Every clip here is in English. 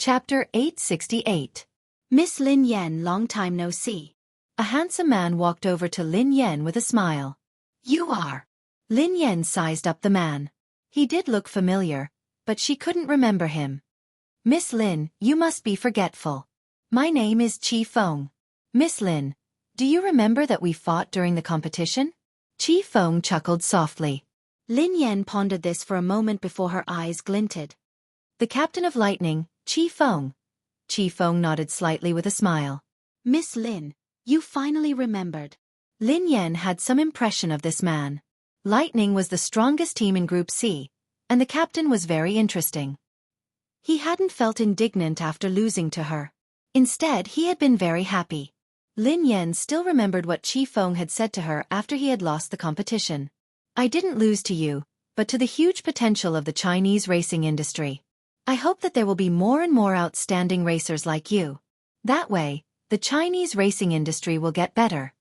Chapter 868. Miss Lin Yan, long time no see. A handsome man walked over to Lin Yan with a smile. You are. Lin Yan sized up the man. He did look familiar, but she couldn't remember him. Miss Lin, you must be forgetful. My name is Chi Feng. Miss Lin, do you remember that we fought during the competition? Chi Feng chuckled softly. Lin Yan pondered this for a moment before her eyes glinted. The captain of lightning, Chi Feng. Chi Feng nodded slightly with a smile. Miss Lin, you finally remembered. Lin Yan had some impression of this man. Lightning was the strongest team in Group C, and the captain was very interesting. He hadn't felt indignant after losing to her. Instead, he had been very happy. Lin Yan still remembered what Chi Feng had said to her after he had lost the competition. I didn't lose to you, but to the huge potential of the Chinese racing industry. I hope that there will be more and more outstanding racers like you. That way, the Chinese racing industry will get better.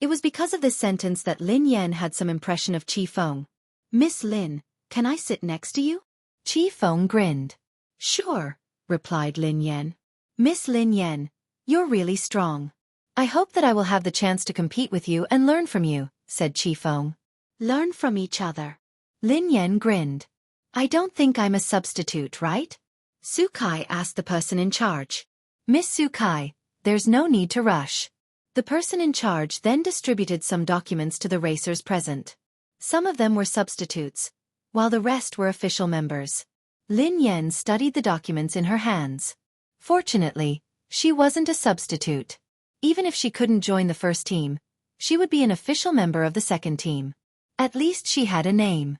It was because of this sentence that Lin Yan had some impression of Chi Feng. Miss Lin, can I sit next to you? Chi Feng grinned. Sure, replied Lin Yan. Miss Lin Yan, you're really strong. I hope that I will have the chance to compete with you and learn from you, said Chi Feng. Learn from each other. Lin Yan grinned. I don't think I'm a substitute, right? Xueqi asked the person in charge. Miss Xueqi, there's no need to rush. The person in charge then distributed some documents to the racers present. Some of them were substitutes, while the rest were official members. Lin Yan studied the documents in her hands. Fortunately, she wasn't a substitute. Even if she couldn't join the first team, she would be an official member of the second team. At least she had a name.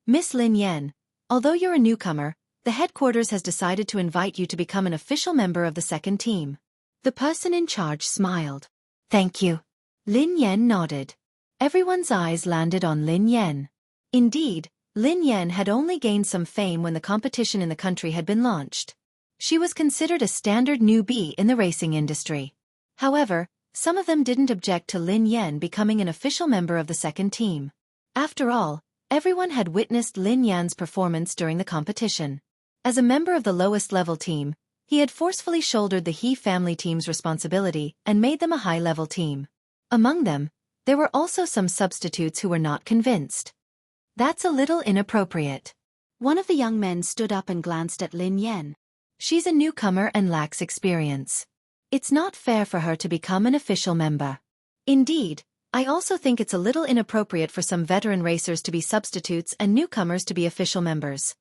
Miss Lin Yan, although you're a newcomer, the headquarters has decided to invite you to become an official member of the second team. The person in charge smiled. Thank you. Lin Yan nodded. Everyone's eyes landed on Lin Yan. Indeed, Lin Yan had only gained some fame when the competition in the country had been launched. She was considered a standard newbie in the racing industry. However, some of them didn't object to Lin Yan becoming an official member of the second team. After all, everyone had witnessed Lin Yan's performance during the competition. As a member of the lowest level team, he had forcefully shouldered the He family team's responsibility and made them a high-level team. Among them, there were also some substitutes who were not convinced. That's a little inappropriate. One of the young men stood up and glanced at Lin Yan. She's a newcomer and lacks experience. It's not fair for her to become an official member. Indeed, I also think it's a little inappropriate for some veteran racers to be substitutes and newcomers to be official members.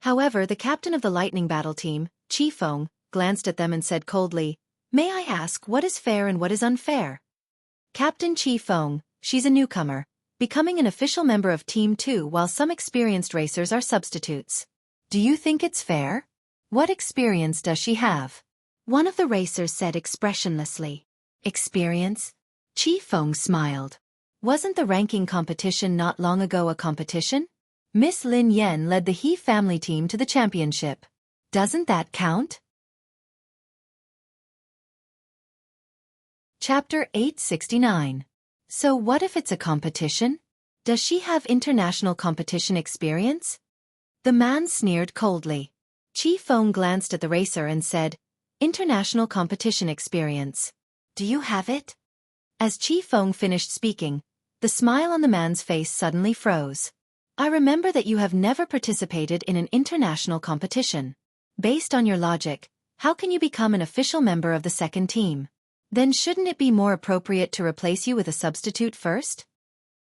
However, the captain of the Lightning Battle team, Chi Feng, glanced at them and said coldly, May I ask what is fair and what is unfair? Captain Chi Feng, she's a newcomer, becoming an official member of Team 2 while some experienced racers are substitutes. Do you think it's fair? What experience does she have? One of the racers said expressionlessly. Experience? Chi Feng smiled. Wasn't the ranking competition not long ago a competition? Miss Lin Yan led the He family team to the championship. Doesn't that count? Chapter 869. So what if it's a competition? Does she have international competition experience? The man sneered coldly. Chi Feng glanced at the racer and said, International competition experience. Do you have it? As Chi Feng finished speaking, the smile on the man's face suddenly froze. I remember that you have never participated in an international competition. Based on your logic, how can you become an official member of the second team? Then shouldn't it be more appropriate to replace you with a substitute first?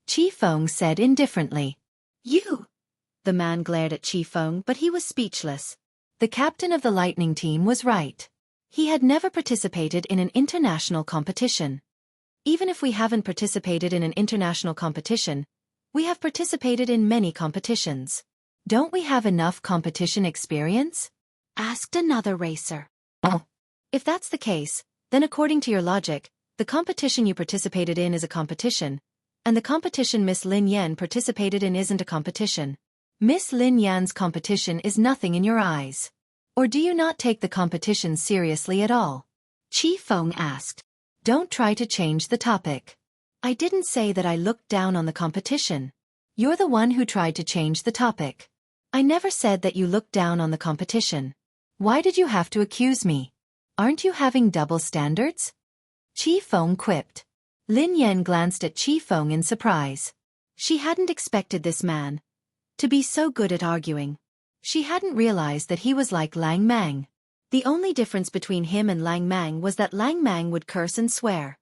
Chi Feng said indifferently. You! The man glared at Chi Feng, but he was speechless. The captain of the Lightning team was right. He had never participated in an international competition. Even if we haven't participated in an international competition, we have participated in many competitions. Don't we have enough competition experience? Asked another racer. Oh. If that's the case, then according to your logic, the competition you participated in is a competition, and the competition Miss Lin Yan participated in isn't a competition. Miss Lin Yan's competition is nothing in your eyes. Or do you not take the competition seriously at all? Chi Feng asked. Don't try to change the topic. I didn't say that I looked down on the competition. You're the one who tried to change the topic. I never said that you looked down on the competition. Why did you have to accuse me? Aren't you having double standards? Qi Feng quipped. Lin Yan glanced at Qi Feng in surprise. She hadn't expected this man to be so good at arguing. She hadn't realized that he was like Lang Mang. The only difference between him and Lang Mang was that Lang Mang would curse and swear.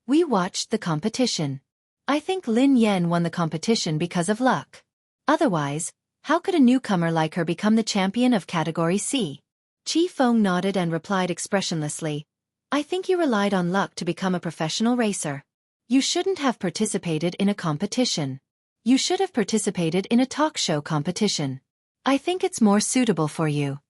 We watched the competition. I think Lin Yan won the competition because of luck. Otherwise, how could a newcomer like her become the champion of Category C? Qi Feng nodded and replied expressionlessly, I think you relied on luck to become a professional racer. You shouldn't have participated in a competition. You should have participated in a talk show competition. I think it's more suitable for you.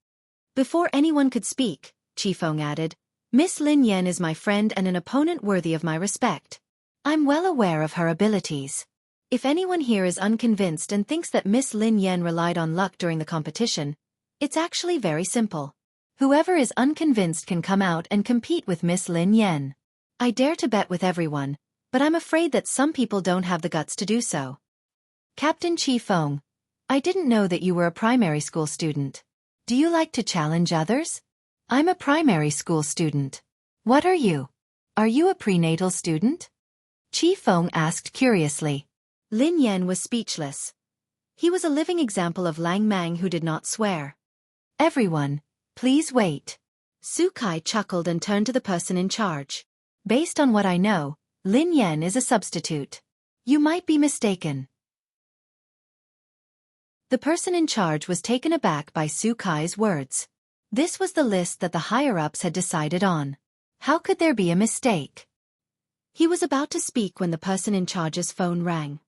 Before anyone could speak, Qi Feng added, Miss Lin Yan is my friend and an opponent worthy of my respect. I'm well aware of her abilities. If anyone here is unconvinced and thinks that Miss Lin Yan relied on luck during the competition, it's actually very simple. Whoever is unconvinced can come out and compete with Miss Lin Yan. I dare to bet with everyone, but I'm afraid that some people don't have the guts to do so. Captain Qi Feng, I didn't know that you were a primary school student. Do you like to challenge others? I'm a primary school student. What are you? Are you a prenatal student? Qi Feng asked curiously. Lin Yan was speechless. He was a living example of Lang Mang who did not swear. Everyone, please wait. Xueqi chuckled and turned to the person in charge. Based on what I know, Lin Yan is a substitute. You might be mistaken. The person in charge was taken aback by Xueqi's words. This was the list that the higher-ups had decided on. How could there be a mistake? He was about to speak when the person in charge's phone rang.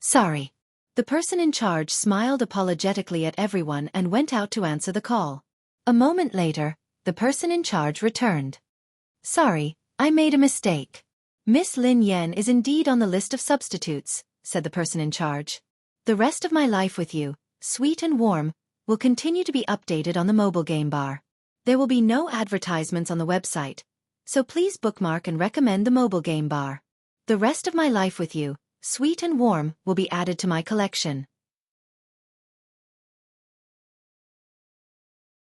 Sorry. The person in charge smiled apologetically at everyone and went out to answer the call. A moment later, the person in charge returned. Sorry, I made a mistake. Miss Lin Yan is indeed on the list of substitutes, said the person in charge. The rest of my life with you, sweet and warm, will continue to be updated on the mobile game bar. There will be no advertisements on the website, so please bookmark and recommend the mobile game bar. The rest of my life with you, sweet and warm, will be added to my collection.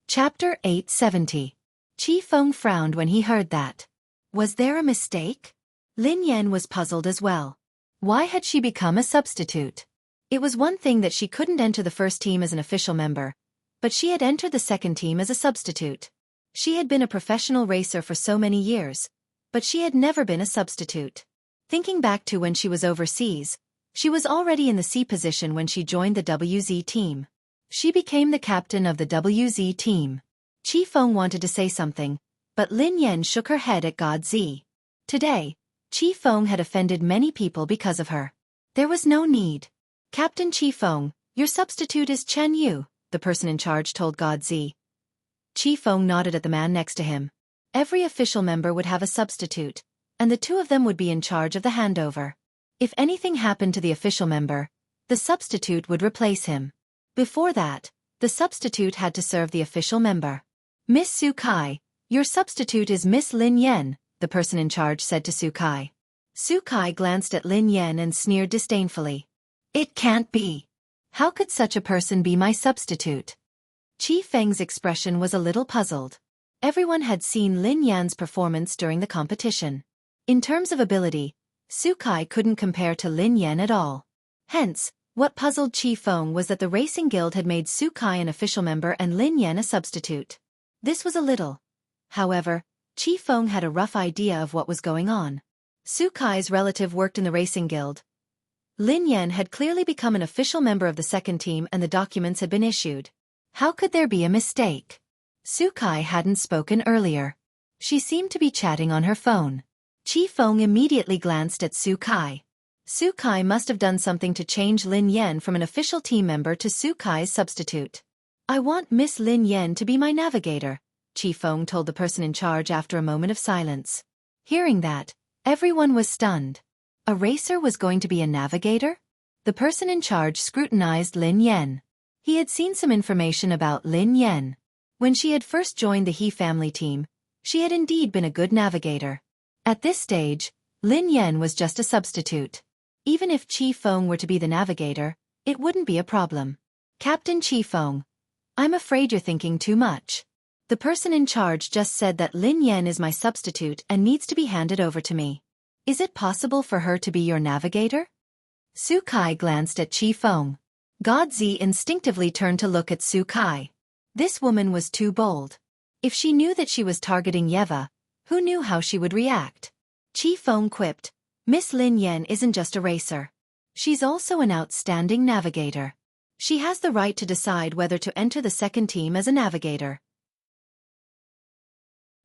Chapter 870. Qi Feng frowned when he heard that. Was there a mistake? Lin Yan was puzzled as well. Why had she become a substitute? It was one thing that she couldn't enter the first team as an official member, but she had entered the second team as a substitute. She had been a professional racer for so many years, but she had never been a substitute. Thinking back to when she was overseas, she was already in the C position when she joined the WZ team. She became the captain of the WZ team. Qi Feng wanted to say something, but Lin Yan shook her head at God Z. Today, Qi Feng had offended many people because of her. There was no need. Captain Qi Feng, your substitute is Chen Yu, the person in charge told God Z. Qi Feng nodded at the man next to him. Every official member would have a substitute, and the two of them would be in charge of the handover. If anything happened to the official member, the substitute would replace him. Before that, the substitute had to serve the official member. Miss Xueqi, your substitute is Miss Lin Yan, the person in charge said to Xueqi. Xueqi glanced at Lin Yan and sneered disdainfully. It can't be. How could such a person be my substitute? Qi Feng's expression was a little puzzled. Everyone had seen Lin Yan's performance during the competition. In terms of ability, Xueqi couldn't compare to Lin Yan at all. Hence, what puzzled Qi Feng was that the Racing Guild had made Xueqi an official member and Lin Yan a substitute. This was a little. However, Qi Feng had a rough idea of what was going on. Xueqi's relative worked in the Racing Guild. Lin Yan had clearly become an official member of the second team and the documents had been issued. How could there be a mistake? Xueqi hadn't spoken earlier. She seemed to be chatting on her phone. Qi Feng immediately glanced at Xueqi. Xueqi must have done something to change Lin Yan from an official team member to Xueqi's substitute. I want Miss Lin Yan to be my navigator, Qi Feng told the person in charge after a moment of silence. Hearing that, everyone was stunned. A racer was going to be a navigator? The person in charge scrutinized Lin Yan. He had seen some information about Lin Yan. When she had first joined the He family team, she had indeed been a good navigator. At this stage, Lin Yan was just a substitute. Even if Qi Feng were to be the navigator, it wouldn't be a problem. Captain Qifeng, I'm afraid you're thinking too much. The person in charge just said that Lin Yan is my substitute and needs to be handed over to me. Is it possible for her to be your navigator? Xueqi glanced at Qifeng. Godzi instinctively turned to look at Xueqi. This woman was too bold. If she knew that she was targeting Yeva, who knew how she would react? Qifeng quipped, Miss Lin Yan isn't just a racer. She's also an outstanding navigator. She has the right to decide whether to enter the second team as a navigator.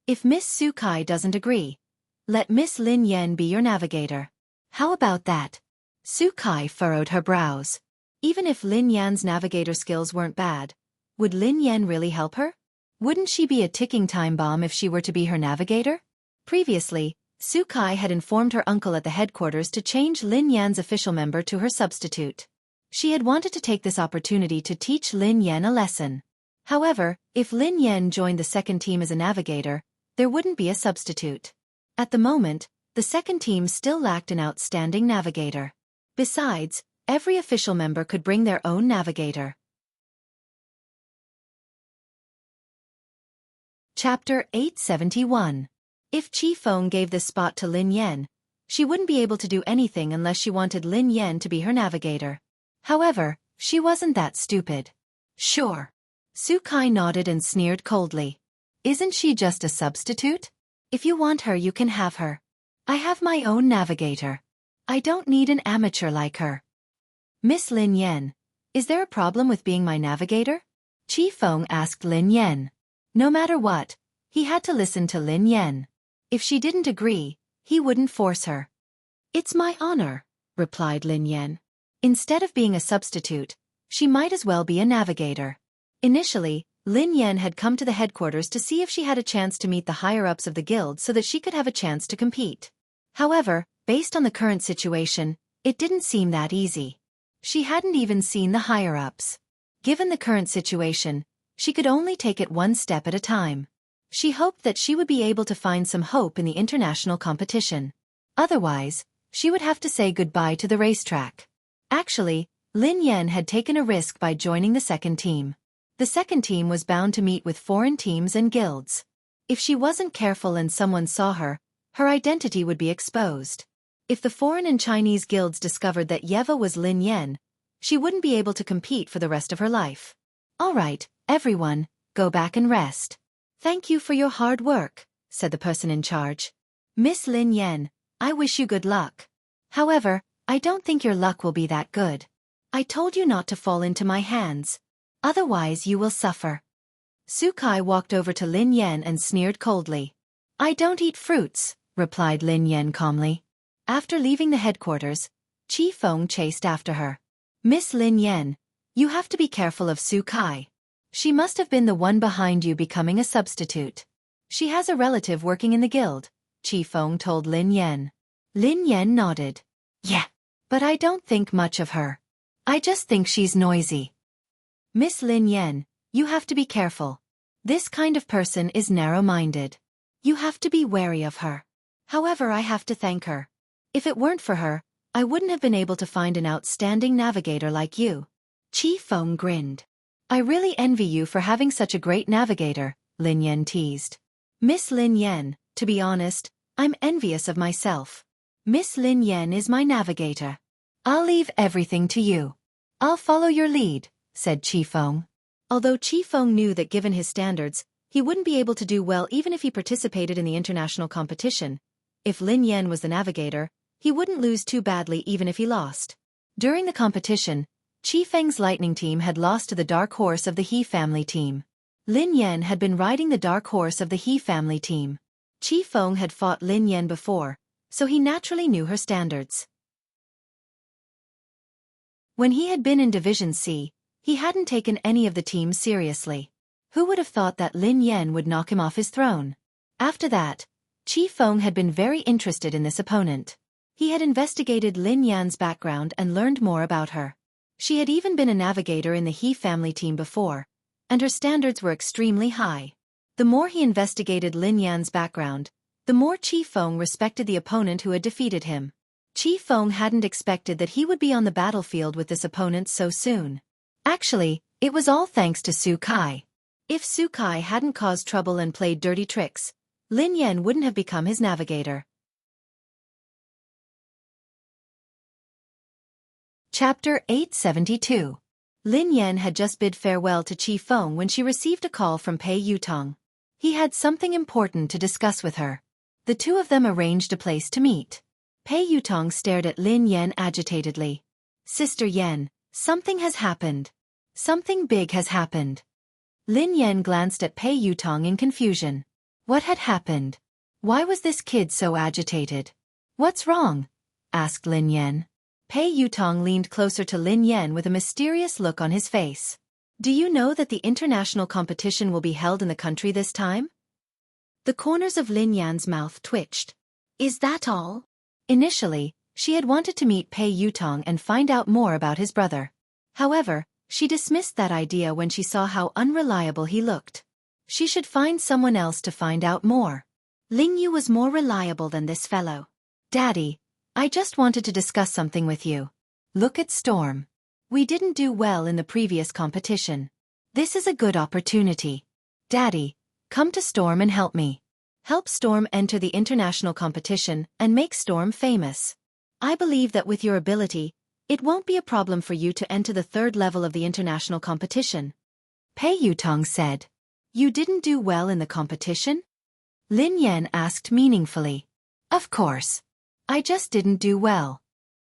If Miss Xueqi doesn't agree, let Miss Lin Yan be your navigator. How about that? Xueqi furrowed her brows. Even if Lin Yan's navigator skills weren't bad, would Lin Yan really help her? Wouldn't she be a ticking time bomb if she were to be her navigator? Previously, Xueqi had informed her uncle at the headquarters to change Lin Yan's official member to her substitute. She had wanted to take this opportunity to teach Lin Yan a lesson. However, if Lin Yan joined the second team as a navigator, there wouldn't be a substitute. At the moment, the second team still lacked an outstanding navigator. Besides, every official member could bring their own navigator. Chapter 871. If Qifeng gave this spot to Lin Yan, she wouldn't be able to do anything unless she wanted Lin Yan to be her navigator. However, she wasn't that stupid. Sure. Xueqi nodded and sneered coldly. Isn't she just a substitute? If you want her, you can have her. I have my own navigator. I don't need an amateur like her. Miss Lin Yan, is there a problem with being my navigator? Qifeng asked Lin Yan. No matter what, he had to listen to Lin Yan. If she didn't agree, he wouldn't force her. It's my honor, replied Lin Yan. Instead of being a substitute, she might as well be a navigator. Initially, Lin Yan had come to the headquarters to see if she had a chance to meet the higher-ups of the guild so that she could have a chance to compete. However, based on the current situation, it didn't seem that easy. She hadn't even seen the higher-ups. Given the current situation, she could only take it one step at a time. She hoped that she would be able to find some hope in the international competition. Otherwise, she would have to say goodbye to the racetrack. Actually, Lin Yan had taken a risk by joining the second team. The second team was bound to meet with foreign teams and guilds. If she wasn't careful and someone saw her, her identity would be exposed. If the foreign and Chinese guilds discovered that Yeva was Lin Yan, she wouldn't be able to compete for the rest of her life. All right, everyone, go back and rest. Thank you for your hard work, said the person in charge. Miss Lin Yan, I wish you good luck. However, I don't think your luck will be that good. I told you not to fall into my hands. Otherwise you will suffer. Xueqi walked over to Lin Yan and sneered coldly. I don't eat fruits, replied Lin Yan calmly. After leaving the headquarters, Qifeng chased after her. Miss Lin Yan, you have to be careful of Xueqi. She must have been the one behind you becoming a substitute. She has a relative working in the guild, Qifeng told Lin Yan. Lin Yan nodded. Yeah, but I don't think much of her. I just think she's noisy. Miss Lin Yan, you have to be careful. This kind of person is narrow-minded. You have to be wary of her. However, I have to thank her. If it weren't for her, I wouldn't have been able to find an outstanding navigator like you. Qifeng grinned. I really envy you for having such a great navigator, Lin Yan teased. Miss Lin Yan, to be honest, I'm envious of myself. Miss Lin Yan is my navigator. I'll leave everything to you. I'll follow your lead, said Qifeng. Although Qifeng knew that given his standards, he wouldn't be able to do well even if he participated in the international competition. If Lin Yan was the navigator, he wouldn't lose too badly even if he lost. During the competition, Qifeng's lightning team had lost to the dark horse of the He family team. Lin Yan had been riding the dark horse of the He family team. Qifeng had fought Lin Yan before, so he naturally knew her standards. When he had been in Division C, he hadn't taken any of the teams seriously. Who would have thought that Lin Yan would knock him off his throne? After that, Qifeng had been very interested in this opponent. He had investigated Lin Yan's background and learned more about her. She had even been a navigator in the He family team before, and her standards were extremely high. The more he investigated Lin Yan's background, the more Qifeng respected the opponent who had defeated him. Qifeng hadn't expected that he would be on the battlefield with this opponent so soon. Actually, it was all thanks to Xueqi. If Xueqi hadn't caused trouble and played dirty tricks, Lin Yan wouldn't have become his navigator. Chapter 872. Lin Yan had just bid farewell to Qi Feng when she received a call from Pei Yutong. He had something important to discuss with her. The two of them arranged a place to meet. Pei Yutong stared at Lin Yan agitatedly. Sister Yan, something has happened. Something big has happened. Lin Yan glanced at Pei Yutong in confusion. What had happened? Why was this kid so agitated? What's wrong? Asked Lin Yan. Pei Yutong leaned closer to Lin Yan with a mysterious look on his face. Do you know that the international competition will be held in the country this time? The corners of Lin Yan's mouth twitched. Is that all? Initially, she had wanted to meet Pei Yutong and find out more about his brother. However, she dismissed that idea when she saw how unreliable he looked. She should find someone else to find out more. Ling Yu was more reliable than this fellow. Daddy, I just wanted to discuss something with you. Look at Storm. We didn't do well in the previous competition. This is a good opportunity. Daddy, come to Storm and help me. Help Storm enter the international competition and make Storm famous. I believe that with your ability, it won't be a problem for you to enter the third level of the international competition. Pei Yutong said. You didn't do well in the competition? Lin Yan asked meaningfully. Of course. I just didn't do well.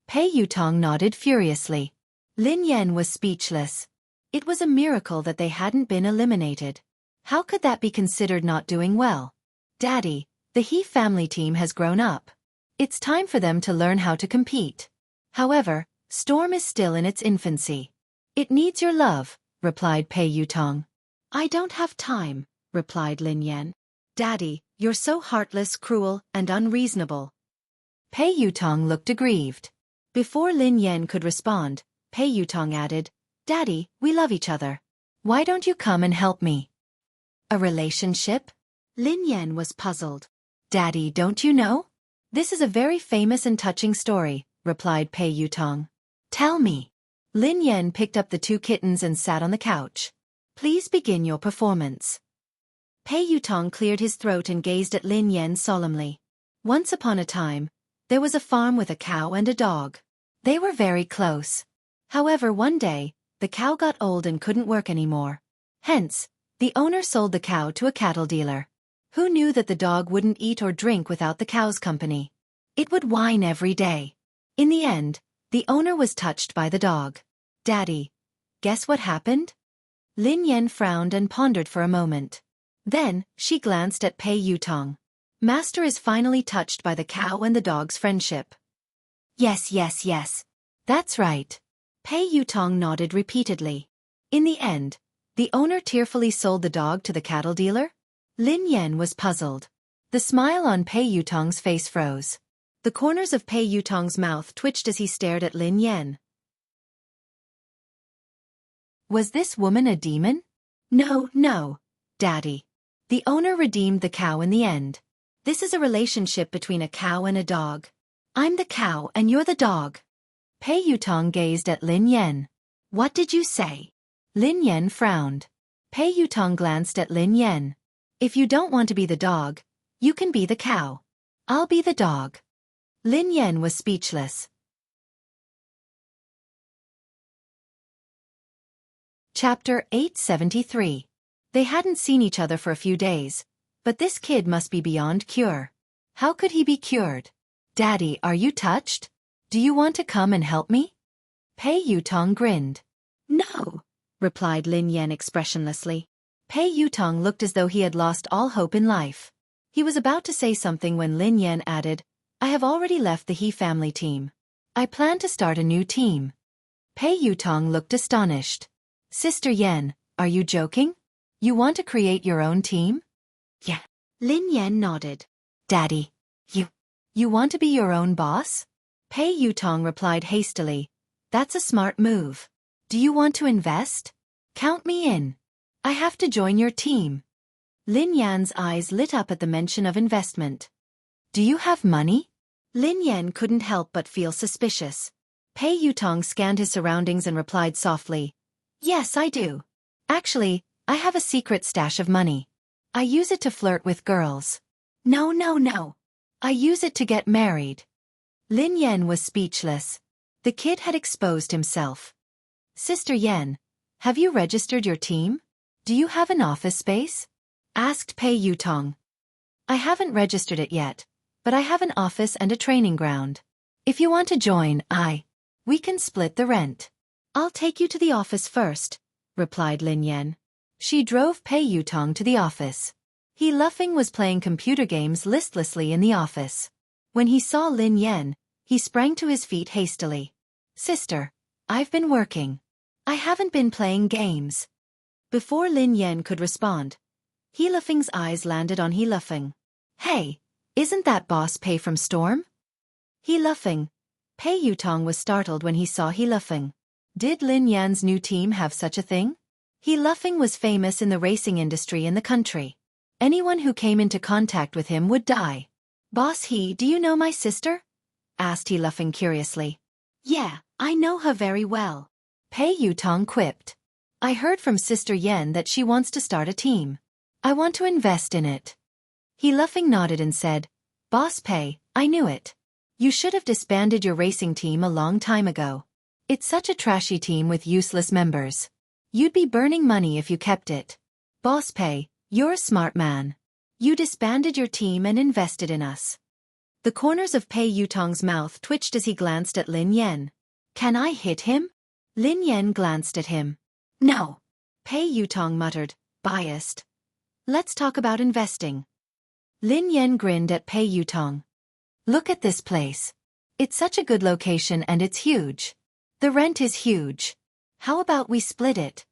Pei Yutong nodded furiously. Lin Yan was speechless. It was a miracle that they hadn't been eliminated. How could that be considered not doing well? Daddy, the He family team has grown up. It's time for them to learn how to compete. However, Storm is still in its infancy. It needs your love, replied Pei Yutong. I don't have time, replied Lin Yan. Daddy, you're so heartless, cruel, and unreasonable. Pei Yutong looked aggrieved. Before Lin Yan could respond, Pei Yutong added, Daddy, we love each other. Why don't you come and help me? A relationship? Lin Yan was puzzled. Daddy, don't you know? This is a very famous and touching story, replied Pei Yutong. Tell me. Lin Yan picked up the two kittens and sat on the couch. Please begin your performance. Pei Yutong cleared his throat and gazed at Lin Yan solemnly. Once upon a time, there was a farm with a cow and a dog. They were very close. However, one day, the cow got old and couldn't work anymore. Hence, the owner sold the cow to a cattle dealer. Who knew that the dog wouldn't eat or drink without the cow's company? It would whine every day. In the end, the owner was touched by the dog. Daddy, guess what happened? Lin Yan frowned and pondered for a moment. Then, she glanced at Pei Yutong. Master is finally touched by the cow and the dog's friendship. Yes. That's right. Pei Yutong nodded repeatedly. In the end, the owner tearfully sold the dog to the cattle dealer? Lin Yan was puzzled. The smile on Pei Yutong's face froze. The corners of Pei Yutong's mouth twitched as he stared at Lin Yan. Was this woman a demon? No, Daddy. The owner redeemed the cow in the end. This is a relationship between a cow and a dog. I'm the cow and you're the dog. Pei Yutong gazed at Lin Yan. What did you say? Lin Yan frowned. Pei Yutong glanced at Lin Yan. If you don't want to be the dog, you can be the cow. I'll be the dog. Lin Yan was speechless. Chapter 873. They hadn't seen each other for a few days, but this kid must be beyond cure. How could he be cured? Daddy, are you touched? Do you want to come and help me? Pei Yutong grinned. No, replied Lin Yan expressionlessly. Pei Yutong looked as though he had lost all hope in life. He was about to say something when Lin Yan added, I have already left the He family team. I plan to start a new team. Pei Yutong looked astonished. Sister Yan, are you joking? You want to create your own team? Yeah. Lin Yan nodded. Daddy, you want to be your own boss? Pei Yutong replied hastily. That's a smart move. Do you want to invest? Count me in. I have to join your team. Lin Yan's eyes lit up at the mention of investment. Do you have money? Lin Yan couldn't help but feel suspicious. Pei Yutong scanned his surroundings and replied softly. Yes, I do. Actually, I have a secret stash of money. I use it to flirt with girls. No, no, no. I use it to get married. Lin Yan was speechless. The kid had exposed himself. Sister Yan, have you registered your team? Do you have an office space? Asked Pei Yutong. I haven't registered it yet, but I have an office and a training ground. If you want to join, we can split the rent. I'll take you to the office first, replied Lin Yan. She drove Pei Yutong to the office. He Luffing was playing computer games listlessly in the office. When he saw Lin Yan, he sprang to his feet hastily. Sister, I've been working. I haven't been playing games. Before Lin Yan could respond, He Luffing's eyes landed on He Luffing. Hey, isn't that Boss Pei from Storm? He Luffing. Pei Yutong was startled when he saw He Luffing. Did Lin Yan's new team have such a thing? He Luffing was famous in the racing industry in the country. Anyone who came into contact with him would die. Boss He, do you know my sister? Asked He Luffing curiously. Yeah, I know her very well. Pei Yutong quipped. I heard from Sister Yan that she wants to start a team. I want to invest in it. He Luffing nodded and said, Boss Pei, I knew it. You should have disbanded your racing team a long time ago. It's such a trashy team with useless members. You'd be burning money if you kept it. Boss Pei, you're a smart man. You disbanded your team and invested in us. The corners of Pei Yutong's mouth twitched as he glanced at Lin Yan. Can I hit him? Lin Yan glanced at him. No. Pei Yutong muttered, biased. Let's talk about investing. Lin Yan grinned at Pei Yutong. Look at this place. It's such a good location and it's huge. The rent is huge. How about we split it?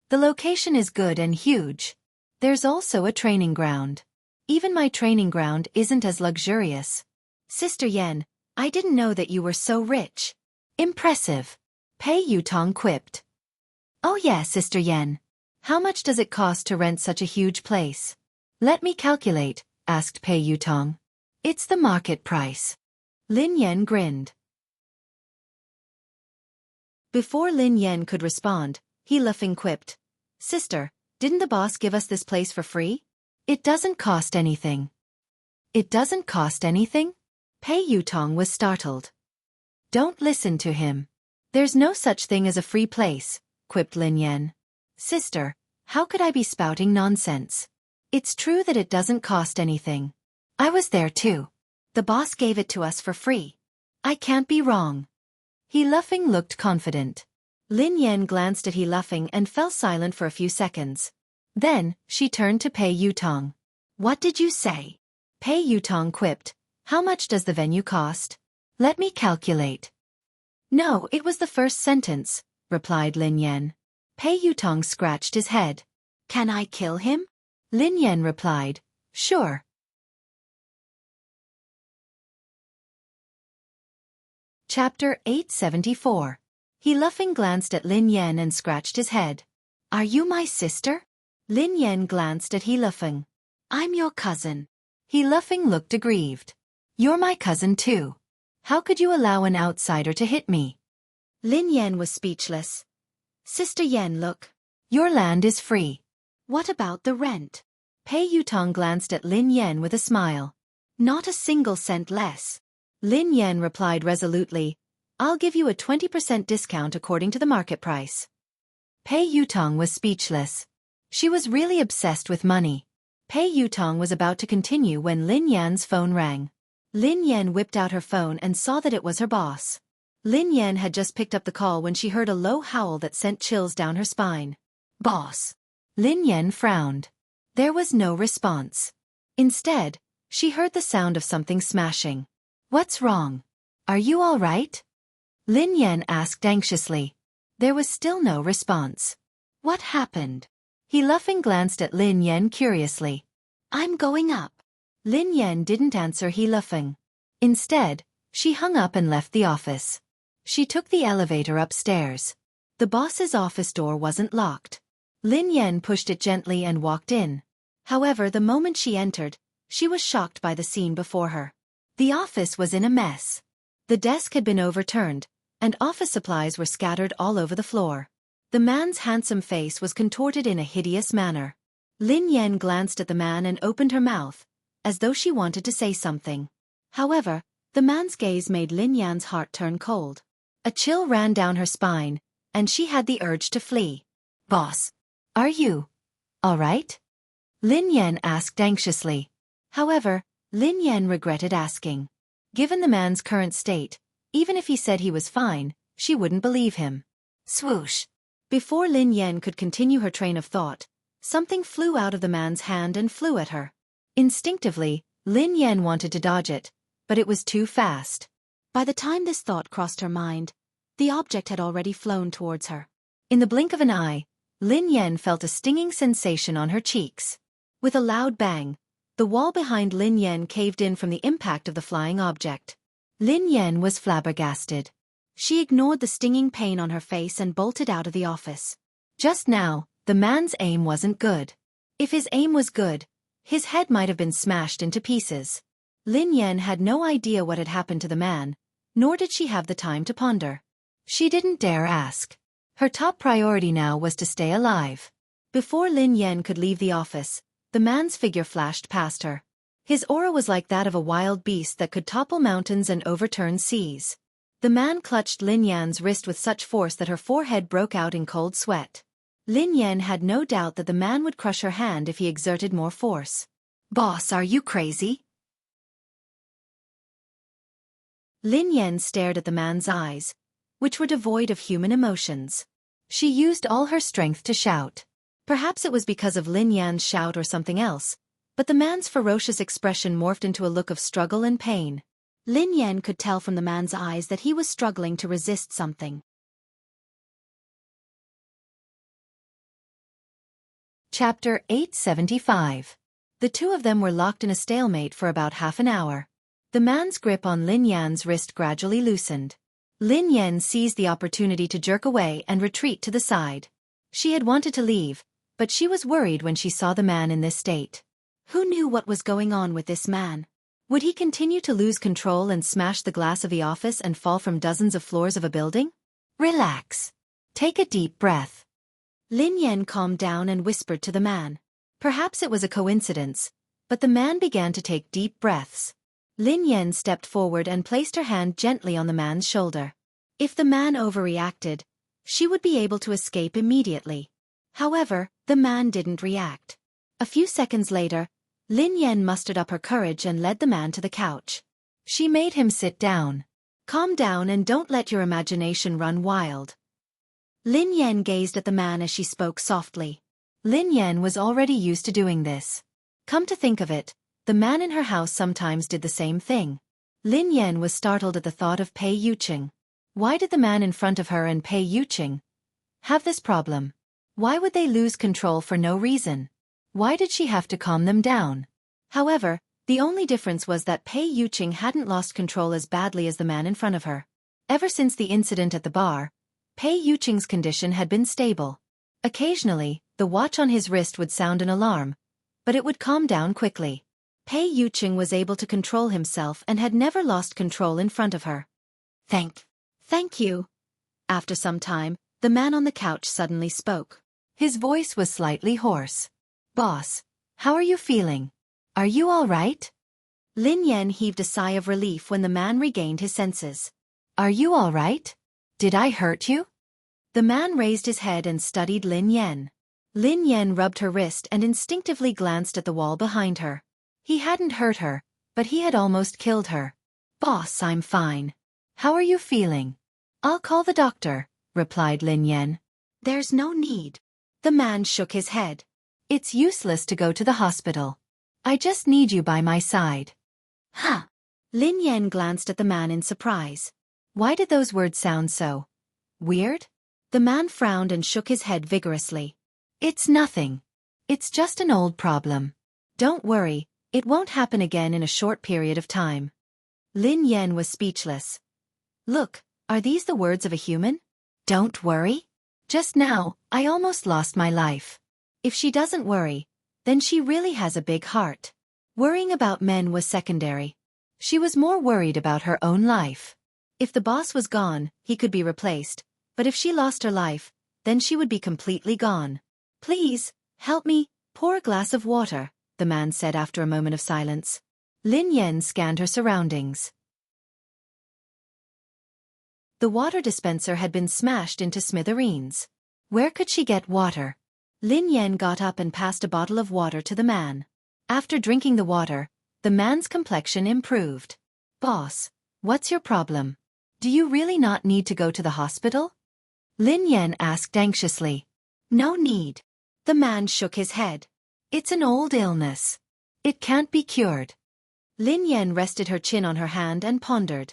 The location is good and huge. There's also a training ground. Even my training ground isn't as luxurious. Sister Yan, I didn't know that you were so rich. Impressive. Pei Yutong quipped. Oh yeah, Sister Yan. How much does it cost to rent such a huge place? Let me calculate, asked Pei Yutong. It's the market price. Lin Yan grinned. Before Lin Yan could respond, He Luffing quipped. Sister, didn't the boss give us this place for free? It doesn't cost anything. It doesn't cost anything? Pei Yutong was startled. Don't listen to him. There's no such thing as a free place, quipped Lin Yan. Sister, how could I be spouting nonsense? It's true that it doesn't cost anything. I was there too. The boss gave it to us for free. I can't be wrong. He Luffing looked confident. Lin Yan glanced at He Luffing and fell silent for a few seconds. Then, she turned to Pei Yutong. What did you say? Pei Yutong quipped. How much does the venue cost? Let me calculate. No, it was the first sentence, replied Lin Yan. Pei Yutong scratched his head. Can I kill him? Lin Yan replied. Sure. Chapter 874. He Luffing glanced at Lin Yan and scratched his head. Are you my sister? Lin Yan glanced at He Luffing. I'm your cousin. He Luffing looked aggrieved. You're my cousin too. How could you allow an outsider to hit me? Lin Yan was speechless. Sister Yan, look. Your land is free. What about the rent? Pei Yutong glanced at Lin Yan with a smile. Not a single cent less. Lin Yan replied resolutely. I'll give you a 20% discount according to the market price. Pei Yutong was speechless. She was really obsessed with money. Pei Yutong was about to continue when Lin Yan's phone rang. Lin Yan whipped out her phone and saw that it was her boss. Lin Yan had just picked up the call when she heard a low howl that sent chills down her spine. Boss. Lin Yan frowned. There was no response. Instead, she heard the sound of something smashing. What's wrong? Are you all right? Lin Yan asked anxiously. There was still no response. What happened? He Luffing glanced at Lin Yan curiously. I'm going up. Lin Yan didn't answer He Luffing. Instead, she hung up and left the office. She took the elevator upstairs. The boss's office door wasn't locked. Lin Yan pushed it gently and walked in. However, the moment she entered, she was shocked by the scene before her. The office was in a mess. The desk had been overturned, and office supplies were scattered all over the floor. The man's handsome face was contorted in a hideous manner. Lin Yan glanced at the man and opened her mouth, as though she wanted to say something. However, the man's gaze made Lin Yan's heart turn cold. A chill ran down her spine, and she had the urge to flee. "Boss, are you all right?" Lin Yan asked anxiously. However, Lin Yan regretted asking. Given the man's current state, even if he said he was fine, she wouldn't believe him. Swoosh! Before Lin Yan could continue her train of thought, something flew out of the man's hand and flew at her. Instinctively, Lin Yan wanted to dodge it, but it was too fast. By the time this thought crossed her mind, the object had already flown towards her. In the blink of an eye, Lin Yan felt a stinging sensation on her cheeks. With a loud bang, the wall behind Lin Yan caved in from the impact of the flying object. Lin Yan was flabbergasted. She ignored the stinging pain on her face and bolted out of the office. Just now, the man's aim wasn't good. If his aim was good, his head might have been smashed into pieces. Lin Yan had no idea what had happened to the man, nor did she have the time to ponder. She didn't dare ask. Her top priority now was to stay alive. Before Lin Yan could leave the office, the man's figure flashed past her. His aura was like that of a wild beast that could topple mountains and overturn seas. The man clutched Lin Yan's wrist with such force that her forehead broke out in cold sweat. Lin Yan had no doubt that the man would crush her hand if he exerted more force. "Boss, are you crazy?" Lin Yan stared at the man's eyes, which were devoid of human emotions. She used all her strength to shout. Perhaps it was because of Lin Yan's shout or something else, but the man's ferocious expression morphed into a look of struggle and pain. Lin Yan could tell from the man's eyes that he was struggling to resist something. Chapter 875. The two of them were locked in a stalemate for about half an hour. The man's grip on Lin Yan's wrist gradually loosened. Lin Yan seized the opportunity to jerk away and retreat to the side. She had wanted to leave, but she was worried when she saw the man in this state. Who knew what was going on with this man? Would he continue to lose control and smash the glass of the office and fall from dozens of floors of a building? Relax. Take a deep breath. Lin Yan calmed down and whispered to the man. Perhaps it was a coincidence, but the man began to take deep breaths. Lin Yan stepped forward and placed her hand gently on the man's shoulder. If the man overreacted, she would be able to escape immediately. However, the man didn't react. A few seconds later, Lin Yan mustered up her courage and led the man to the couch. She made him sit down. "Calm down and don't let your imagination run wild." Lin Yan gazed at the man as she spoke softly. Lin Yan was already used to doing this. Come to think of it, the man in her house sometimes did the same thing. Lin Yan was startled at the thought of Pei Yuqing. Why did the man in front of her and Pei Yuqing have this problem? Why would they lose control for no reason? Why did she have to calm them down? However, the only difference was that Pei Yuqing hadn't lost control as badly as the man in front of her. Ever since the incident at the bar, Pei Yuqing's condition had been stable. Occasionally, the watch on his wrist would sound an alarm, but it would calm down quickly. Pei Yuqing was able to control himself and had never lost control in front of her. Thank you. After some time, the man on the couch suddenly spoke. His voice was slightly hoarse. "Boss, how are you feeling? Are you all right?" Lin Yan heaved a sigh of relief when the man regained his senses. "Are you all right? Did I hurt you?" The man raised his head and studied Lin Yan. Lin Yan rubbed her wrist and instinctively glanced at the wall behind her. He hadn't hurt her, but he had almost killed her. "Boss, I'm fine. How are you feeling?" "I'll call the doctor," replied Lin Yan. "There's no need." The man shook his head. "It's useless to go to the hospital. I just need you by my side." "Huh." Lin Yan glanced at the man in surprise. Why did those words sound so weird? The man frowned and shook his head vigorously. "It's nothing. It's just an old problem. Don't worry, it won't happen again in a short period of time." Lin Yan was speechless. Look, are these the words of a human? Don't worry? Just now, I almost lost my life. If she doesn't worry, then she really has a big heart. Worrying about men was secondary. She was more worried about her own life. If the boss was gone, he could be replaced, but if she lost her life, then she would be completely gone. Please, help me, pour a glass of water, the man said after a moment of silence. Lin Yan scanned her surroundings. The water dispenser had been smashed into smithereens. Where could she get water? Lin Yan got up and passed a bottle of water to the man. After drinking the water, the man's complexion improved. Boss, what's your problem? Do you really not need to go to the hospital? Lin Yan asked anxiously. No need. The man shook his head. It's an old illness. It can't be cured. Lin Yan rested her chin on her hand and pondered.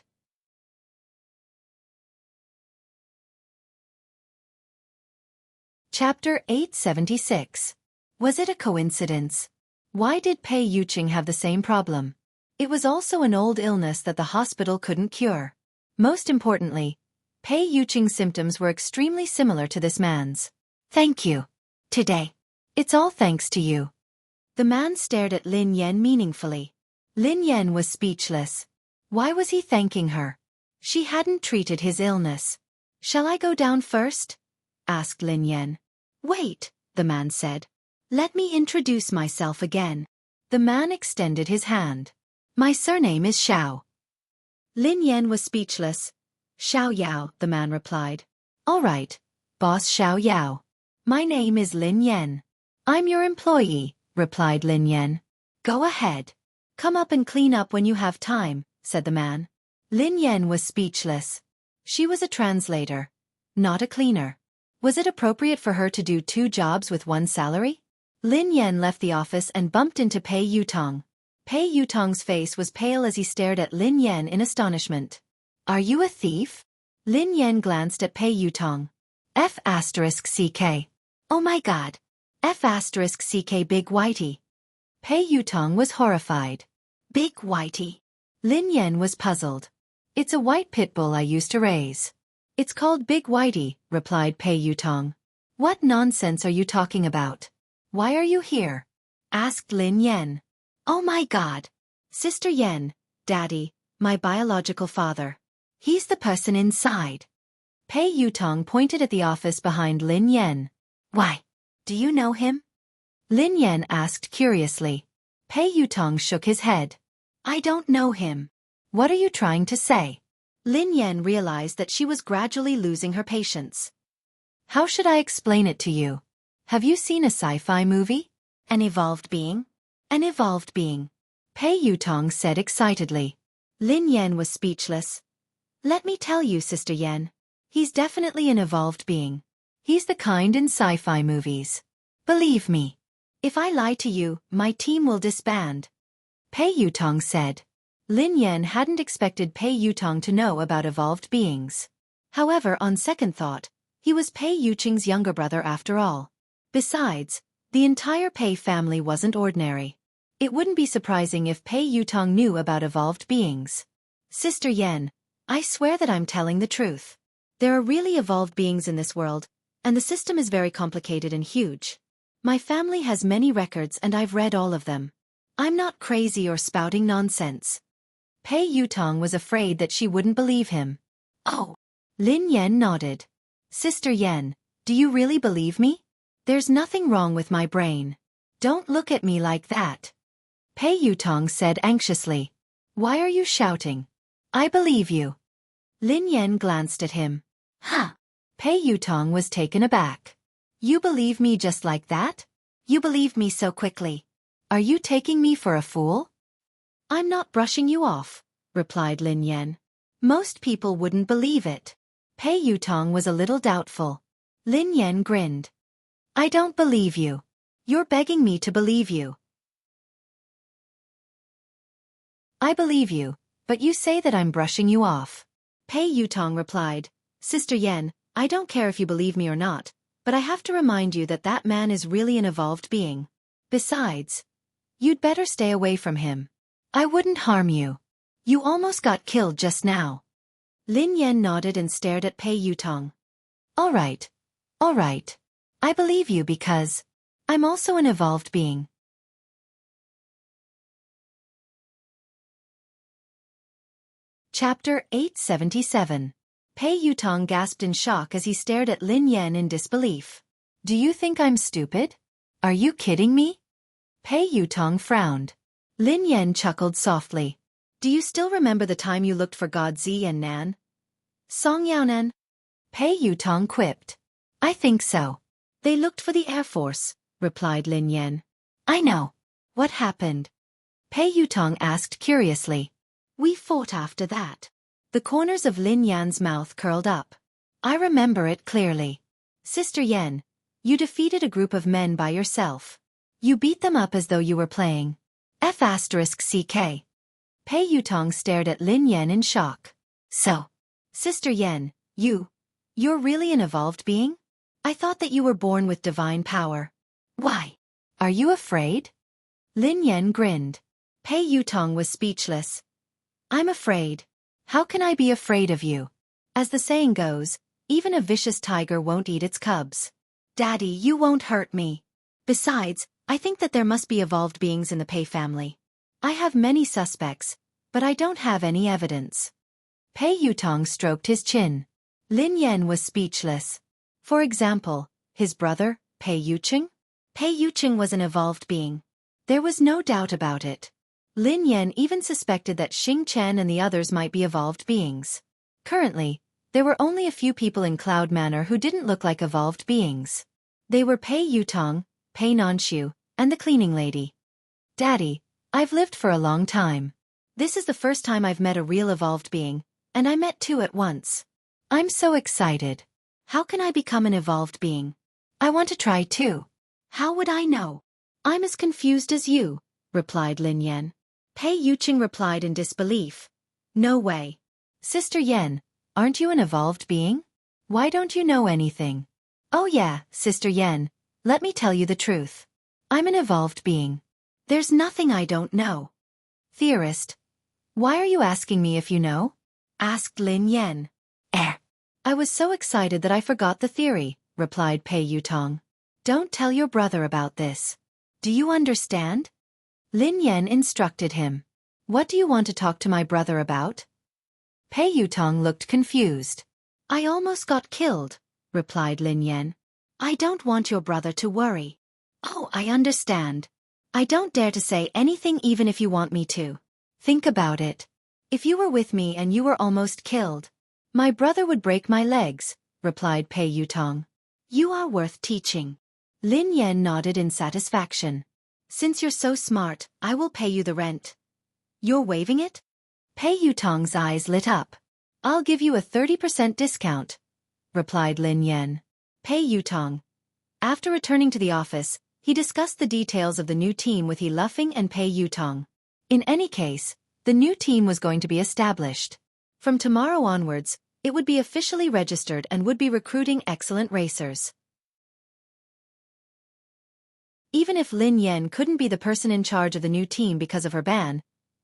Chapter 876. Was it a coincidence? Why did Pei Yuqing have the same problem? It was also an old illness that the hospital couldn't cure. Most importantly, Pei Yuqing's symptoms were extremely similar to this man's. Thank you. Today. It's all thanks to you. The man stared at Lin Yan meaningfully. Lin Yan was speechless. Why was he thanking her? She hadn't treated his illness. Shall I go down first? Asked Lin Yan. Wait, the man said. Let me introduce myself again. The man extended his hand. My surname is Xiao. Lin Yan was speechless. Xiao Yao, the man replied. All right, boss Xiao Yao. My name is Lin Yan. I'm your employee, replied Lin Yan. Go ahead. Come up and clean up when you have time, said the man. Lin Yan was speechless. She was a translator, not a cleaner. Was it appropriate for her to do 2 jobs with 1 salary? Lin Yan left the office and bumped into Pei Yutong. Pei Yutong's face was pale as he stared at Lin Yan in astonishment. Are you a thief? Lin Yan glanced at Pei Yutong. F***CK. Oh my god. F***CK Big Whitey. Pei Yutong was horrified. Big Whitey. Lin Yan was puzzled. It's a white pit bull I used to raise. It's called Big Whitey, replied Pei Yutong. What nonsense are you talking about? Why are you here? Asked Lin Yan. Oh my god. Sister Yan, Daddy, my biological father. He's the person inside. Pei Yutong pointed at the office behind Lin Yan. Why? Do you know him? Lin Yan asked curiously. Pei Yutong shook his head. I don't know him. What are you trying to say? Lin Yan realized that she was gradually losing her patience. How should I explain it to you? Have you seen a sci-fi movie? An evolved being? An evolved being. Pei Yutong said excitedly. Lin Yan was speechless. Let me tell you, Sister Yan. He's definitely an evolved being. He's the kind in sci-fi movies. Believe me. If I lie to you, my team will disband. Pei Yutong said. Lin Yan hadn't expected Pei Yutong to know about evolved beings. However, on second thought, he was Pei Yuqing's younger brother after all. Besides, the entire Pei family wasn't ordinary. It wouldn't be surprising if Pei Yutong knew about evolved beings. Sister Yan, I swear that I'm telling the truth. There are really evolved beings in this world, and the system is very complicated and huge. My family has many records and I've read all of them. I'm not crazy or spouting nonsense. Pei Yutong was afraid that she wouldn't believe him. Oh. Lin Yan nodded. Sister Yan, do you really believe me? There's nothing wrong with my brain. Don't look at me like that. Pei Yutong said anxiously. Why are you shouting? I believe you. Lin Yan glanced at him. Huh. Pei Yutong was taken aback. You believe me just like that? You believe me so quickly. Are you taking me for a fool? I'm not brushing you off, replied Lin Yan. Most people wouldn't believe it. Pei Yutong was a little doubtful. Lin Yan grinned. I don't believe you. You're begging me to believe you. I believe you, but you say that I'm brushing you off. Pei Yutong replied. Sister Yan, I don't care if you believe me or not, but I have to remind you that that man is really an evolved being. Besides, you'd better stay away from him. I wouldn't harm you. You almost got killed just now. Lin Yan nodded and stared at Pei Yutong. All right. All right. I believe you because I'm also an evolved being. Chapter 877. Pei Yutong gasped in shock as he stared at Lin Yan in disbelief. Do you think I'm stupid? Are you kidding me? Pei Yutong frowned. Lin Yan chuckled softly. Do you still remember the time you looked for God Zi and Nan? Song Yaonan? Pei Yutong quipped. I think so. They looked for the Air Force, replied Lin Yan. I know. What happened? Pei Yutong asked curiously. We fought after that. The corners of Lin Yan's mouth curled up. I remember it clearly. Sister Yan, you defeated a group of men by yourself. You beat them up as though you were playing F***CK. Pei Yutong stared at Lin Yan in shock. So, Sister Yan, you're really an evolved being? I thought that you were born with divine power. Why? Are you afraid? Lin Yan grinned. Pei Yutong was speechless. I'm afraid. How can I be afraid of you? As the saying goes, even a vicious tiger won't eat its cubs. Daddy, you won't hurt me. Besides, I think that there must be evolved beings in the Pei family. I have many suspects, but I don't have any evidence. Pei Yutong stroked his chin. Lin Yan was speechless. For example, his brother, Pei Yuqing? Pei Yuqing was an evolved being. There was no doubt about it. Lin Yan even suspected that Xing Chen and the others might be evolved beings. Currently, there were only a few people in Cloud Manor who didn't look like evolved beings. They were Pei Yutong, Pei Nanshu, and the cleaning lady. Daddy, I've lived for a long time. This is the first time I've met a real evolved being, and I met two at once. I'm so excited. How can I become an evolved being? I want to try too. How would I know? I'm as confused as you, replied Lin Yan. Pei Yuqing replied in disbelief. No way. Sister Yan, aren't you an evolved being? Why don't you know anything? Oh yeah, Sister Yan, let me tell you the truth. I'm an evolved being. There's nothing I don't know. Theorist. Why are you asking me if you know? Asked Lin Yan. I was so excited that I forgot the theory, replied Pei Yutong. Don't tell your brother about this. Do you understand? Lin Yan instructed him. What do you want to talk to my brother about? Pei Yutong looked confused. I almost got killed, replied Lin Yan. I don't want your brother to worry. Oh, I understand. I don't dare to say anything even if you want me to. Think about it. If you were with me and you were almost killed, my brother would break my legs, replied Pei Yutong. You are worth teaching. Lin Yan nodded in satisfaction. Since you're so smart, I will pay you the rent. You're waiving it? Pei Yutong's eyes lit up. I'll give you a 30% discount, replied Lin Yan. Pei Yutong. After returning to the office, he discussed the details of the new team with He Luffing and Pei Yutong. In any case, the new team was going to be established. From tomorrow onwards, it would be officially registered and would be recruiting excellent racers. Even if Lin Yan couldn't be the person in charge of the new team because of her ban,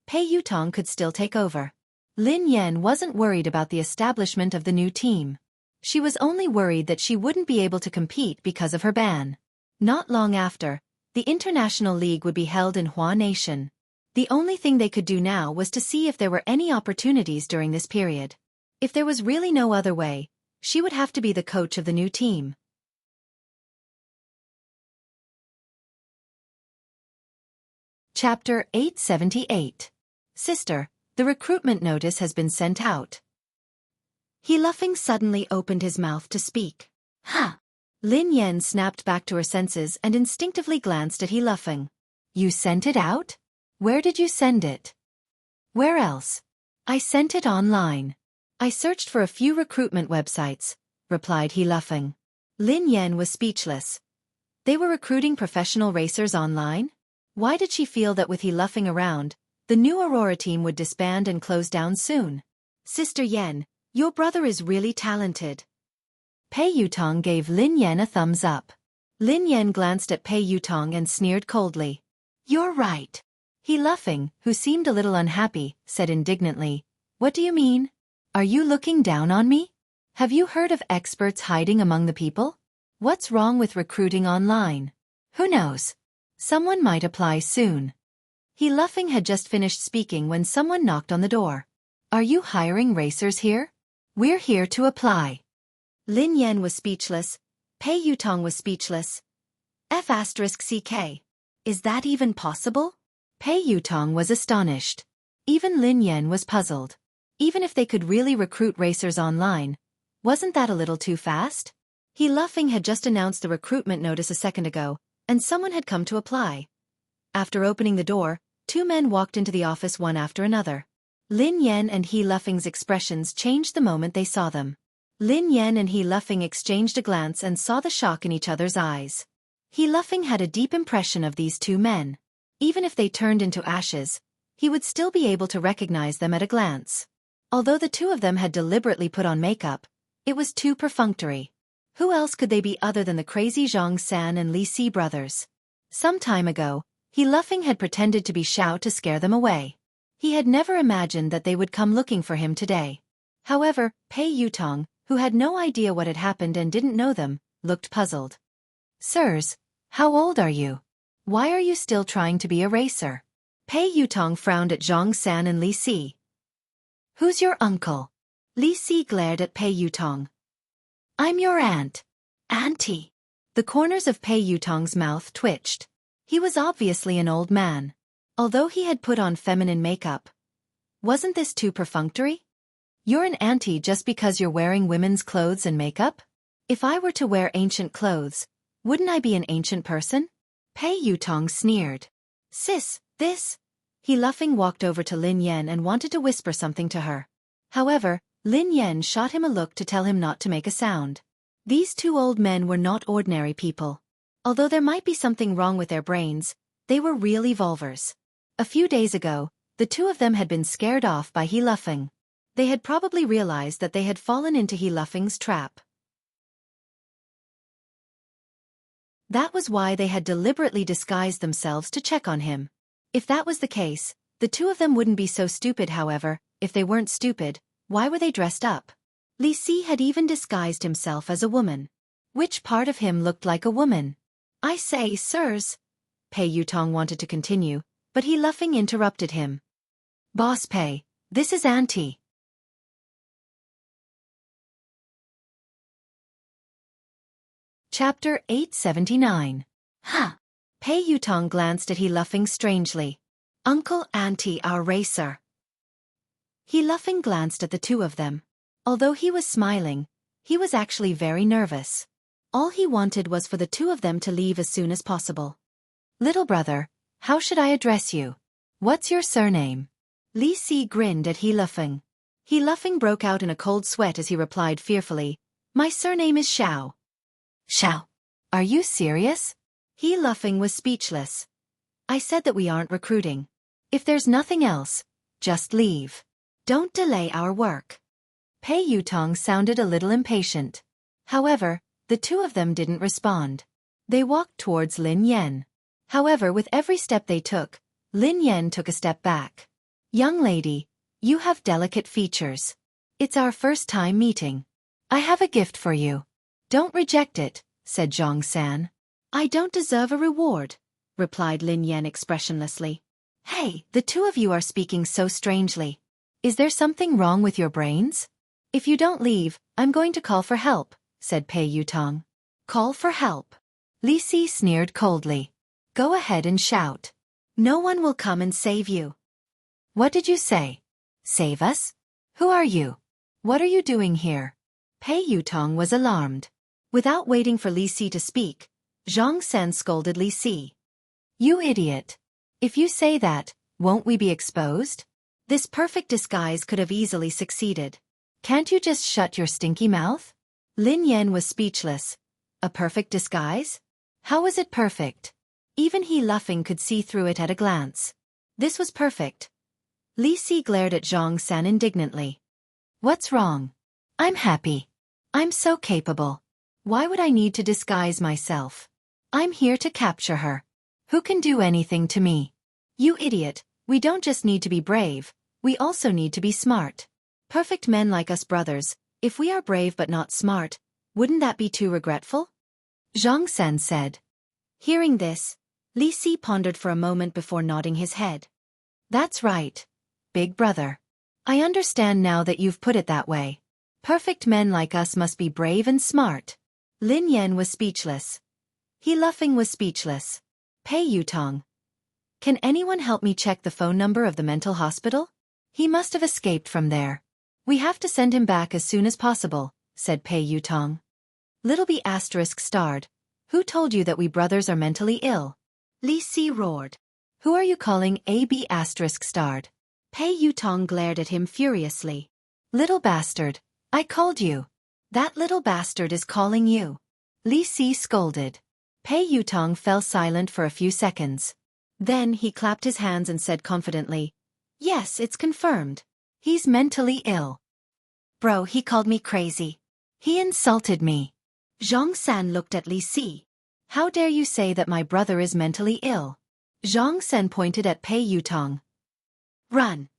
Pei Yutong could still take over. Lin Yan wasn't worried about the establishment of the new team. She was only worried that she wouldn't be able to compete because of her ban. Not long after, the International League would be held in Hua Nation. The only thing they could do now was to see if there were any opportunities during this period. If there was really no other way, she would have to be the coach of the new team. Chapter 878. Sister, the recruitment notice has been sent out. He Luffing suddenly opened his mouth to speak. Huh. Lin Yan snapped back to her senses and instinctively glanced at He Luffing. You sent it out? Where did you send it? Where else? I sent it online. I searched for a few recruitment websites, replied He Luffing. Lin Yan was speechless. They were recruiting professional racers online? Why did she feel that with He Luffing around, the new Aurora team would disband and close down soon? Sister Yan, your brother is really talented. Pei Yutong gave Lin Yan a thumbs up. Lin Yan glanced at Pei Yutong and sneered coldly. You're right. He Luffing, who seemed a little unhappy, said indignantly, What do you mean? Are you looking down on me? Have you heard of experts hiding among the people? What's wrong with recruiting online? Who knows? Someone might apply soon. He Luffing had just finished speaking when someone knocked on the door. Are you hiring racers here? We're here to apply. Lin Yan was speechless. Pei Yutong was speechless. F*CK. Is that even possible? Pei Yutong was astonished. Even Lin Yan was puzzled. Even if they could really recruit racers online, wasn't that a little too fast? He Luffing had just announced the recruitment notice a second ago, and someone had come to apply. After opening the door, two men walked into the office one after another. Lin Yan and He Luffing's expressions changed the moment they saw them. Lin Yan and He Luffing exchanged a glance and saw the shock in each other's eyes. He Luffing had a deep impression of these two men. Even if they turned into ashes, he would still be able to recognize them at a glance. Although the two of them had deliberately put on makeup, it was too perfunctory. Who else could they be other than the crazy Zhang San and Li Si brothers? Some time ago, He Luffing had pretended to be Xiao to scare them away. He had never imagined that they would come looking for him today. However, Pei Yutong, who had no idea what had happened and didn't know them, looked puzzled. Sirs, how old are you? Why are you still trying to be a racer? Pei Yutong frowned at Zhang San and Li Si. Who's your uncle? Li Si glared at Pei Yutong. I'm your aunt. Auntie. The corners of Pei Yutong's mouth twitched. He was obviously an old man. Although he had put on feminine makeup. Wasn't this too perfunctory? You're an auntie just because you're wearing women's clothes and makeup? If I were to wear ancient clothes, wouldn't I be an ancient person? Pei Yutong sneered. Sis, this. He Luffing walked over to Lin Yan and wanted to whisper something to her. However, Lin Yan shot him a look to tell him not to make a sound. These two old men were not ordinary people. Although there might be something wrong with their brains, they were real evolvers. A few days ago, the two of them had been scared off by He Luffing. They had probably realized that they had fallen into He Luffing's trap. That was why they had deliberately disguised themselves to check on him. If that was the case, the two of them wouldn't be so stupid. However, if they weren't stupid, why were they dressed up? Li Si had even disguised himself as a woman. Which part of him looked like a woman? I say, sirs. Pei Yutong wanted to continue, but He Luffing interrupted him. Boss Pei, this is Auntie. Chapter 879. Huh. Pei Yutong glanced at He Luffing strangely. Uncle, Auntie, our racer. He Luffing glanced at the two of them. Although he was smiling, he was actually very nervous. All he wanted was for the two of them to leave as soon as possible. Little brother, how should I address you? What's your surname? Li Si grinned at He Luffing. He Luffing broke out in a cold sweat as he replied fearfully, My surname is Xiao. Xiao. Are you serious? He Luffing was speechless. I said that we aren't recruiting. If there's nothing else, just leave. Don't delay our work. Pei Yutong sounded a little impatient. However, the two of them didn't respond. They walked towards Lin Yan. However, with every step they took, Lin Yan took a step back. Young lady, you have delicate features. It's our first time meeting. I have a gift for you. Don't reject it, said Zhang San. I don't deserve a reward, replied Lin Yan expressionlessly. Hey, the two of you are speaking so strangely. Is there something wrong with your brains? If you don't leave, I'm going to call for help, said Pei Yutong. Call for help? Li Si sneered coldly. Go ahead and shout. No one will come and save you. What did you say? Save us? Who are you? What are you doing here? Pei Yutong was alarmed. Without waiting for Li Si to speak, Zhang San scolded Li Si. You idiot. If you say that, won't we be exposed? This perfect disguise could have easily succeeded. Can't you just shut your stinky mouth? Lin Yan was speechless. A perfect disguise? How was it perfect? Even He Luffing could see through it at a glance. This was perfect. Li Si glared at Zhang San indignantly. What's wrong? I'm happy. I'm so capable. Why would I need to disguise myself? I'm here to capture her. Who can do anything to me? You idiot, we don't just need to be brave, we also need to be smart. Perfect men like us brothers, if we are brave but not smart, wouldn't that be too regretful? Zhang San said. Hearing this, Li Si pondered for a moment before nodding his head. That's right, big brother. I understand now that you've put it that way. Perfect men like us must be brave and smart. Lin Yan was speechless. He Luffing was speechless. Pei Yutong. Can anyone help me check the phone number of the mental hospital? He must have escaped from there. We have to send him back as soon as possible, said Pei Yutong. Little B asterisk starred. Who told you that we brothers are mentally ill? Li Si roared. Who are you calling AB asterisk starred? Pei Yutong glared at him furiously. Little bastard, I called you. That little bastard is calling you. Li Si scolded. Pei Yutong fell silent for a few seconds. Then he clapped his hands and said confidently, Yes, it's confirmed. He's mentally ill. Bro, he called me crazy. He insulted me. Zhang San looked at Li Si. How dare you say that my brother is mentally ill? Zhang San pointed at Pei Yutong. Run.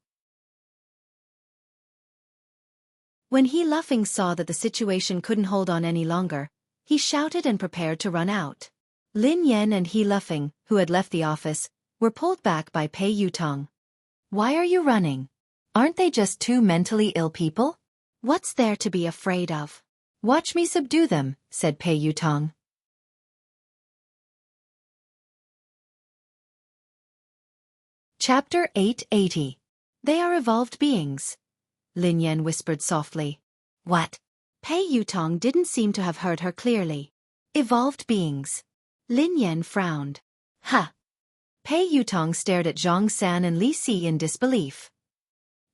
When He Luffing saw that the situation couldn't hold on any longer, he shouted and prepared to run out. Lin Yan and He Luffing, who had left the office, were pulled back by Pei Yutong. Why are you running? Aren't they just two mentally ill people? What's there to be afraid of? Watch me subdue them, said Pei Yutong. Chapter 880. They are evolved beings. Lin Yan whispered softly. What? Pei Yutong didn't seem to have heard her clearly. Evolved beings. Lin Yan frowned. Huh. Pei Yutong stared at Zhang San and Li Si in disbelief.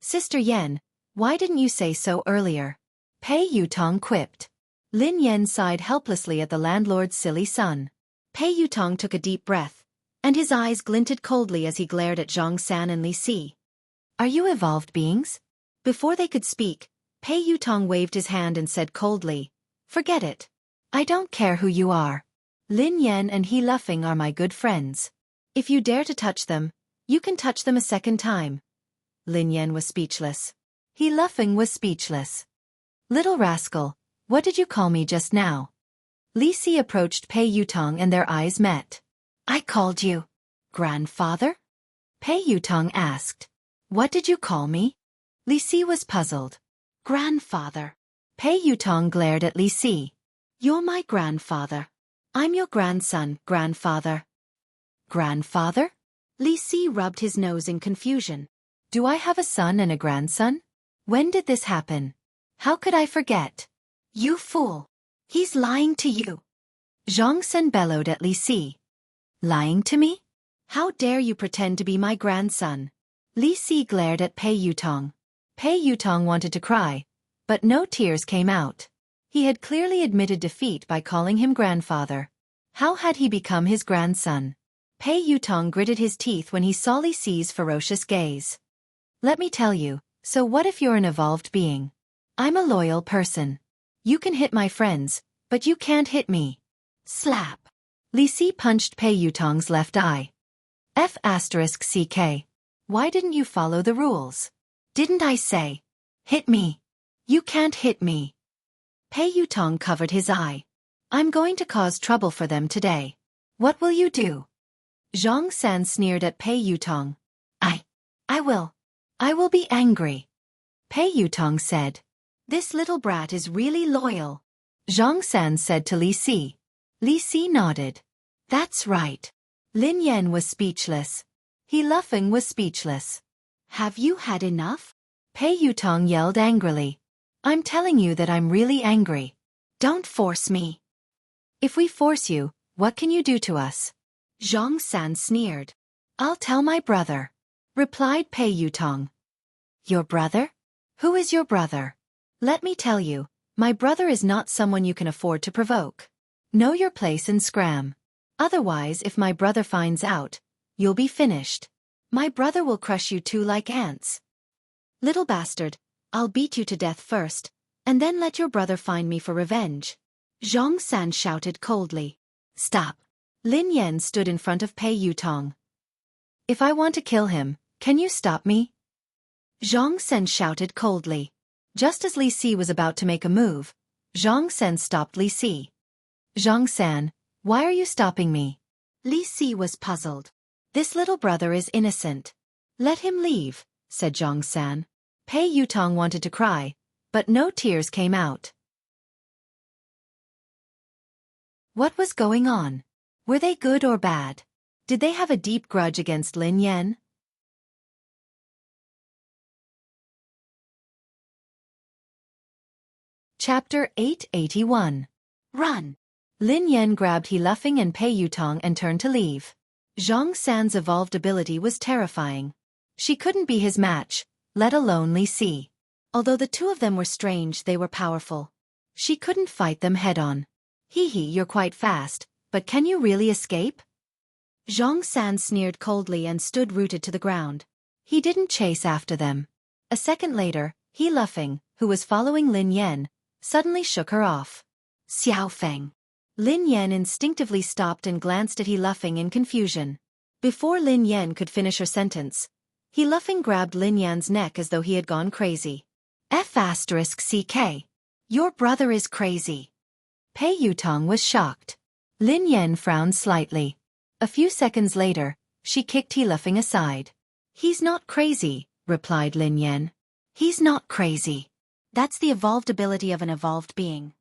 Sister Yan, why didn't you say so earlier? Pei Yutong quipped. Lin Yan sighed helplessly at the landlord's silly son. Pei Yutong took a deep breath, and his eyes glinted coldly as he glared at Zhang San and Li Si. Are you evolved beings? Before they could speak, Pei Yutong waved his hand and said coldly, Forget it. I don't care who you are. Lin Yan and He Luffing are my good friends. If you dare to touch them, you can touch them a second time. Lin Yan was speechless. He Luffing was speechless. Little rascal, what did you call me just now? Li Si approached Pei Yutong and their eyes met. I called you grandfather? Pei Yutong asked. What did you call me? Li Si was puzzled. Grandfather. Pei Yutong glared at Li Si. You're my grandfather. I'm your grandson, grandfather. Grandfather? Li Si rubbed his nose in confusion. Do I have a son and a grandson? When did this happen? How could I forget? You fool. He's lying to you. Zhang Sen bellowed at Li Si. Lying to me? How dare you pretend to be my grandson? Li Si glared at Pei Yutong. Pei Yutong wanted to cry, but no tears came out. He had clearly admitted defeat by calling him grandfather. How had he become his grandson? Pei Yutong gritted his teeth when he saw Li Si's ferocious gaze. Let me tell you, so what if you're an evolved being? I'm a loyal person. You can hit my friends, but you can't hit me. Slap. Li Si punched Pei Yutong's left eye. F***CK. Why didn't you follow the rules? Didn't I say? Hit me. You can't hit me. Pei Yutong covered his eye. I'm going to cause trouble for them today. What will you do? Zhang San sneered at Pei Yutong. I will be angry. Pei Yutong said. This little brat is really loyal. Zhang San said to Li Si. Li Si nodded. That's right. Lin Yan was speechless. He Luffing was speechless. Have you had enough? Pei Yutong yelled angrily. I'm telling you that I'm really angry. Don't force me. If we force you, what can you do to us? Zhang San sneered. I'll tell my brother, replied Pei Yutong. Your brother? Who is your brother? Let me tell you, my brother is not someone you can afford to provoke. Know your place and scram. Otherwise, if my brother finds out, you'll be finished. My brother will crush you two like ants. Little bastard, I'll beat you to death first, and then let your brother find me for revenge. Zhang San shouted coldly. Stop. Lin Yan stood in front of Pei Yutong. If I want to kill him, can you stop me? Zhang Sen shouted coldly. Just as Li Si was about to make a move, Zhang Sen stopped Li Si. Zhang San, why are you stopping me? Li Si was puzzled. This little brother is innocent. Let him leave, said Zhang San. Pei Yutong wanted to cry, but no tears came out. What was going on? Were they good or bad? Did they have a deep grudge against Lin Yan? Chapter 881. Run! Lin Yan grabbed He Luffing and Pei Yutong and turned to leave. Zhang San's evolved ability was terrifying. She couldn't be his match, let alone Li Si. Although the two of them were strange, they were powerful. She couldn't fight them head-on. Hee, you're quite fast, but can you really escape? Zhang San sneered coldly and stood rooted to the ground. He didn't chase after them. A second later, He Luffing, who was following Lin Yan, suddenly shook her off. Xiao Feng. Lin Yan instinctively stopped and glanced at He Luffing in confusion. Before Lin Yan could finish her sentence, He Luffing grabbed Lin Yan's neck as though he had gone crazy. F***CK. Your brother is crazy. Pei Yutong was shocked. Lin Yan frowned slightly. A few seconds later, she kicked He Luffing aside. He's not crazy, replied Lin Yan. He's not crazy. That's the evolved ability of an evolved being.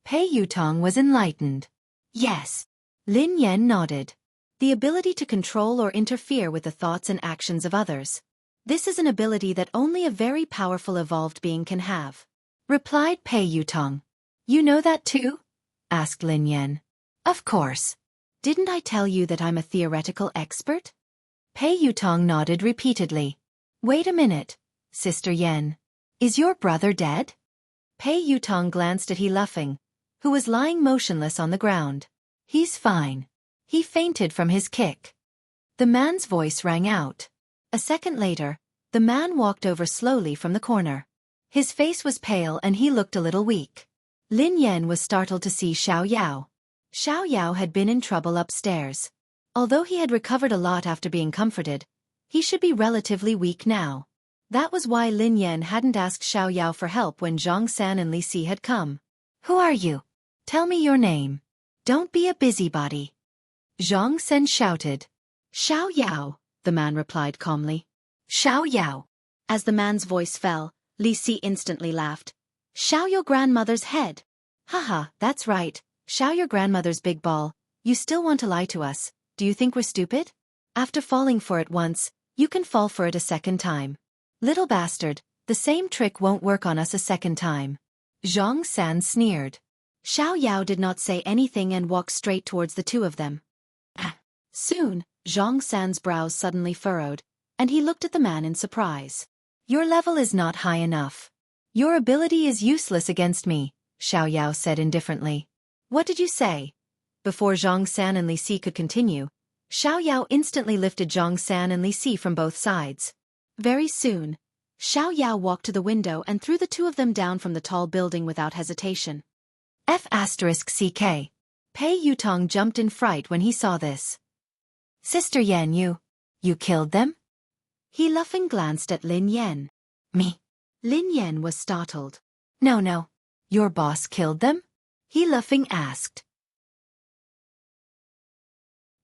Pei Yutong was enlightened. Yes. Lin Yan nodded. The ability to control or interfere with the thoughts and actions of others. This is an ability that only a very powerful evolved being can have. Replied Pei Yutong. You know that too? Asked Lin Yan. Of course. Didn't I tell you that I'm a theoretical expert? Pei Yutong nodded repeatedly. Wait a minute, Sister Yan. Is your brother dead? Pei Yutong glanced at He Luffing, who was lying motionless on the ground. He's fine. He fainted from his kick. The man's voice rang out. A second later, the man walked over slowly from the corner. His face was pale and he looked a little weak. Lin Yan was startled to see Xiao Yao. Xiao Yao had been in trouble upstairs. Although he had recovered a lot after being comforted, he should be relatively weak now. That was why Lin Yan hadn't asked Xiao Yao for help when Zhang San and Li Si had come. Who are you? Tell me your name. Don't be a busybody. Zhang San shouted. Xiao Yao, the man replied calmly. Xiao Yao. As the man's voice fell, Li Si instantly laughed. Xiao your grandmother's head. Haha, that's right. Xiao your grandmother's big ball. You still want to lie to us. Do you think we're stupid? After falling for it once, you can fall for it a second time. Little bastard, the same trick won't work on us a second time. Zhang San sneered. Xiao Yao did not say anything and walked straight towards the two of them. Soon, Zhang San's brows suddenly furrowed, and he looked at the man in surprise. Your level is not high enough. Your ability is useless against me, Xiao Yao said indifferently. What did you say? Before Zhang San and Li Si could continue, Xiao Yao instantly lifted Zhang San and Li Si from both sides. Very soon, Xiao Yao walked to the window and threw the two of them down from the tall building without hesitation. F***CK. Pei Yutong jumped in fright when he saw this. Sister Yan, you killed them? He Luffing glanced at Lin Yan. Me? Lin Yan was startled. No. Your boss killed them? He Luffing asked.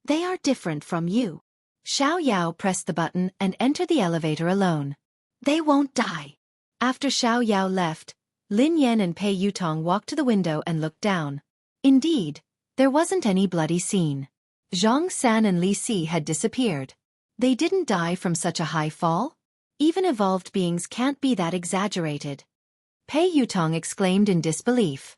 They are different from you. Xiao Yao pressed the button and entered the elevator alone. They won't die. After Xiao Yao left, Lin Yan and Pei Yutong walked to the window and looked down. Indeed, there wasn't any bloody scene. Zhang San and Li Si had disappeared. They didn't die from such a high fall? Even evolved beings can't be that exaggerated. Pei Yutong exclaimed in disbelief.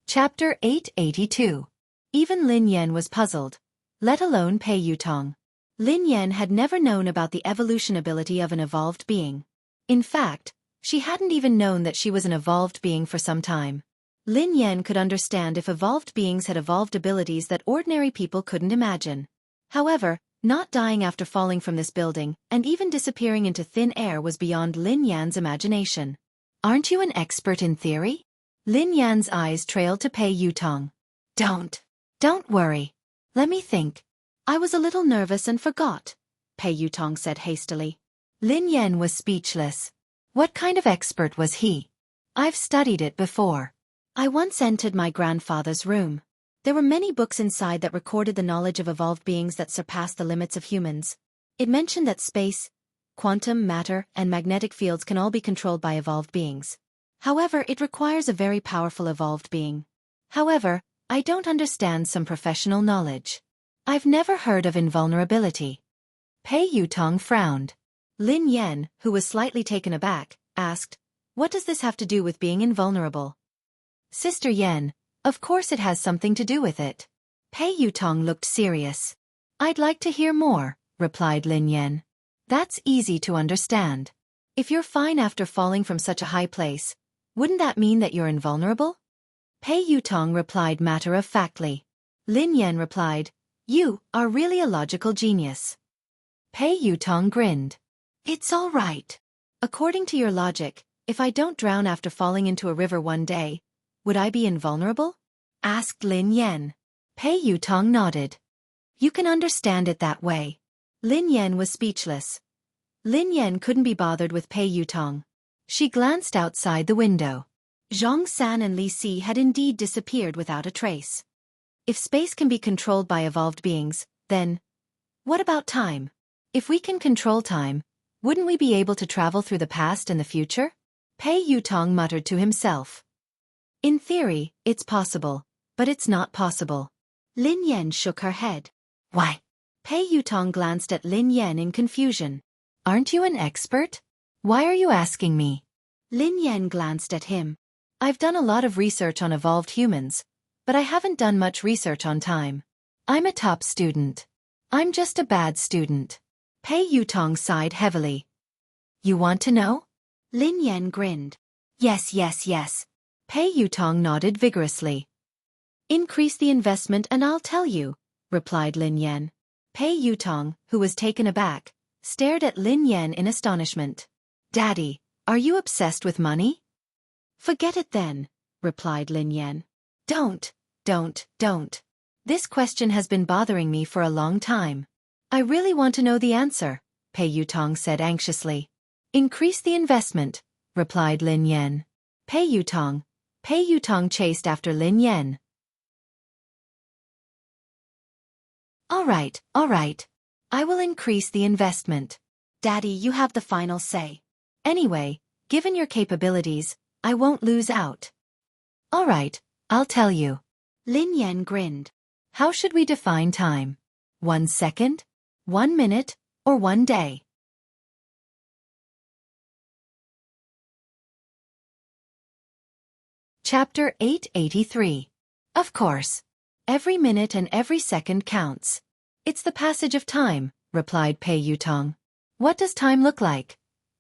Chapter 882. Even Lin Yan was puzzled, let alone Pei Yutong. Lin Yan had never known about the evolution ability of an evolved being. In fact, she hadn't even known that she was an evolved being for some time. Lin Yan could understand if evolved beings had evolved abilities that ordinary people couldn't imagine. However, not dying after falling from this building and even disappearing into thin air was beyond Lin Yan's imagination. Aren't you an expert in theory? Lin Yan's eyes trailed to Pei Yutong. Don't worry. Let me think. I was a little nervous and forgot, Pei Yutong said hastily. Lin Yan was speechless. What kind of expert was he? I've studied it before. I once entered my grandfather's room. There were many books inside that recorded the knowledge of evolved beings that surpassed the limits of humans. It mentioned that space, quantum, matter, and magnetic fields can all be controlled by evolved beings. However, it requires a very powerful evolved being. However, I don't understand some professional knowledge. I've never heard of invulnerability. Pei Yutong frowned. Lin Yan, who was slightly taken aback, asked, "What does this have to do with being invulnerable?" Sister Yan, of course it has something to do with it. Pei Yutong looked serious. "I'd like to hear more," replied Lin Yan. "That's easy to understand. If you're fine after falling from such a high place, wouldn't that mean that you're invulnerable?" Pei Yutong replied matter-of-factly. Lin Yan replied, "You are really a logical genius." Pei Yutong grinned. "It's all right. According to your logic, if I don't drown after falling into a river one day, would I be invulnerable?" asked Lin Yan. Pei Yutong nodded. "You can understand it that way." Lin Yan was speechless. Lin Yan couldn't be bothered with Pei Yutong. She glanced outside the window. Zhang San and Li Si had indeed disappeared without a trace. If space can be controlled by evolved beings, then what about time? If we can control time, wouldn't we be able to travel through the past and the future? Pei Yutong muttered to himself. In theory, it's possible, but it's not possible. Lin Yan shook her head. Why? Pei Yutong glanced at Lin Yan in confusion. Aren't you an expert? Why are you asking me? Lin Yan glanced at him. I've done a lot of research on evolved humans, but I haven't done much research on time. I'm a top student. I'm just a bad student. Pei Yutong sighed heavily. You want to know? Lin Yan grinned. Yes, yes, yes. Pei Yutong nodded vigorously. Increase the investment and I'll tell you, replied Lin Yan. Pei Yutong, who was taken aback, stared at Lin Yan in astonishment. Daddy, are you obsessed with money? Forget it then, replied Lin Yan. Don't. This question has been bothering me for a long time. I really want to know the answer, Pei Yutong said anxiously. Increase the investment, replied Lin Yan. Pei Yutong chased after Lin Yan. All right. I will increase the investment. Daddy, you have the final say. Anyway, given your capabilities, I won't lose out. All right, I'll tell you. Lin Yan grinned. How should we define time? 1 second? 1 minute? Or 1 day? Chapter 883. Of course. Every minute and every second counts. It's the passage of time, replied Pei Yutong. What does time look like?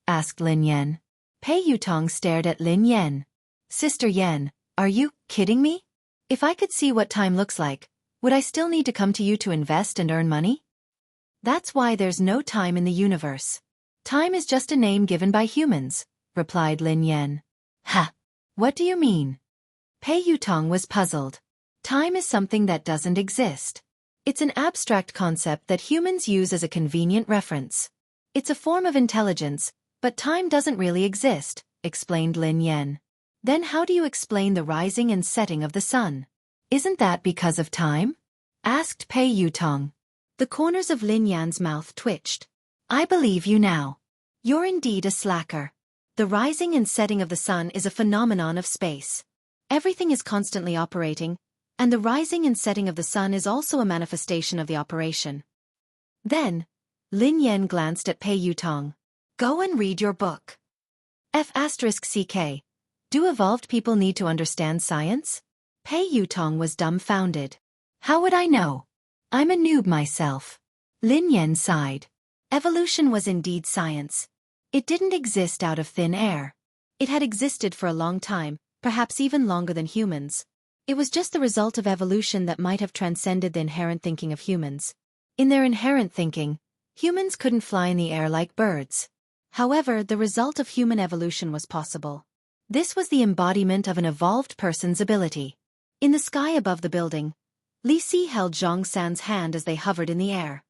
Asked Lin Yan. Pei Yutong stared at Lin Yan. Sister Yan, are you kidding me? If I could see what time looks like, would I still need to come to you to invest and earn money? That's why there's no time in the universe. Time is just a name given by humans, replied Lin Yan. Ha! What do you mean? Pei Yutong was puzzled. Time is something that doesn't exist. It's an abstract concept that humans use as a convenient reference. It's a form of intelligence, but time doesn't really exist, explained Lin Yan. Then how do you explain the rising and setting of the sun? Isn't that because of time? Asked Pei Yutong. The corners of Lin Yan's mouth twitched. I believe you now. You're indeed a slacker. The rising and setting of the sun is a phenomenon of space. Everything is constantly operating, and the rising and setting of the sun is also a manifestation of the operation. Then, Lin Yan glanced at Pei Yutong. Go and read your book. F***CK. Do evolved people need to understand science? Pei Yutong was dumbfounded. How would I know? I'm a noob myself. Lin Yan sighed. Evolution was indeed science. It didn't exist out of thin air. It had existed for a long time, perhaps even longer than humans. It was just the result of evolution that might have transcended the inherent thinking of humans. In their inherent thinking, humans couldn't fly in the air like birds. However, the result of human evolution was possible. This was the embodiment of an evolved person's ability. In the sky above the building, Li Si held Zhang San's hand as they hovered in the air.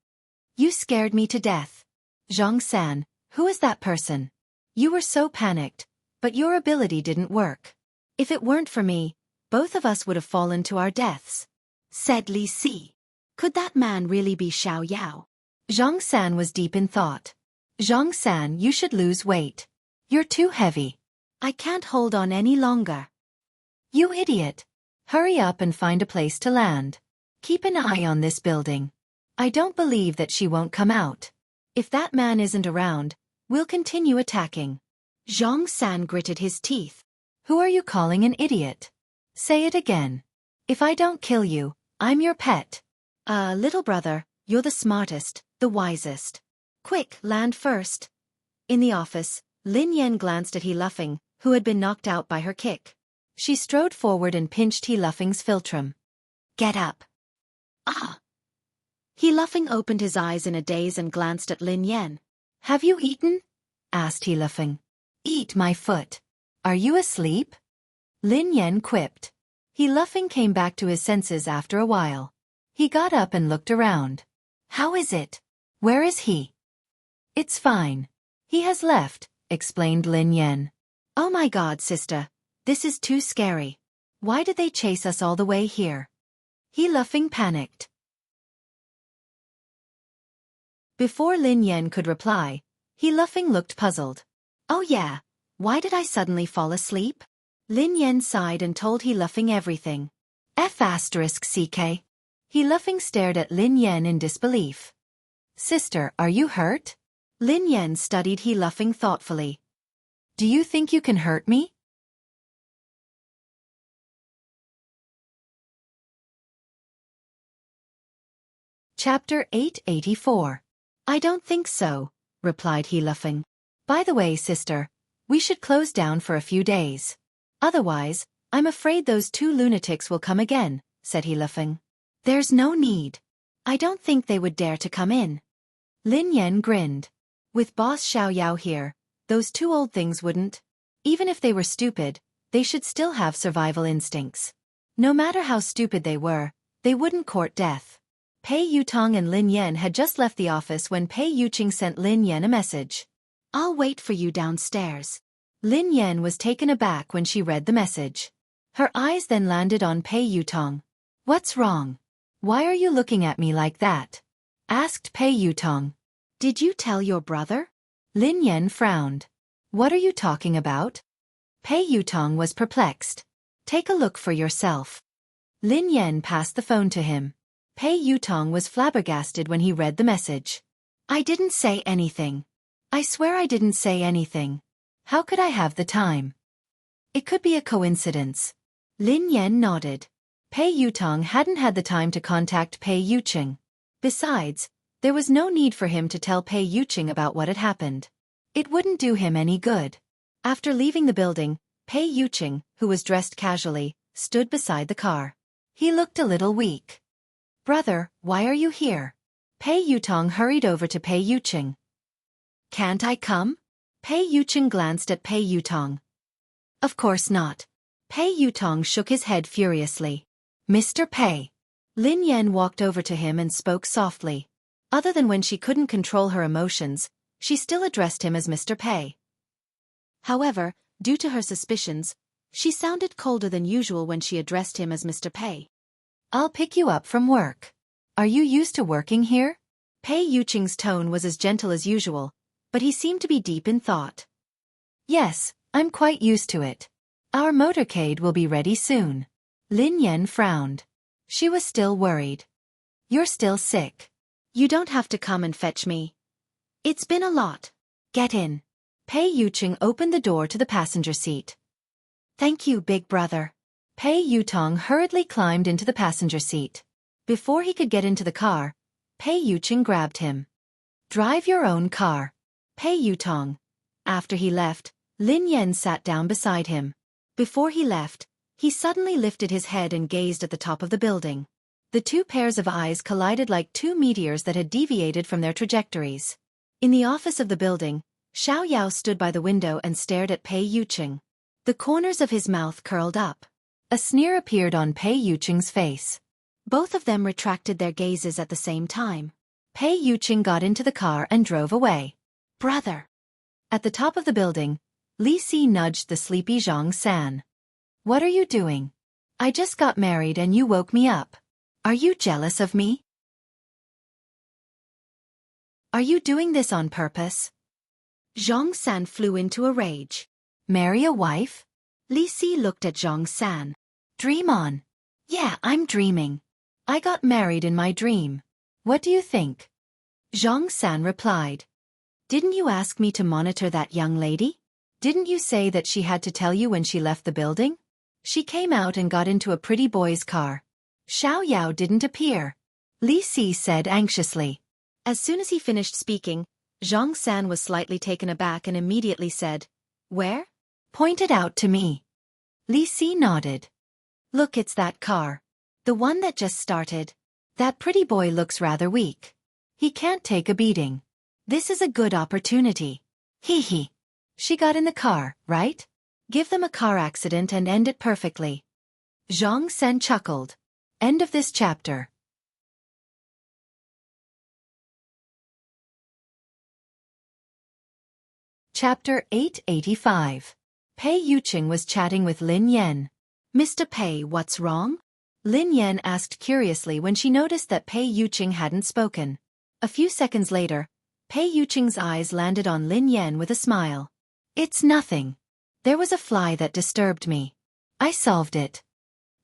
You scared me to death. Zhang San, who is that person? You were so panicked, but your ability didn't work. If it weren't for me, both of us would have fallen to our deaths. Said Li Si. Could that man really be Xiao Yao? Zhang San was deep in thought. Zhang San, you should lose weight. You're too heavy. I can't hold on any longer. You idiot. Hurry up and find a place to land. Keep an eye on this building. I don't believe that she won't come out. If that man isn't around, we'll continue attacking. Zhang San gritted his teeth. Who are you calling an idiot? Say it again. If I don't kill you, I'm your pet. Little brother, you're the smartest, the wisest. Quick, land first. In the office, Lin Yan glanced at He Luffing, who had been knocked out by her kick. She strode forward and pinched He Luffing's philtrum. Get up. Ah! He Luffing opened his eyes in a daze and glanced at Lin Yan. Have you eaten? Asked He Luffing. Eat my foot. Are you asleep? Lin Yan quipped. He Luffing came back to his senses after a while. He got up and looked around. How is it? Where is he? It's fine. He has left, explained Lin Yan. Oh my God, sister. This is too scary. Why did they chase us all the way here? He Luffing panicked. Before Lin Yan could reply, He Luffing looked puzzled. Oh yeah, why did I suddenly fall asleep? Lin Yan sighed and told He Luffing everything. F***CK. He Luffing stared at Lin Yan in disbelief. Sister, are you hurt? Lin Yan studied He Luffing thoughtfully. Do you think you can hurt me? Chapter 884. I don't think so, replied He Luffing. By the way, sister, we should close down for a few days. Otherwise, I'm afraid those two lunatics will come again, said He Luffing. There's no need. I don't think they would dare to come in. Lin Yan grinned. With Boss Xiao Yao here, those two old things wouldn't. Even if they were stupid, they should still have survival instincts. No matter how stupid they wouldn't court death. Pei Yutong and Lin Yan had just left the office when Pei Yuqing sent Lin Yan a message. I'll wait for you downstairs. Lin Yan was taken aback when she read the message. Her eyes then landed on Pei Yutong. What's wrong? Why are you looking at me like that? Asked Pei Yutong. Did you tell your brother? Lin Yan frowned. What are you talking about? Pei Yutong was perplexed. Take a look for yourself. Lin Yan passed the phone to him. Pei Yutong was flabbergasted when he read the message. I didn't say anything. I swear I didn't say anything. How could I have the time? It could be a coincidence. Lin Yan nodded. Pei Yutong hadn't had the time to contact Pei Yuqing. Besides, there was no need for him to tell Pei Yuqing about what had happened. It wouldn't do him any good. After leaving the building, Pei Yuqing, who was dressed casually, stood beside the car. He looked a little weak. Brother, why are you here? Pei Yutong hurried over to Pei Yuqing. Can't I come? Pei Yuqing glanced at Pei Yutong. Of course not. Pei Yutong shook his head furiously. Mr. Pei. Lin Yan walked over to him and spoke softly. Other than when she couldn't control her emotions, she still addressed him as Mr. Pei. However, due to her suspicions, she sounded colder than usual when she addressed him as Mr. Pei. I'll pick you up from work. Are you used to working here? Pei Yuqing's tone was as gentle as usual, but he seemed to be deep in thought. Yes, I'm quite used to it. Our motorcade will be ready soon. Lin Yan frowned. She was still worried. You're still sick. You don't have to come and fetch me. It's been a lot. Get in. Pei Yuqing opened the door to the passenger seat. Thank you, big brother. Pei Yutong hurriedly climbed into the passenger seat. Before he could get into the car, Pei Yuqing grabbed him. Drive your own car. Pei Yutong. After he left, Lin Yan sat down beside him. Before he left, he suddenly lifted his head and gazed at the top of the building. The two pairs of eyes collided like two meteors that had deviated from their trajectories. In the office of the building, Xiao Yao stood by the window and stared at Pei Yuqing. The corners of his mouth curled up. A sneer appeared on Pei Yuqing's face. Both of them retracted their gazes at the same time. Pei Yuqing got into the car and drove away. Brother! At the top of the building, Li Si nudged the sleepy Zhang San. What are you doing? I just got married and you woke me up. Are you jealous of me? Are you doing this on purpose? Zhang San flew into a rage. Marry a wife? Li Si looked at Zhang San. Dream on. Yeah, I'm dreaming. I got married in my dream. What do you think? Zhang San replied. Didn't you ask me to monitor that young lady? Didn't you say that she had to tell you when she left the building? She came out and got into a pretty boy's car. Xiao Yao didn't appear. Li Si said anxiously. As soon as he finished speaking, Zhang San was slightly taken aback and immediately said, Where? Pointed out to me. Li Si nodded. Look, it's that car. The one that just started. That pretty boy looks rather weak. He can't take a beating. This is a good opportunity. Hee hee. She got in the car, right? Give them a car accident and end it perfectly. Zhang San chuckled. End of this chapter. Chapter 885. Pei Yuqing was chatting with Lin Yan. Mr. Pei, what's wrong? Lin Yan asked curiously when she noticed that Pei Yuqing hadn't spoken. A few seconds later, Pei Yuqing's eyes landed on Lin Yan with a smile. It's nothing. There was a fly that disturbed me. I solved it.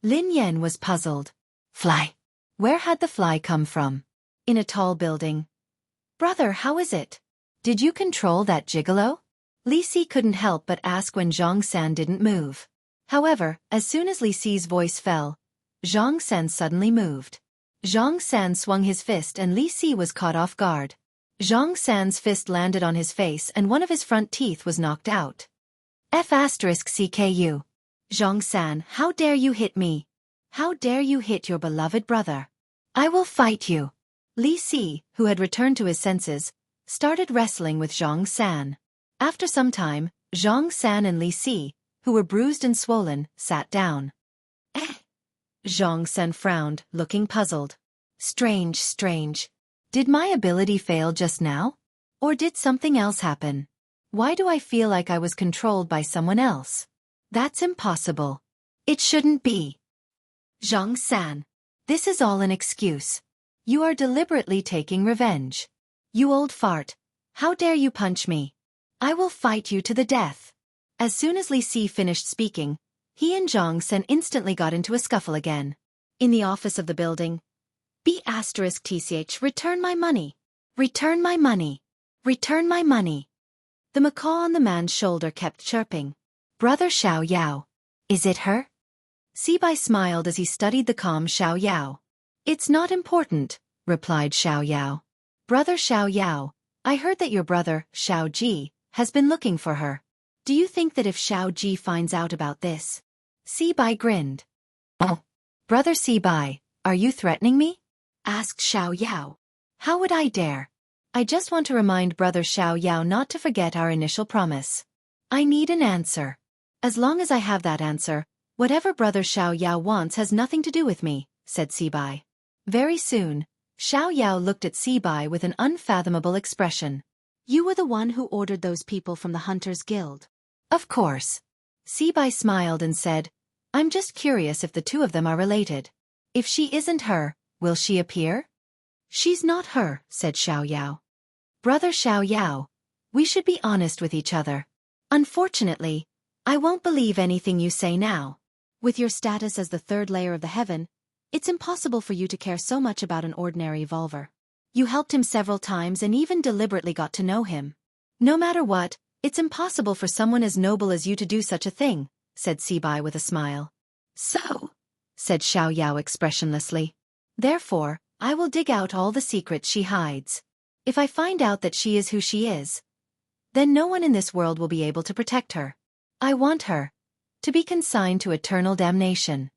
Lin Yan was puzzled. Fly? Where had the fly come from? In a tall building. Brother, how is it? Did you control that gigolo? Li Si couldn't help but ask when Zhang San didn't move. However, as soon as Li Si's voice fell, Zhang San suddenly moved. Zhang San swung his fist and Li Si was caught off guard. Zhang San's fist landed on his face and one of his front teeth was knocked out. F***CKU. Zhang San, how dare you hit me? How dare you hit your beloved brother? I will fight you. Li Si, who had returned to his senses, started wrestling with Zhang San. After some time, Zhang San and Li Si, who were bruised and swollen, sat down. Zhang San frowned, looking puzzled. Strange. Did my ability fail just now? Or did something else happen? Why do I feel like I was controlled by someone else? That's impossible. It shouldn't be. Zhang San. This is all an excuse. You are deliberately taking revenge. You old fart. How dare you punch me? I will fight you to the death. As soon as Li Si finished speaking, he and Zhang San instantly got into a scuffle again. In the office of the building, B***TCH, return my money. Return my money. Return my money. The macaw on the man's shoulder kept chirping. Brother Xiao Yao. Is it her? Sibai smiled as he studied the calm Xiao Yao. It's not important, replied Xiao Yao. Brother Xiao Yao, I heard that your brother, Xiao Ji, has been looking for her. Do you think that if Xiao Ji finds out about this? Sibai grinned. Oh. Brother Sibai, are you threatening me? Asked Xiao Yao. How would I dare? I just want to remind Brother Xiao Yao not to forget our initial promise. I need an answer. As long as I have that answer, whatever Brother Xiao Yao wants has nothing to do with me, said Sibai. Very soon, Xiao Yao looked at Sibai with an unfathomable expression. You were the one who ordered those people from the Hunters Guild. Of course. Sibai smiled and said, I'm just curious if the two of them are related. If she isn't her, will she appear? She's not her, said Xiao Yao. Brother Xiao Yao, we should be honest with each other. Unfortunately, I won't believe anything you say now. With your status as the third layer of the heaven, it's impossible for you to care so much about an ordinary evolver. You helped him several times and even deliberately got to know him. No matter what, it's impossible for someone as noble as you to do such a thing, said Sibai with a smile. So, said Xiao Yao expressionlessly. Therefore, I will dig out all the secrets she hides. If I find out that she is who she is, then no one in this world will be able to protect her. I want her to be consigned to eternal damnation.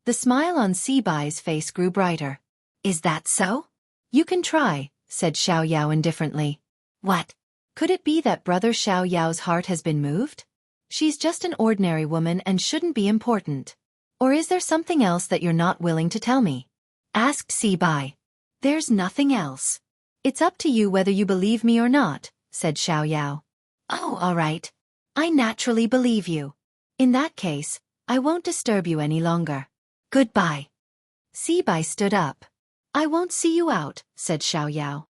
The smile on Sibai's face grew brighter. Is that so? You can try, said Xiao Yao indifferently. What? Could it be that Brother Xiao Yao's heart has been moved? She's just an ordinary woman and shouldn't be important. Or is there something else that you're not willing to tell me? Asked Sibai. There's nothing else. It's up to you whether you believe me or not, said Xiao Yao. Oh, all right. I naturally believe you. In that case, I won't disturb you any longer. Goodbye. Sibai stood up. I won't see you out, said Xiaoyao.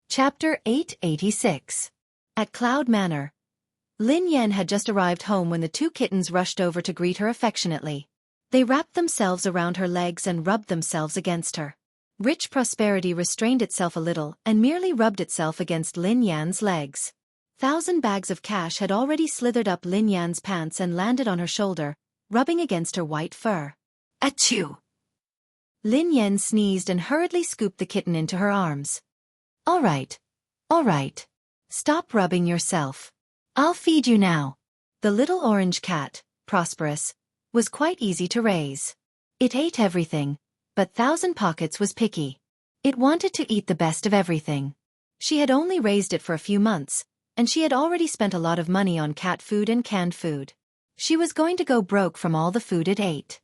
Chapter 886. At Cloud Manor. Lin Yan had just arrived home when the two kittens rushed over to greet her affectionately. They wrapped themselves around her legs and rubbed themselves against her. Rich Prosperity restrained itself a little and merely rubbed itself against Lin Yan's legs. 1,000 bags of cash had already slithered up Lin Yan's pants and landed on her shoulder, rubbing against her white fur. Achoo! Lin Yan sneezed and hurriedly scooped the kitten into her arms. All right. Stop rubbing yourself. I'll feed you now. The little orange cat, Prosperous, was quite easy to raise. It ate everything, but 1,000 Pockets was picky. It wanted to eat the best of everything. She had only raised it for a few months, and she had already spent a lot of money on cat food and canned food. She was going to go broke from all the food it ate.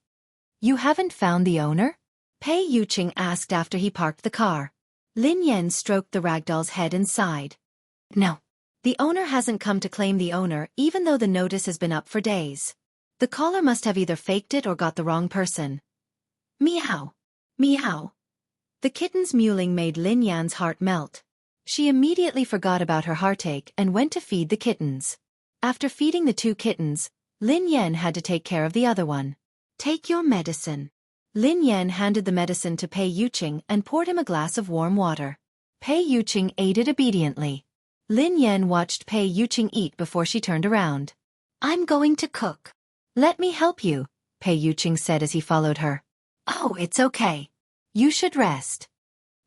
You haven't found the owner? Pei Yuqing asked after he parked the car. Lin Yan stroked the ragdoll's head and sighed. No. The owner hasn't come to claim the owner even though the notice has been up for days. The caller must have either faked it or got the wrong person. Meow. Meow. The kitten's mewling made Lin Yan's heart melt. She immediately forgot about her heartache and went to feed the kittens. After feeding the two kittens, Lin Yan had to take care of the other one. Take your medicine. Lin Yan handed the medicine to Pei Yuqing and poured him a glass of warm water. Pei Yuqing ate it obediently. Lin Yan watched Pei Yuqing eat before she turned around. I'm going to cook. Let me help you, Pei Yuqing said as he followed her. Oh, it's okay. You should rest.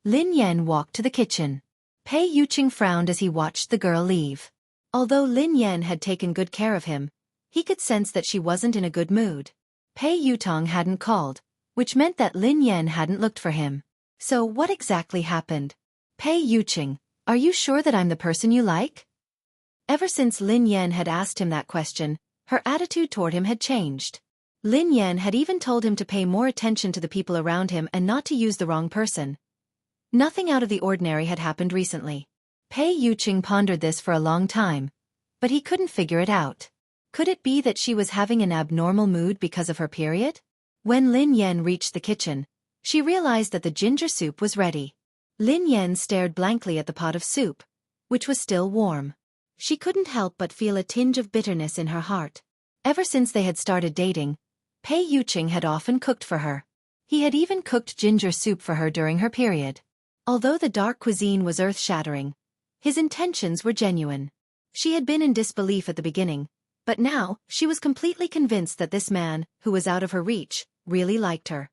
Lin Yan walked to the kitchen. Pei Yuqing frowned as he watched the girl leave. Although Lin Yan had taken good care of him, he could sense that she wasn't in a good mood. Pei Yutong hadn't called, which meant that Lin Yan hadn't looked for him. So what exactly happened? Pei Yuqing, are you sure that I'm the person you like? Ever since Lin Yan had asked him that question, her attitude toward him had changed. Lin Yan had even told him to pay more attention to the people around him and not to use the wrong person. Nothing out of the ordinary had happened recently. Pei Yuqing pondered this for a long time, but he couldn't figure it out. Could it be that she was having an abnormal mood because of her period? When Lin Yan reached the kitchen, she realized that the ginger soup was ready. Lin Yan stared blankly at the pot of soup, which was still warm. She couldn't help but feel a tinge of bitterness in her heart. Ever since they had started dating, Pei Yuqing had often cooked for her. He had even cooked ginger soup for her during her period. Although the dark cuisine was earth-shattering, his intentions were genuine. She had been in disbelief at the beginning, but now she was completely convinced that this man, who was out of her reach, really liked her.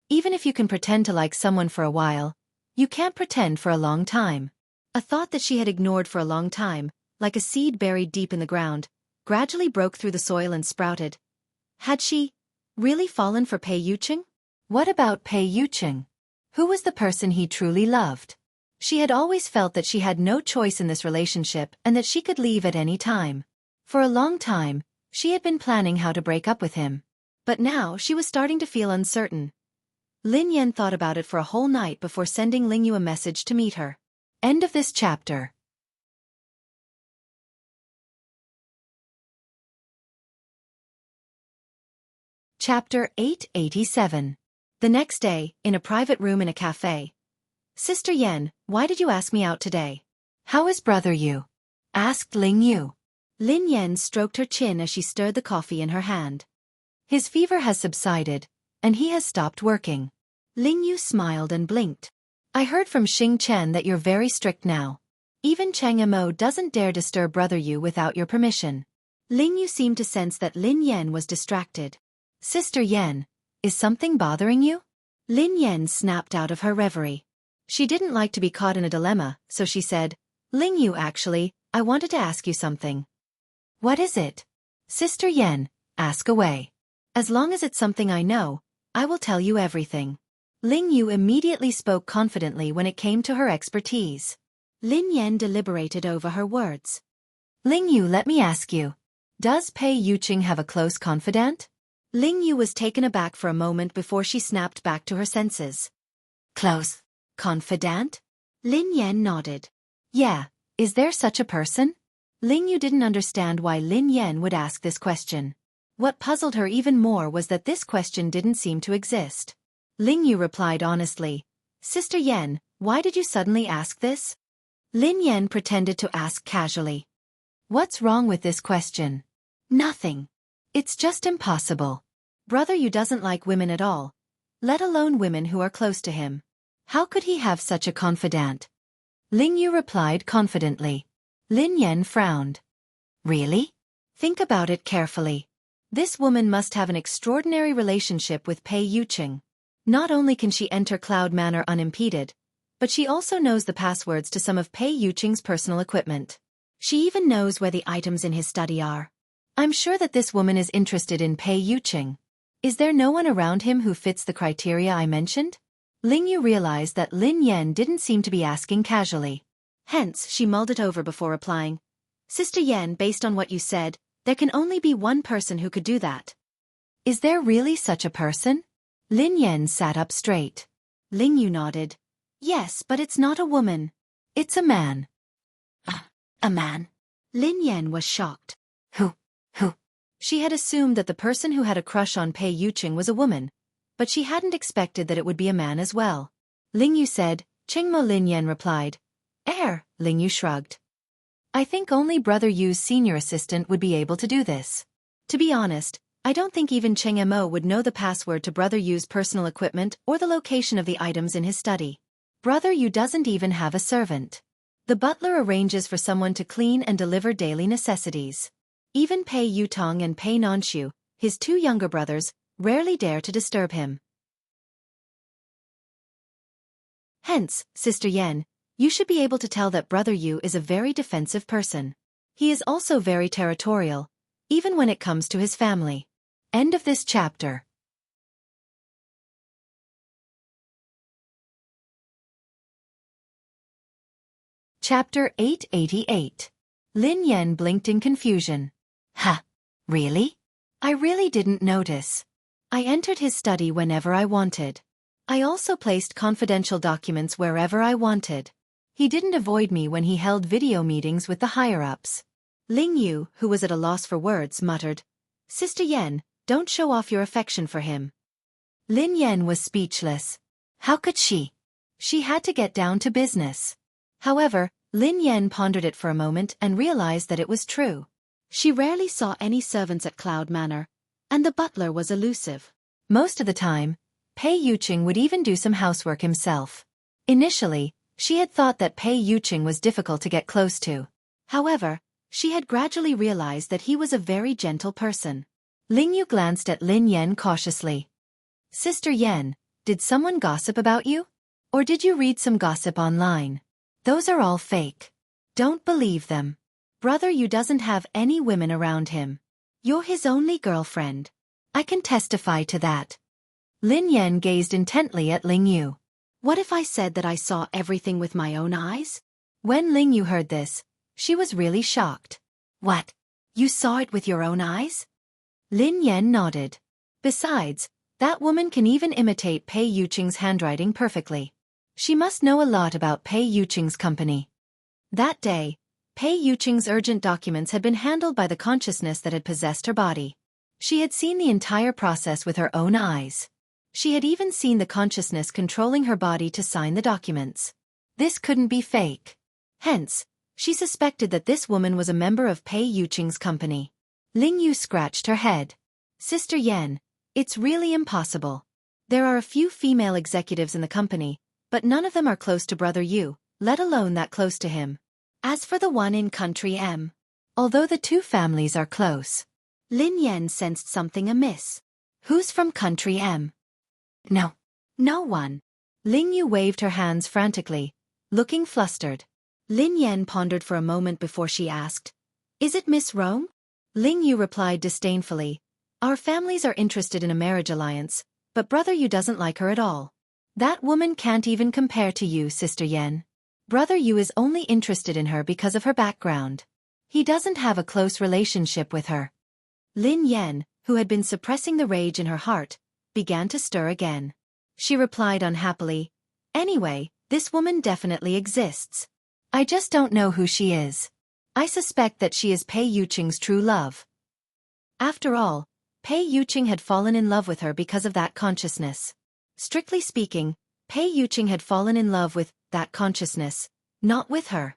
Even if you can pretend to like someone for a while, you can't pretend for a long time. A thought that she had ignored for a long time, like a seed buried deep in the ground, gradually broke through the soil and sprouted. Had she really fallen for Pei Yuqing? What about Pei Yuqing? Who was the person he truly loved? She had always felt that she had no choice in this relationship and that she could leave at any time. For a long time, she had been planning how to break up with him. But now she was starting to feel uncertain. Lin Yan thought about it for a whole night before sending Ling Yu a message to meet her. End of this chapter. Chapter 887. The next day, in a private room in a cafe. Sister Yan, why did you ask me out today? How is brother Yu? Asked Ling Yu. Lin Yan stroked her chin as she stirred the coffee in her hand. His fever has subsided, and he has stopped working. Ling Yu smiled and blinked. I heard from Xing Chen that you're very strict now. Even Chang Mo doesn't dare disturb brother Yu without your permission. Ling Yu seemed to sense that Lin Yan was distracted. Sister Yan, is something bothering you? Lin Yan snapped out of her reverie. She didn't like to be caught in a dilemma, so she said, Ling Yu, actually, I wanted to ask you something. What is it? Sister Yan, ask away. As long as it's something I know, I will tell you everything. Ling Yu immediately spoke confidently when it came to her expertise. Lin Yan deliberated over her words. Ling Yu, let me ask you. Does Pei Yuqing have a close confidant? Ling Yu was taken aback for a moment before she snapped back to her senses. Close confidant? Lin Yan nodded. Yeah, is there such a person? Ling Yu didn't understand why Lin Yan would ask this question. What puzzled her even more was that this question didn't seem to exist. Ling Yu replied honestly, "Sister Yan, why did you suddenly ask this?" Lin Yan pretended to ask casually. "What's wrong with this question?" "Nothing. It's just impossible. Brother Yu doesn't like women at all, let alone women who are close to him. How could he have such a confidant?" Ling Yu replied confidently. Lin Yan frowned. "Really? Think about it carefully. This woman must have an extraordinary relationship with Pei Yuqing. Not only can she enter Cloud Manor unimpeded, but she also knows the passwords to some of Pei Yuqing's personal equipment. She even knows where the items in his study are. I'm sure that this woman is interested in Pei Yuqing. Is there no one around him who fits the criteria I mentioned?" Ling Yu realized that Lin Yan didn't seem to be asking casually. Hence, she mulled it over before replying. "Sister Yan, based on what you said, there can only be one person who could do that." "Is there really such a person?" Lin Yan sat up straight. Ling Yu nodded. "Yes, but it's not a woman. It's a man." A man? Lin Yan was shocked. Who? She had assumed that the person who had a crush on Pei Yuqing was a woman, but she hadn't expected that it would be a man as well. Ling Yu said, "Qingmo." Lin Yan replied. Ling Yu shrugged. "I think only Brother Yu's senior assistant would be able to do this. To be honest, I don't think even Cheng Mo would know the password to Brother Yu's personal equipment or the location of the items in his study. Brother Yu doesn't even have a servant. The butler arranges for someone to clean and deliver daily necessities. Even Pei Yutong and Pei Nanshu, his two younger brothers, rarely dare to disturb him. Hence, Sister Yan, you should be able to tell that Brother Yu is a very defensive person. He is also very territorial, even when it comes to his family." End of this chapter. Chapter 888. Lin Yan blinked in confusion. Really? I really didn't notice. I entered his study whenever I wanted. I also placed confidential documents wherever I wanted. He didn't avoid me when he held video meetings with the higher-ups. Ling Yu, who was at a loss for words, muttered, "Sister Yan, don't show off your affection for him." Lin Yan was speechless. How could she? She had to get down to business. However, Lin Yan pondered it for a moment and realized that it was true. She rarely saw any servants at Cloud Manor, and the butler was elusive. Most of the time, Pei Yuqing would even do some housework himself. Initially, she had thought that Pei Yuqing was difficult to get close to. However, she had gradually realized that he was a very gentle person. Ling Yu glanced at Lin Yan cautiously. "Sister Yan, did someone gossip about you? Or did you read some gossip online? Those are all fake. Don't believe them. Brother Yu doesn't have any women around him. You're his only girlfriend. I can testify to that." Lin Yan gazed intently at Ling Yu. "What if I said that I saw everything with my own eyes?" When Ling Yu heard this, she was really shocked. "What? You saw it with your own eyes?" Lin Yan nodded. "Besides, that woman can even imitate Pei Yuqing's handwriting perfectly. She must know a lot about Pei Yuqing's company." That day, Pei Yuqing's urgent documents had been handled by the consciousness that had possessed her body. She had seen the entire process with her own eyes. She had even seen the consciousness controlling her body to sign the documents. This couldn't be fake. Hence, she suspected that this woman was a member of Pei Yuqing's company. Ling Yu scratched her head. "Sister Yan, it's really impossible. There are a few female executives in the company, but none of them are close to Brother Yu, let alone that close to him. As for the one in Country M, although the two families are close." Lin Yan sensed something amiss. "Who's from Country M?" No one." Ling Yu waved her hands frantically, looking flustered. Lin Yan pondered for a moment before she asked, "Is it Miss Rome?" Ling Yu replied disdainfully, "Our families are interested in a marriage alliance, but Brother Yu doesn't like her at all. That woman can't even compare to you, Sister Yan. Brother Yu is only interested in her because of her background. He doesn't have a close relationship with her." Lin Yan, who had been suppressing the rage in her heart, began to stir again. She replied unhappily, "Anyway, this woman definitely exists. I just don't know who she is." I suspect that she is Pei Yuqing's true love. After all, Pei Yuqing had fallen in love with her because of that consciousness. Strictly speaking, Pei Yuqing had fallen in love with that consciousness, not with her.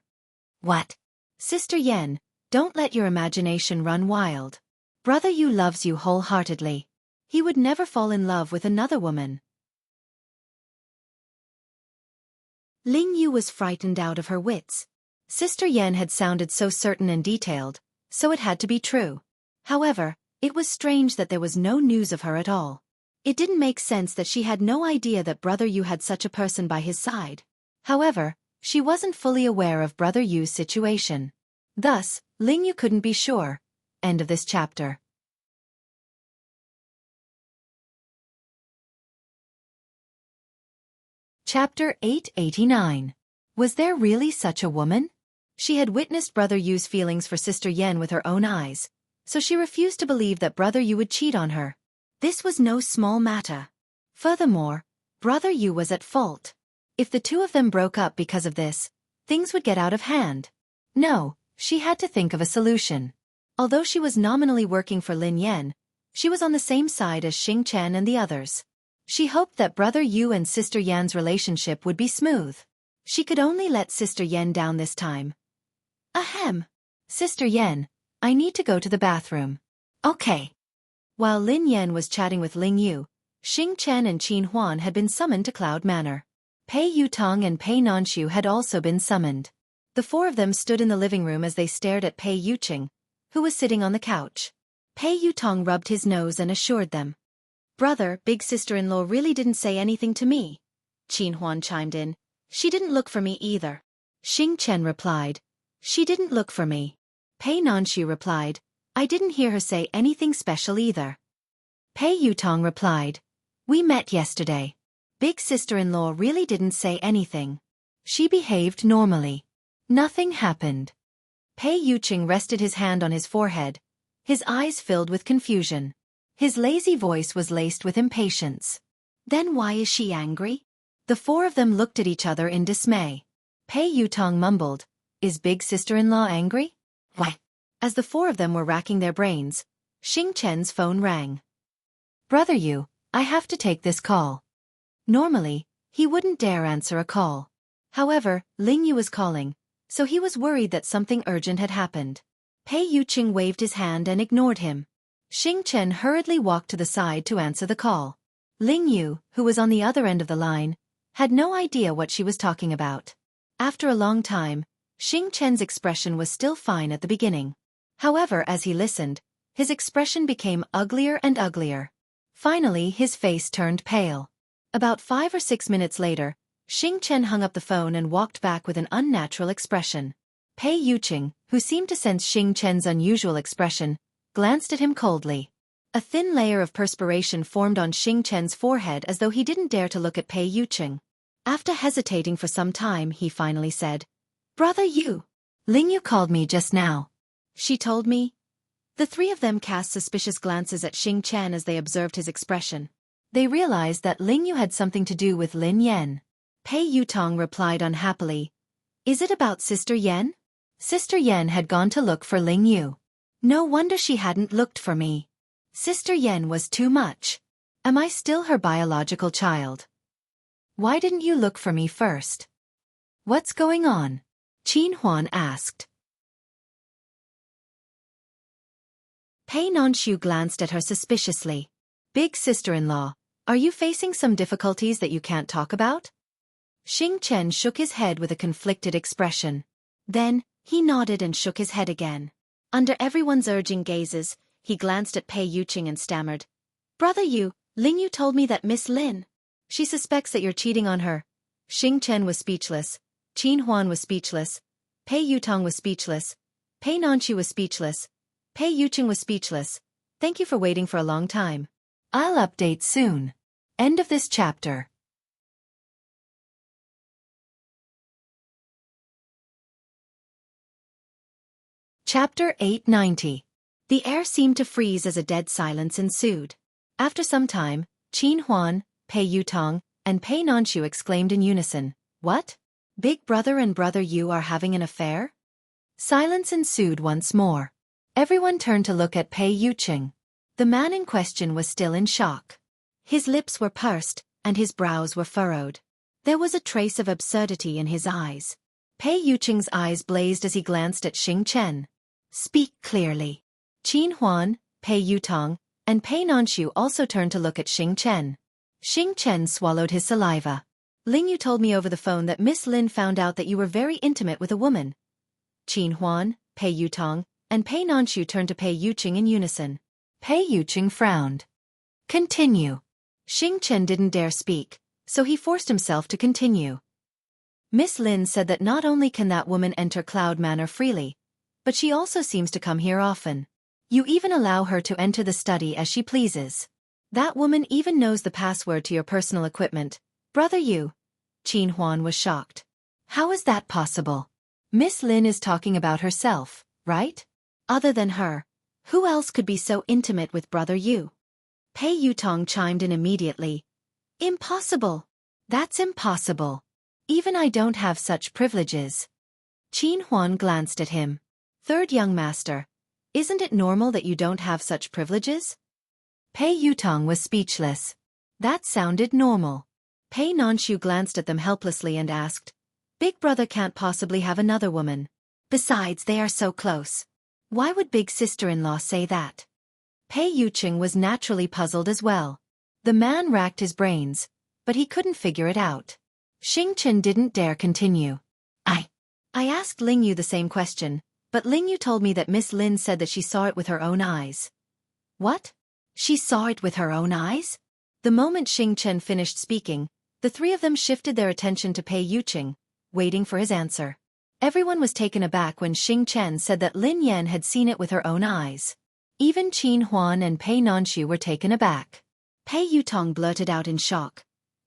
What? Sister Yan, don't let your imagination run wild. Brother Yu loves you wholeheartedly. He would never fall in love with another woman. Ling Yu was frightened out of her wits. Sister Yan had sounded so certain and detailed, so it had to be true. However, it was strange that there was no news of her at all. It didn't make sense that she had no idea that Brother Yu had such a person by his side. However, she wasn't fully aware of Brother Yu's situation. Thus, Ling Yu couldn't be sure. End of this chapter. Chapter 889. Was there really such a woman? She had witnessed Brother Yu's feelings for Sister Yan with her own eyes, so she refused to believe that Brother Yu would cheat on her. This was no small matter. Furthermore, Brother Yu was at fault. If the two of them broke up because of this, things would get out of hand. No, she had to think of a solution. Although she was nominally working for Lin Yan, she was on the same side as Xing Chen and the others. She hoped that Brother Yu and Sister Yan's relationship would be smooth. She could only let Sister Yan down this time. Ahem. Sister Yan, I need to go to the bathroom. Okay. While Lin Yan was chatting with Ling Yu, Xing Chen and Qin Huan had been summoned to Cloud Manor. Pei Yutong and Pei Nanshu had also been summoned. The four of them stood in the living room as they stared at Pei Yuqing, who was sitting on the couch. Pei Yutong rubbed his nose and assured them. Brother, big sister-in-law really didn't say anything to me. Qin Huan chimed in. She didn't look for me either. Xing Chen replied. She didn't look for me. Pei Nanshu replied. I didn't hear her say anything special either. Pei Yutong replied. We met yesterday. Big sister-in-law really didn't say anything. She behaved normally. Nothing happened. Pei Yuqing rested his hand on his forehead, his eyes filled with confusion. His lazy voice was laced with impatience. Then why is she angry? The four of them looked at each other in dismay. Pei Yutong mumbled, Is big sister-in-law angry? Why? As the four of them were racking their brains, Xing Chen's phone rang. Brother Yu, I have to take this call. Normally, he wouldn't dare answer a call. However, Ling Yu was calling, so he was worried that something urgent had happened. Pei Yuqing waved his hand and ignored him. Xing Chen hurriedly walked to the side to answer the call. Ling Yu, who was on the other end of the line, had no idea what she was talking about. After a long time, Xing Chen's expression was still fine at the beginning. However, as he listened, his expression became uglier and uglier. Finally, his face turned pale. About 5 or 6 minutes later, Xing Chen hung up the phone and walked back with an unnatural expression. Pei Yuqing, who seemed to sense Xing Chen's unusual expression, glanced at him coldly. A thin layer of perspiration formed on Xing Chen's forehead as though he didn't dare to look at Pei Yuqing. After hesitating for some time, he finally said, Brother Yu. Ling Yu called me just now. She told me. The three of them cast suspicious glances at Xing Chen as they observed his expression. They realized that Ling Yu had something to do with Lin Yan. Pei Yutong replied unhappily, Is it about Sister Yan? Sister Yan had gone to look for Ling Yu. No wonder she hadn't looked for me. Sister Yan was too much. Am I still her biological child? Why didn't you look for me first? What's going on? Qin Huan asked. Pei Nanshu glanced at her suspiciously. Big sister-in-law, are you facing some difficulties that you can't talk about? Xing Chen shook his head with a conflicted expression. Then, he nodded and shook his head again. Under everyone's urging gazes, he glanced at Pei Yuqing and stammered. Brother Yu, Ling Yu told me that Miss Lin. She suspects that you're cheating on her. Xing Chen was speechless. Qin Huan was speechless. Pei Yutong was speechless. Pei Nanshu was speechless. Pei Yuqing was speechless. Thank you for waiting for a long time. I'll update soon. End of this chapter. Chapter 890. The air seemed to freeze as a dead silence ensued. After some time, Qin Huan, Pei Yutong, and Pei Nanshu exclaimed in unison, What? Big brother and brother Yu are having an affair? Silence ensued once more. Everyone turned to look at Pei Yuqing. The man in question was still in shock. His lips were pursed, and his brows were furrowed. There was a trace of absurdity in his eyes. Pei Yuqing's eyes blazed as he glanced at Xing Chen. Speak clearly. Qin Huan, Pei Yutong, and Pei Nanshu also turned to look at Xing Chen. Xing Chen swallowed his saliva. Ling Yu told me over the phone that Miss Lin found out that you were very intimate with a woman. Qin Huan, Pei Yutong, and Pei Nanshu turned to Pei Yuqing in unison. Pei Yuqing frowned. Continue. Xing Chen didn't dare speak, so he forced himself to continue. Miss Lin said that not only can that woman enter Cloud Manor freely, but she also seems to come here often. You even allow her to enter the study as she pleases. That woman even knows the password to your personal equipment. Brother Yu. Qin Huan was shocked. How is that possible? Miss Lin is talking about herself, right? Other than her, who else could be so intimate with Brother Yu? Pei Yutong chimed in immediately. Impossible. That's impossible. Even I don't have such privileges. Qin Huan glanced at him. Third young master. Isn't it normal that you don't have such privileges? Pei Yutong was speechless. That sounded normal. Pei Nanshu glanced at them helplessly and asked, Big brother can't possibly have another woman. Besides, they are so close. Why would big sister-in-law say that? Pei Yuqing was naturally puzzled as well. The man racked his brains, but he couldn't figure it out. Xing Chen didn't dare continue. I asked Ling Yu the same question, but Ling Yu told me that Miss Lin said that she saw it with her own eyes. What? She saw it with her own eyes? The moment Xing Chen finished speaking, the three of them shifted their attention to Pei Yuqing, waiting for his answer. Everyone was taken aback when Xing Chen said that Lin Yan had seen it with her own eyes. Even Qin Huan and Pei Nanshu were taken aback. Pei Yutong blurted out in shock.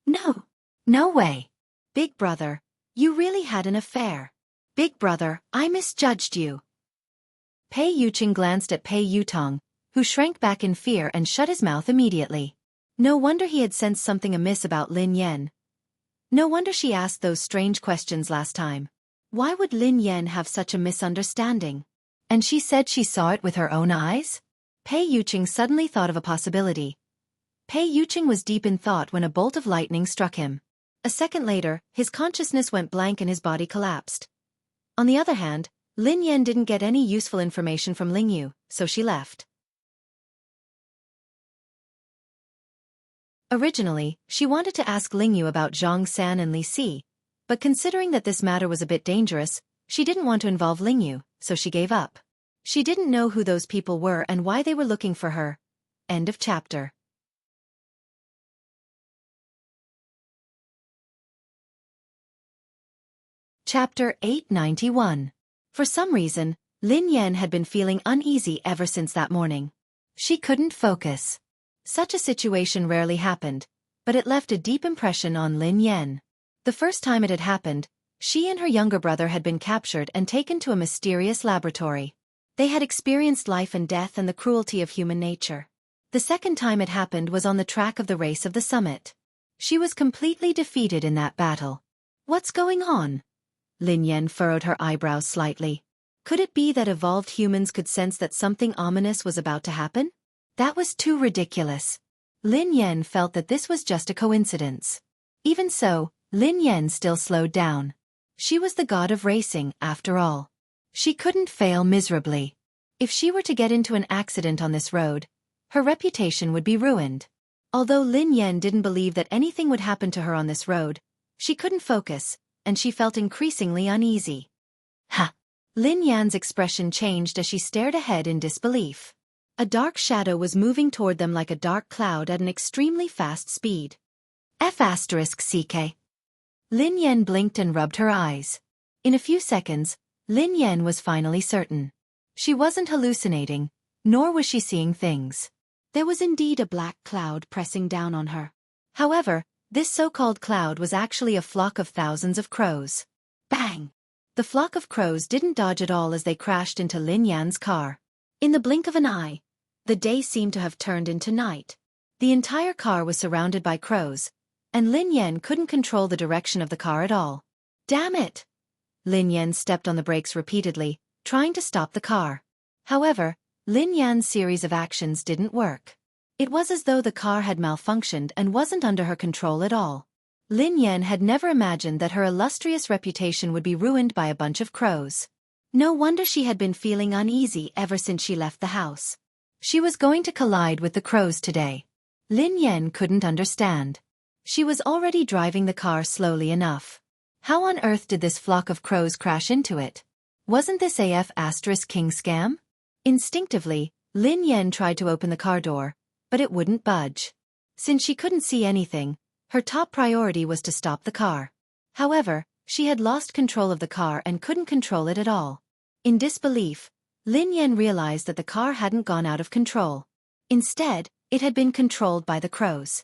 No. No way. Big brother, you really had an affair. Big brother, I misjudged you. Pei Yuqing glanced at Pei Yutong, who shrank back in fear and shut his mouth immediately. No wonder he had sensed something amiss about Lin Yan. No wonder she asked those strange questions last time. Why would Lin Yan have such a misunderstanding? And she said she saw it with her own eyes? Pei Yuqing suddenly thought of a possibility. Pei Yuqing was deep in thought when a bolt of lightning struck him. A second later, his consciousness went blank and his body collapsed. On the other hand, Lin Yan didn't get any useful information from Ling Yu, so she left. Originally, she wanted to ask Ling Yu about Zhang San and Li Si, but considering that this matter was a bit dangerous, she didn't want to involve Ling Yu, so she gave up. She didn't know who those people were and why they were looking for her. End of chapter. Chapter 891. For some reason, Lin Yan had been feeling uneasy ever since that morning. She couldn't focus. Such a situation rarely happened, but it left a deep impression on Lin Yan. The first time it had happened, she and her younger brother had been captured and taken to a mysterious laboratory. They had experienced life and death and the cruelty of human nature. The second time it happened was on the track of the race of the summit. She was completely defeated in that battle. What's going on? Lin Yan furrowed her eyebrows slightly. Could it be that evolved humans could sense that something ominous was about to happen? That was too ridiculous. Lin Yan felt that this was just a coincidence. Even so, Lin Yan still slowed down. She was the god of racing, after all. She couldn't fail miserably. If she were to get into an accident on this road, her reputation would be ruined. Although Lin Yan didn't believe that anything would happen to her on this road, she couldn't focus, and she felt increasingly uneasy. Ha! Lin Yan's expression changed as she stared ahead in disbelief. A dark shadow was moving toward them like a dark cloud at an extremely fast speed. F***CK. Lin Yan blinked and rubbed her eyes. In a few seconds, Lin Yan was finally certain. She wasn't hallucinating, nor was she seeing things. There was indeed a black cloud pressing down on her. However, this so-called cloud was actually a flock of thousands of crows. Bang! The flock of crows didn't dodge at all as they crashed into Lin Yan's car. In the blink of an eye, the day seemed to have turned into night. The entire car was surrounded by crows, and Lin Yan couldn't control the direction of the car at all. Damn it! Lin Yan stepped on the brakes repeatedly, trying to stop the car. However, Lin Yan's series of actions didn't work. It was as though the car had malfunctioned and wasn't under her control at all. Lin Yan had never imagined that her illustrious reputation would be ruined by a bunch of crows. No wonder she had been feeling uneasy ever since she left the house. She was going to collide with the crows today. Lin Yan couldn't understand. She was already driving the car slowly enough. How on earth did this flock of crows crash into it? Wasn't this King scam? Instinctively, Lin Yan tried to open the car door, but it wouldn't budge. Since she couldn't see anything, her top priority was to stop the car. However, she had lost control of the car and couldn't control it at all. In disbelief, Lin Yan realized that the car hadn't gone out of control. Instead, it had been controlled by the crows.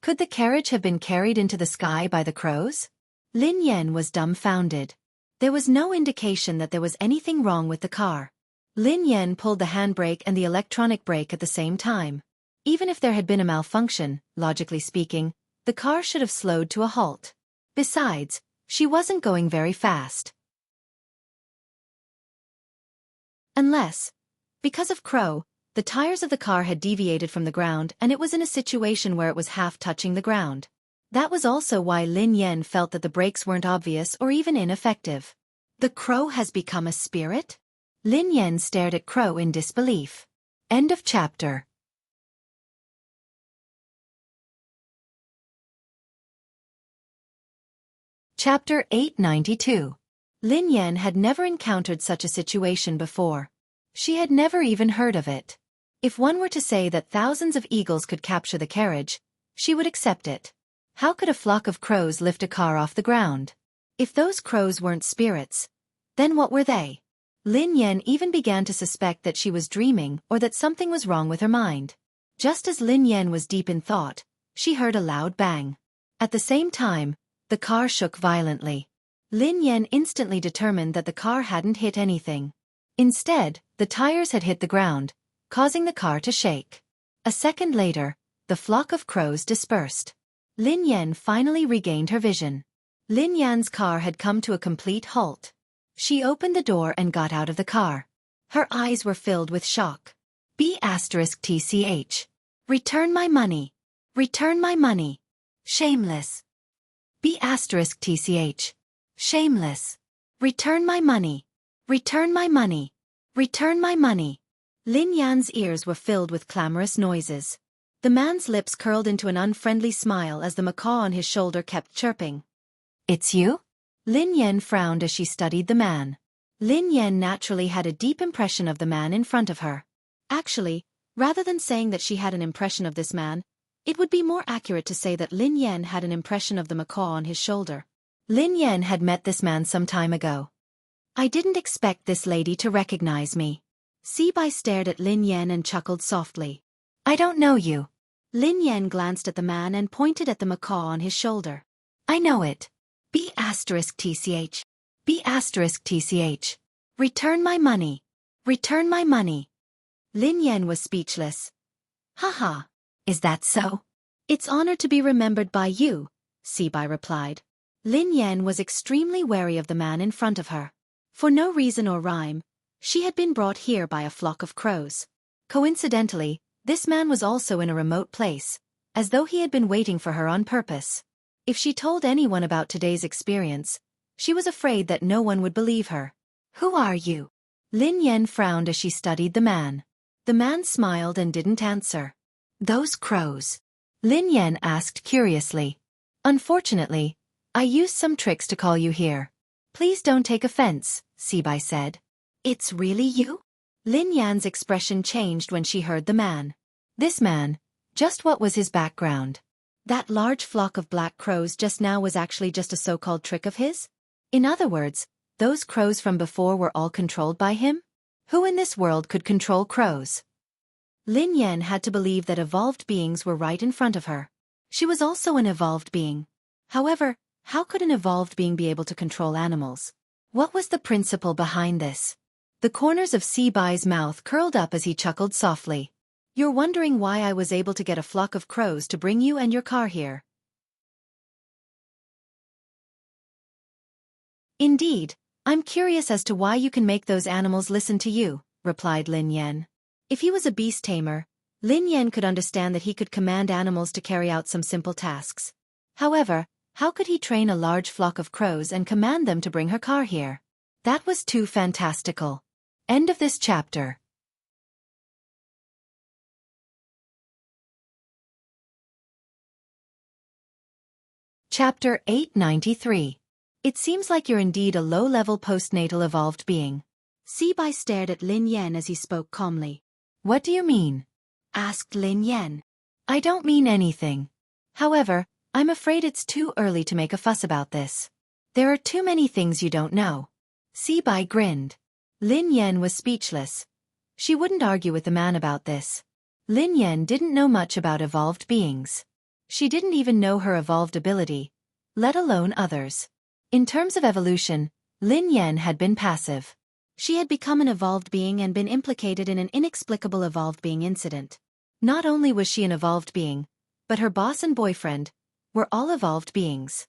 Could the carriage have been carried into the sky by the crows? Lin Yan was dumbfounded. There was no indication that there was anything wrong with the car. Lin Yan pulled the handbrake and the electronic brake at the same time. Even if there had been a malfunction, logically speaking, the car should have slowed to a halt. Besides, she wasn't going very fast. Unless, because of Crow, the tires of the car had deviated from the ground and it was in a situation where it was half touching the ground. That was also why Lin Yan felt that the brakes weren't obvious or even ineffective. The crow has become a spirit? Lin Yan stared at Crow in disbelief. End of chapter. Chapter 892. Lin Yan had never encountered such a situation before. She had never even heard of it. If one were to say that thousands of eagles could capture the carriage, she would accept it. How could a flock of crows lift a car off the ground? If those crows weren't spirits, then what were they? Lin Yan even began to suspect that she was dreaming or that something was wrong with her mind. Just as Lin Yan was deep in thought, she heard a loud bang. At the same time, the car shook violently. Lin Yan instantly determined that the car hadn't hit anything. Instead, the tires had hit the ground, causing the car to shake. A second later, the flock of crows dispersed. Lin Yan finally regained her vision. Lin Yan's car had come to a complete halt. She opened the door and got out of the car. Her eyes were filled with shock. B*TCH. Return my money. Return my money. Shameless. B*TCH. Shameless. Return my money. Return my money. Return my money. Lin Yan's ears were filled with clamorous noises. The man's lips curled into an unfriendly smile as the macaw on his shoulder kept chirping. It's you? Lin Yan frowned as she studied the man. Lin Yan naturally had a deep impression of the man in front of her. Actually, rather than saying that she had an impression of this man, it would be more accurate to say that Lin Yan had an impression of the macaw on his shoulder. Lin Yan had met this man some time ago. I didn't expect this lady to recognize me. Sibai stared at Lin Yan and chuckled softly. I don't know you. Lin Yan glanced at the man and pointed at the macaw on his shoulder. I know it. B*TCH. B*TCH. Return my money. Return my money. Lin Yan was speechless. Haha. Is that so? It's honored to be remembered by you, Sibai replied. Lin Yan was extremely wary of the man in front of her. For no reason or rhyme, she had been brought here by a flock of crows. Coincidentally, this man was also in a remote place, as though he had been waiting for her on purpose. If she told anyone about today's experience, she was afraid that no one would believe her. Who are you? Lin Yan frowned as she studied the man. The man smiled and didn't answer. Those crows? Lin Yan asked curiously. Unfortunately, I used some tricks to call you here. Please don't take offense, Sibai said. It's really you? Lin Yan's expression changed when she heard the man. This man, just what was his background? That large flock of black crows just now was actually just a so-called trick of his? In other words, those crows from before were all controlled by him? Who in this world could control crows? Lin Yan had to believe that evolved beings were right in front of her. She was also an evolved being. However, how could an evolved being be able to control animals? What was the principle behind this? The corners of Sibai's mouth curled up as he chuckled softly. You're wondering why I was able to get a flock of crows to bring you and your car here. Indeed, I'm curious as to why you can make those animals listen to you, replied Lin Yan. If he was a beast tamer, Lin Yan could understand that he could command animals to carry out some simple tasks. However, how could he train a large flock of crows and command them to bring her car here? That was too fantastical. End of this chapter. Chapter 893. It seems like you're indeed a low-level postnatal evolved being. Sibai stared at Lin Yan as he spoke calmly. What do you mean? Asked Lin Yan. I don't mean anything. However, I'm afraid it's too early to make a fuss about this. There are too many things you don't know. Sibai grinned. Lin Yan was speechless. She wouldn't argue with the man about this. Lin Yan didn't know much about evolved beings. She didn't even know her evolved ability, let alone others. In terms of evolution, Lin Yan had been passive. She had become an evolved being and been implicated in an inexplicable evolved being incident. Not only was she an evolved being, but her boss and boyfriend were all evolved beings.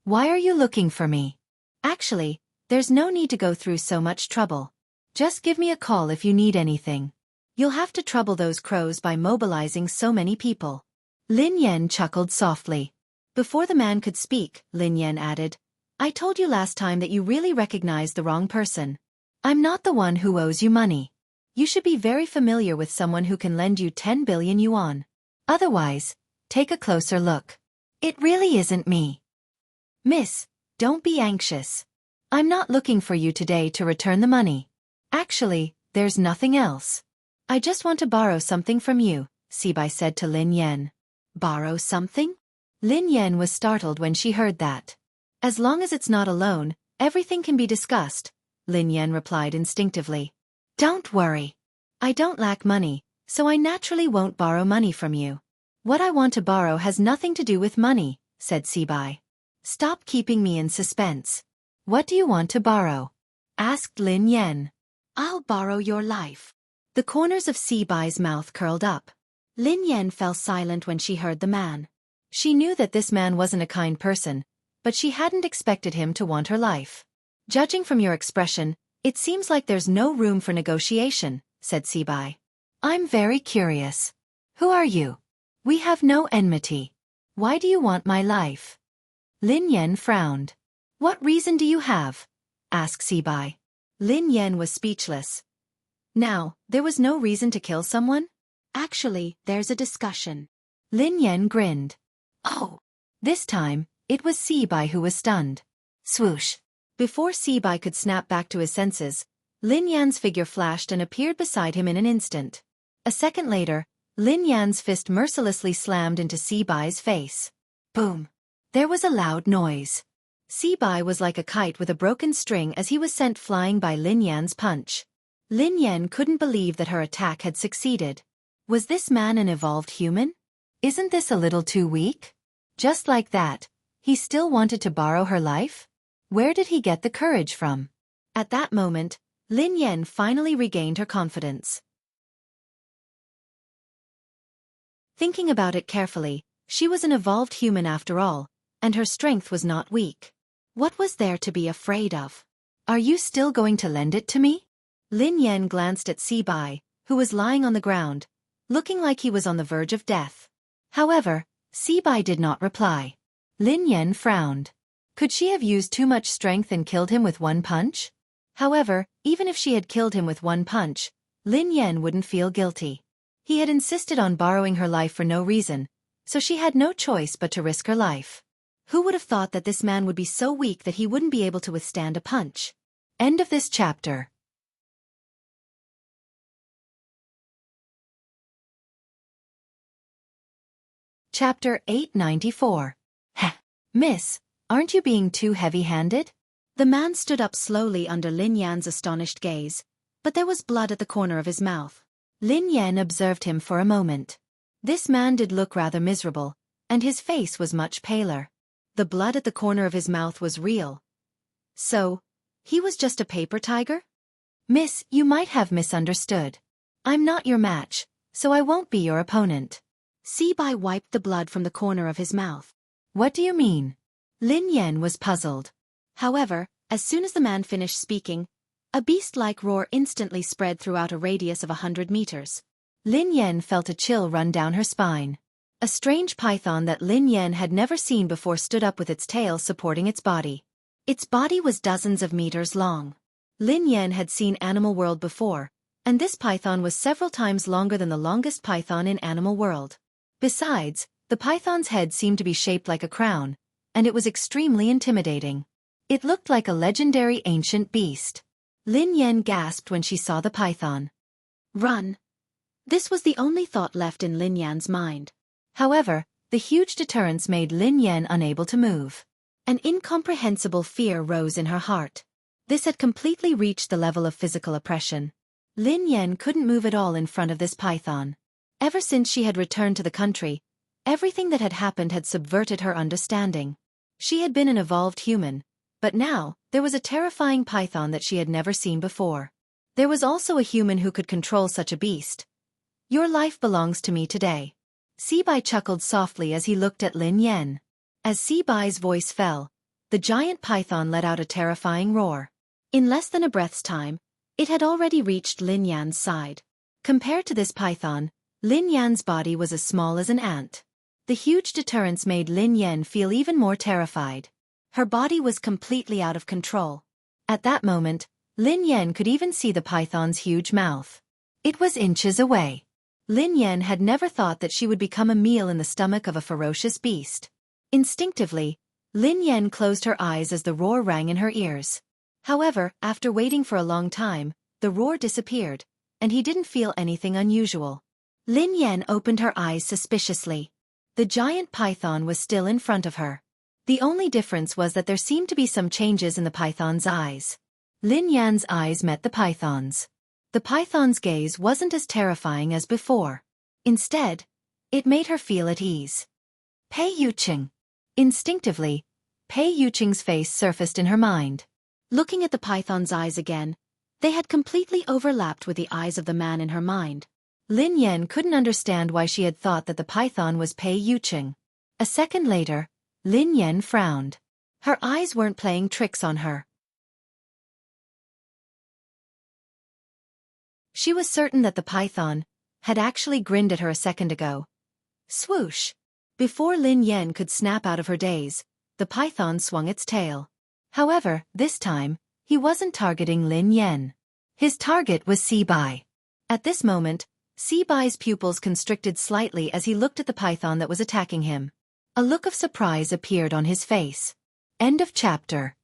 Why are you looking for me? Actually, there's no need to go through so much trouble. Just give me a call if you need anything. You'll have to trouble those crows by mobilizing so many people. Lin Yan chuckled softly. Before the man could speak, Lin Yan added, I told you last time that you really recognized the wrong person. I'm not the one who owes you money. You should be very familiar with someone who can lend you 10 billion yuan. Otherwise, take a closer look. It really isn't me. Miss, don't be anxious. I'm not looking for you today to return the money. Actually, there's nothing else. I just want to borrow something from you, Sibai said to Lin Yan. Borrow something? Lin Yan was startled when she heard that. As long as it's not a loan, everything can be discussed, Lin Yan replied instinctively. Don't worry. I don't lack money, so I naturally won't borrow money from you. What I want to borrow has nothing to do with money, said Sibai. Stop keeping me in suspense. What do you want to borrow? Asked Lin Yan. I'll borrow your life. The corners of Sibai's mouth curled up. Lin Yan fell silent when she heard the man. She knew that this man wasn't a kind person, but she hadn't expected him to want her life. Judging from your expression, it seems like there's no room for negotiation, said Sibai. I'm very curious. Who are you? We have no enmity. Why do you want my life? Lin Yan frowned. What reason do you have? Asked Sibai. Lin Yan was speechless. Now, there was no reason to kill someone? Actually, there's a discussion. Lin Yan grinned. Oh. This time, it was Sibai who was stunned. Swoosh. Before Sibai could snap back to his senses, Lin Yan's figure flashed and appeared beside him in an instant. A second later, Lin Yan's fist mercilessly slammed into Sibai's face. Boom. There was a loud noise. Sibai was like a kite with a broken string as he was sent flying by Lin Yan's punch. Lin Yan couldn't believe that her attack had succeeded. Was this man an evolved human? Isn't this a little too weak? Just like that, he still wanted to borrow her life? Where did he get the courage from? At that moment, Lin Yan finally regained her confidence. Thinking about it carefully, she was an evolved human after all, and her strength was not weak. What was there to be afraid of? Are you still going to lend it to me? Lin Yan glanced at Sibai, who was lying on the ground, looking like he was on the verge of death. However, Sibai did not reply. Lin Yan frowned. Could she have used too much strength and killed him with one punch? However, even if she had killed him with one punch, Lin Yan wouldn't feel guilty. He had insisted on borrowing her life for no reason, so she had no choice but to risk her life. Who would have thought that this man would be so weak that he wouldn't be able to withstand a punch? End of this chapter. Chapter 894. Miss, aren't you being too heavy-handed? The man stood up slowly under Lin Yan's astonished gaze, but there was blood at the corner of his mouth. Lin Yan observed him for a moment. This man did look rather miserable, and his face was much paler. The blood at the corner of his mouth was real. So, he was just a paper tiger? Miss, you might have misunderstood. I'm not your match, so I won't be your opponent. Sibai wiped the blood from the corner of his mouth. What do you mean? Lin Yan was puzzled. However, As soon as the man finished speaking, a beast-like roar instantly spread throughout a radius of 100 meters. Lin Yan felt a chill run down her spine. A strange python that Lin Yan had never seen before stood up with its tail supporting its body. Its body was dozens of meters long. Lin Yan had seen Animal World before, and this python was several times longer than the longest python in Animal World. Besides, the python's head seemed to be shaped like a crown, and it was extremely intimidating. It looked like a legendary ancient beast. Lin Yan gasped when she saw the python. Run! This was the only thought left in Lin Yan's mind. However, the huge deterrence made Lin Yan unable to move. An incomprehensible fear rose in her heart. This had completely reached the level of physical oppression. Lin Yan couldn't move at all in front of this python. Ever since she had returned to the country, everything that had happened had subverted her understanding. She had been an evolved human, but now, there was a terrifying python that she had never seen before. There was also a human who could control such a beast. Your life belongs to me today. Sibai chuckled softly as he looked at Lin Yan. As Sibai's voice fell, the giant python let out a terrifying roar. In less than a breath's time, it had already reached Lin Yan's side. Compared to this python, Lin Yan's body was as small as an ant. The huge deterrence made Lin Yan feel even more terrified. Her body was completely out of control. At that moment, Lin Yan could even see the python's huge mouth. It was inches away. Lin Yan had never thought that she would become a meal in the stomach of a ferocious beast. Instinctively, Lin Yan closed her eyes as the roar rang in her ears. However, after waiting for a long time, the roar disappeared, and he didn't feel anything unusual. Lin Yan opened her eyes suspiciously. The giant python was still in front of her. The only difference was that there seemed to be some changes in the python's eyes. Lin Yan's eyes met the python's. The python's gaze wasn't as terrifying as before. Instead, it made her feel at ease. Pei Yuqing. Instinctively, Pei Yuqing's face surfaced in her mind. Looking at the python's eyes again, they had completely overlapped with the eyes of the man in her mind. Lin Yan couldn't understand why she had thought that the python was Pei Yuqing. A second later, Lin Yan frowned. Her eyes weren't playing tricks on her. She was certain that the python had actually grinned at her a second ago. Swoosh! Before Lin Yan could snap out of her daze, the python swung its tail. However, this time, he wasn't targeting Lin Yan. His target was Sibai. At this moment, Sibai's pupils constricted slightly as he looked at the python that was attacking him. A look of surprise appeared on his face. End of chapter.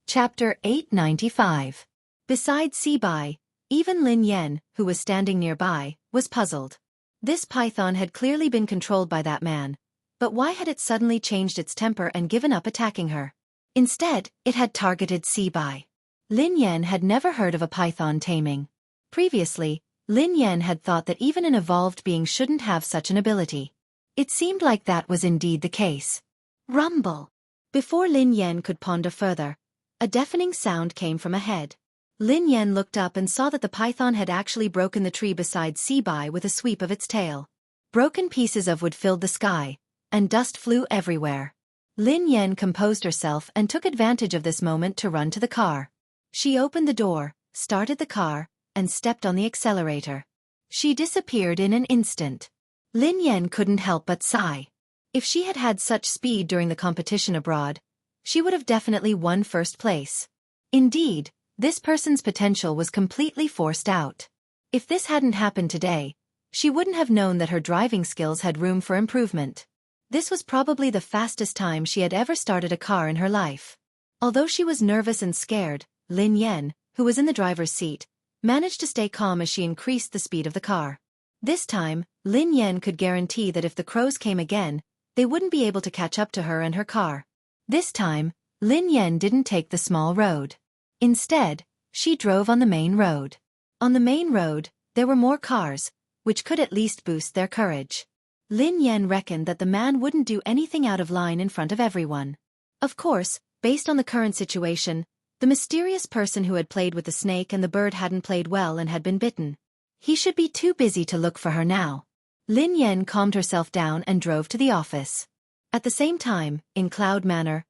Chapter 895. Besides Sibai, even Lin Yan, who was standing nearby, was puzzled. This python had clearly been controlled by that man, but why had it suddenly changed its temper and given up attacking her? Instead, it had targeted Sibai. Lin Yan had never heard of a python taming. Previously, Lin Yan had thought that even an evolved being shouldn't have such an ability. It seemed like that was indeed the case. Rumble! Before Lin Yan could ponder further, a deafening sound came from ahead. Lin Yan looked up and saw that the python had actually broken the tree beside Sibai with a sweep of its tail. Broken pieces of wood filled the sky, and dust flew everywhere. Lin Yan composed herself and took advantage of this moment to run to the car. She opened the door, started the car, and stepped on the accelerator. She disappeared in an instant. Lin Yan couldn't help but sigh. If she had had such speed during the competition abroad, she would have definitely won first place. Indeed, this person's potential was completely forced out. If this hadn't happened today, she wouldn't have known that her driving skills had room for improvement. This was probably the fastest time she had ever started a car in her life. Although she was nervous and scared, Lin Yan, who was in the driver's seat, managed to stay calm as she increased the speed of the car. This time, Lin Yan could guarantee that if the crows came again, they wouldn't be able to catch up to her and her car. This time, Lin Yan didn't take the small road. Instead, she drove on the main road. On the main road, there were more cars, which could at least boost their courage. Lin Yan reckoned that the man wouldn't do anything out of line in front of everyone. Of course, based on the current situation, the mysterious person who had played with the snake and the bird hadn't played well and had been bitten. He should be too busy to look for her now. Lin Yan calmed herself down and drove to the office. At the same time, in Cloud Manor,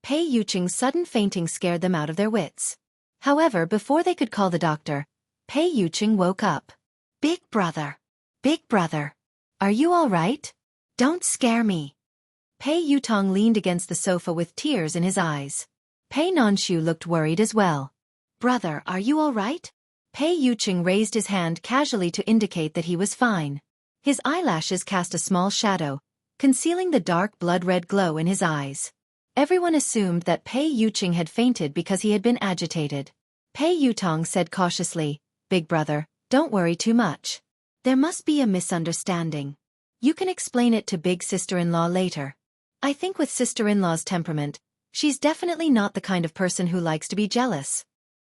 Pei Yuqing's sudden fainting scared them out of their wits. However, before they could call the doctor, Pei Yuqing woke up. Big brother. Big brother. Are you all right? Don't scare me. Pei Yutong leaned against the sofa with tears in his eyes. Pei Nanshu looked worried as well. Brother, are you all right? Pei Yuqing raised his hand casually to indicate that he was fine. His eyelashes cast a small shadow, concealing the dark blood-red glow in his eyes. Everyone assumed that Pei Yuqing had fainted because he had been agitated. Pei Yutong said cautiously, Big brother, don't worry too much. There must be a misunderstanding. You can explain it to big sister-in-law later. I think with sister-in-law's temperament, she's definitely not the kind of person who likes to be jealous.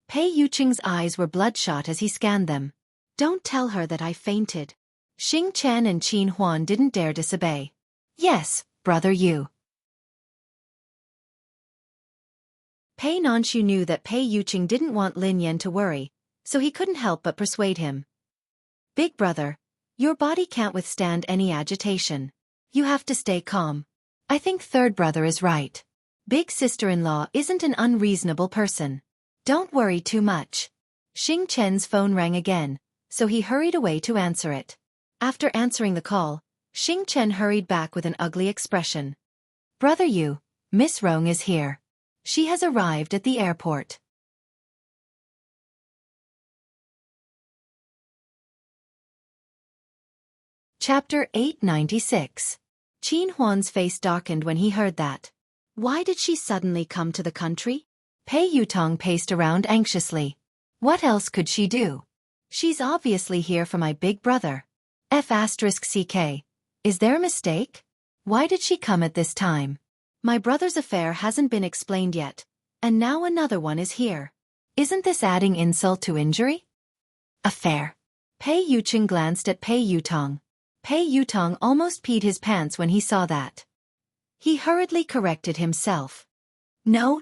Pei Yuqing's eyes were bloodshot as he scanned them. Don't tell her that I fainted. Xing Chen and Qin Huan didn't dare disobey. Yes, brother you. Pei Nanshu knew that Pei Yuqing didn't want Lin Yan to worry, so he couldn't help but persuade him. Big brother, your body can't withstand any agitation. You have to stay calm. I think third brother is right. Big sister-in-law isn't an unreasonable person. Don't worry too much. Xing Chen's phone rang again, so he hurried away to answer it. After answering the call, Xing Chen hurried back with an ugly expression. Brother you, Miss Rong is here. She has arrived at the airport. Chapter 896. Qin Huan's face darkened when he heard that. Why did she suddenly come to the country? Pei Yutong paced around anxiously. What else could she do? She's obviously here for my big brother. F***CK. Is there a mistake? Why did she come at this time? My brother's affair hasn't been explained yet, and now another one is here. Isn't this adding insult to injury? Affair. Pei Yuqing glanced at Pei Yutong. Pei Yutong almost peed his pants when he saw that. He hurriedly corrected himself. No.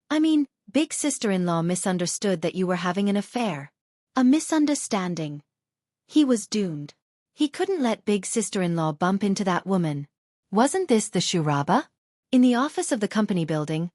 I mean, big sister-in-law misunderstood that you were having an affair. A misunderstanding. He was doomed. He couldn't let big sister-in-law bump into that woman. Wasn't this the Shuraba? In the office of the company building,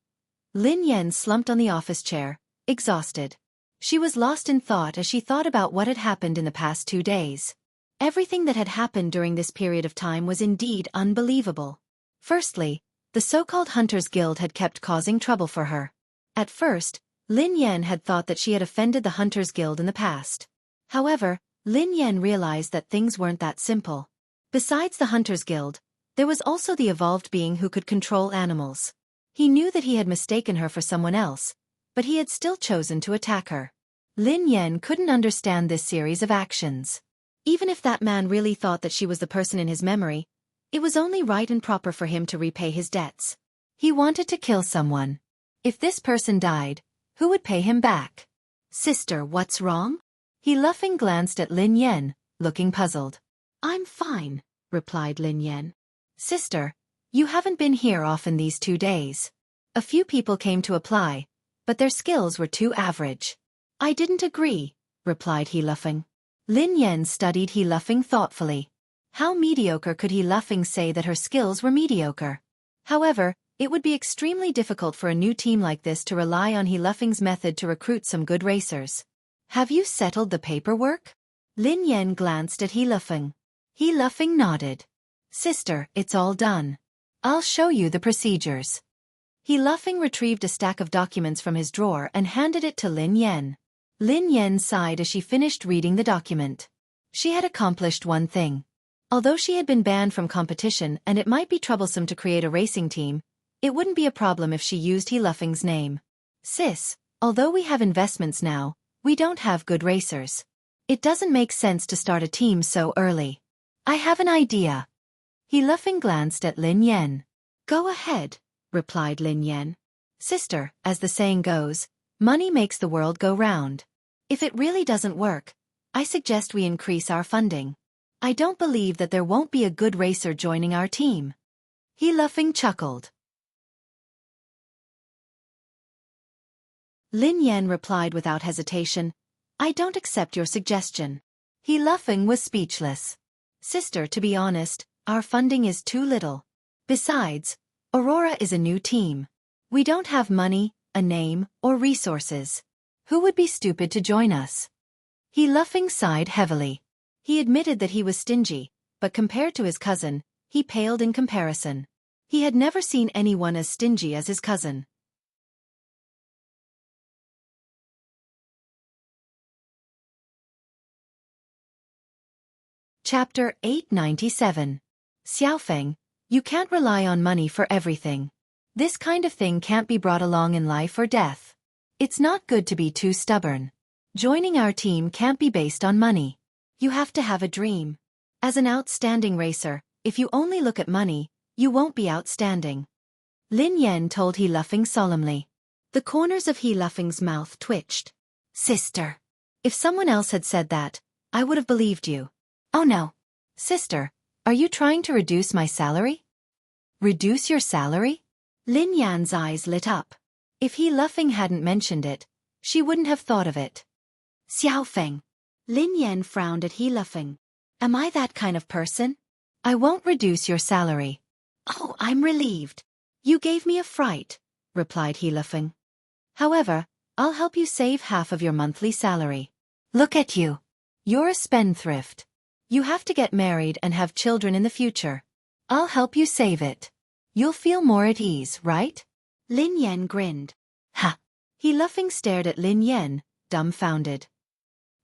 Lin Yan slumped on the office chair, exhausted. She was lost in thought as she thought about what had happened in the past 2 days. Everything that had happened during this period of time was indeed unbelievable. Firstly, the so-called Hunters Guild had kept causing trouble for her. At first, Lin Yan had thought that she had offended the Hunters Guild in the past. However, Lin Yan realized that things weren't that simple. Besides the Hunters Guild, there was also the evolved being who could control animals. He knew that he had mistaken her for someone else, but he had still chosen to attack her. Lin Yan couldn't understand this series of actions. Even if that man really thought that she was the person in his memory, it was only right and proper for him to repay his debts. He wanted to kill someone. If this person died, who would pay him back? Sister, what's wrong? He laughing glanced at Lin Yan, looking puzzled. I'm fine, replied Lin Yan. Sister, you haven't been here often these 2 days. A few people came to apply, but their skills were too average. I didn't agree, replied he laughing. Lin Yan studied he laughing thoughtfully. How mediocre could he laughing say that her skills were mediocre? However, it would be extremely difficult for a new team like this to rely on he laughing's method to recruit some good racers. Have you settled the paperwork? Lin Yan glanced at he laughing. He laughing nodded. Sister, it's all done. I'll show you the procedures. He laughing retrieved a stack of documents from his drawer and handed it to Lin Yan. Lin Yan sighed as she finished reading the document. She had accomplished one thing. Although she had been banned from competition and it might be troublesome to create a racing team, it wouldn't be a problem if she used he laughing's name. Sis, although we have investments now, we don't have good racers. It doesn't make sense to start a team so early. I have an idea. He laughing glanced at Lin Yan. Go ahead, replied Lin Yan. Sister, as the saying goes, money makes the world go round. If it really doesn't work, I suggest we increase our funding. I don't believe that there won't be a good racer joining our team. He laughing chuckled. Lin Yan replied without hesitation, I don't accept your suggestion. He laughing was speechless. Sister, to be honest, our funding is too little. Besides, Aurora is a new team. We don't have money, a name, or resources. Who would be stupid to join us? He laughing sighed heavily. He admitted that he was stingy, but compared to his cousin, he paled in comparison. He had never seen anyone as stingy as his cousin. Chapter 897. Xiaofeng, you can't rely on money for everything. This kind of thing can't be brought along in life or death. It's not good to be too stubborn. Joining our team can't be based on money. You have to have a dream. As an outstanding racer, if you only look at money, you won't be outstanding. Lin Yan told He Luffing solemnly. The corners of He Luffing's mouth twitched. Sister. If someone else had said that, I would have believed you. Oh no. Sister, are you trying to reduce my salary? Reduce your salary? Lin Yan's eyes lit up. If He Luffing hadn't mentioned it, she wouldn't have thought of it. Xiaofeng. Lin Yan frowned at He Luffing. Am I that kind of person? I won't reduce your salary. Oh, I'm relieved. You gave me a fright, replied He Luffing. However, I'll help you save half of your monthly salary. Look at you. You're a spendthrift. You have to get married and have children in the future. I'll help you save it. You'll feel more at ease, right? Lin Yan grinned. Ha! He Luffing stared at Lin Yan, dumbfounded.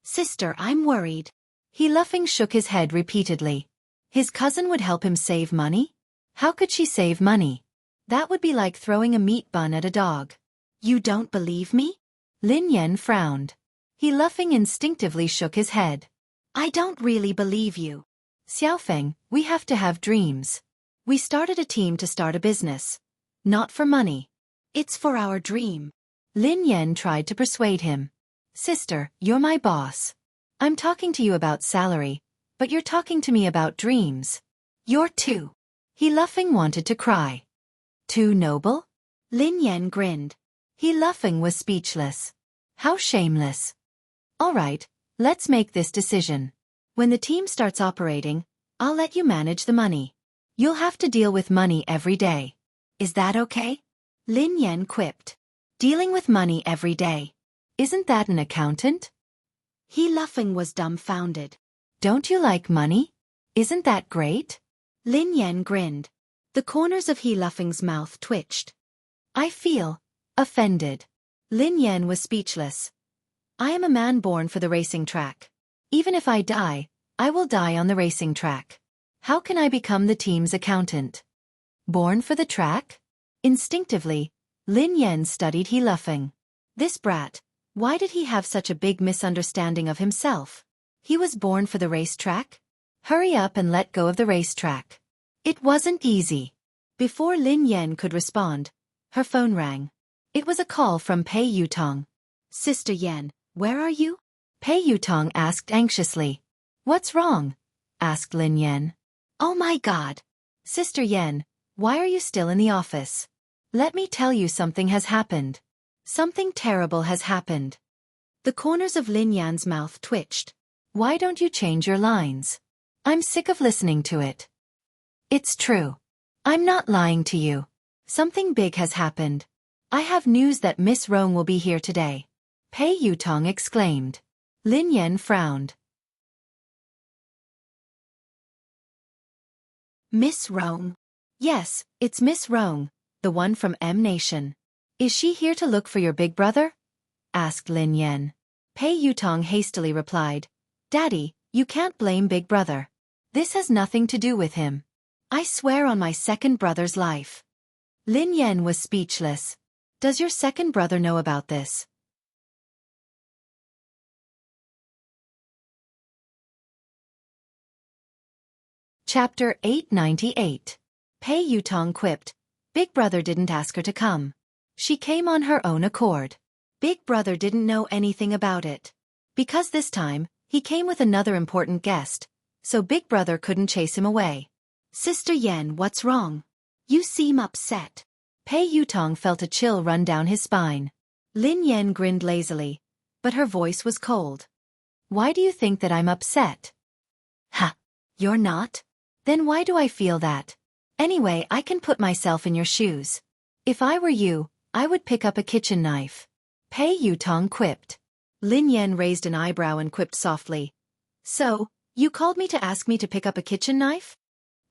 Sister, I'm worried. He Luffing shook his head repeatedly. His cousin would help him save money? How could she save money? That would be like throwing a meat bun at a dog. You don't believe me? Lin Yan frowned. He Luffing instinctively shook his head. I don't really believe you. Xiaofeng, we have to have dreams. We started a team to start a business. Not for money. It's for our dream. Lin Yan tried to persuade him. Sister, you're my boss. I'm talking to you about salary, but you're talking to me about dreams. You're too. He Luffing wanted to cry. Too noble? Lin Yan grinned. He Luffing was speechless. How shameless. All right. Let's make this decision. When the team starts operating, I'll let you manage the money. You'll have to deal with money every day. Is that okay? Lin Yan quipped. Dealing with money every day. Isn't that an accountant? He Luffing was dumbfounded. Don't you like money? Isn't that great? Lin Yan grinned. The corners of He Luffing's mouth twitched. I feel offended. Lin Yan was speechless. I am a man born for the racing track. Even if I die, I will die on the racing track. How can I become the team's accountant? Born for the track? Instinctively, Lin Yan studied He Luffing. This brat, why did he have such a big misunderstanding of himself? He was born for the racetrack? Hurry up and let go of the racetrack. It wasn't easy. Before Lin Yan could respond, her phone rang. It was a call from Pei Yutong. Sister Yan, where are you? Pei Yutong asked anxiously. What's wrong? Asked Lin Yan. Oh my God. Sister Yan, why are you still in the office? Let me tell you, something has happened. Something terrible has happened. The corners of Lin Yan's mouth twitched. Why don't you change your lines? I'm sick of listening to it. It's true. I'm not lying to you. Something big has happened. I have news that Miss Rong will be here today. Pei Yutong exclaimed. Lin Yan frowned. Miss Rong? Yes, it's Miss Rong, the one from M Nation. Is she here to look for your big brother? Asked Lin Yan. Pei Yutong hastily replied. Daddy, you can't blame Big Brother. This has nothing to do with him. I swear on my second brother's life. Lin Yan was speechless. Does your second brother know about this? Chapter 898. Pei Yutong quipped. Big Brother didn't ask her to come. She came on her own accord. Big Brother didn't know anything about it. Because this time, he came with another important guest, so Big Brother couldn't chase him away. Sister Yan, what's wrong? You seem upset. Pei Yutong felt a chill run down his spine. Lin Yan grinned lazily, but her voice was cold. Why do you think that I'm upset? Ha! You're not? Then why do I feel that? Anyway, I can put myself in your shoes. If I were you, I would pick up a kitchen knife. Pei Yutong quipped. Lin Yan raised an eyebrow and quipped softly. So, you called me to ask me to pick up a kitchen knife?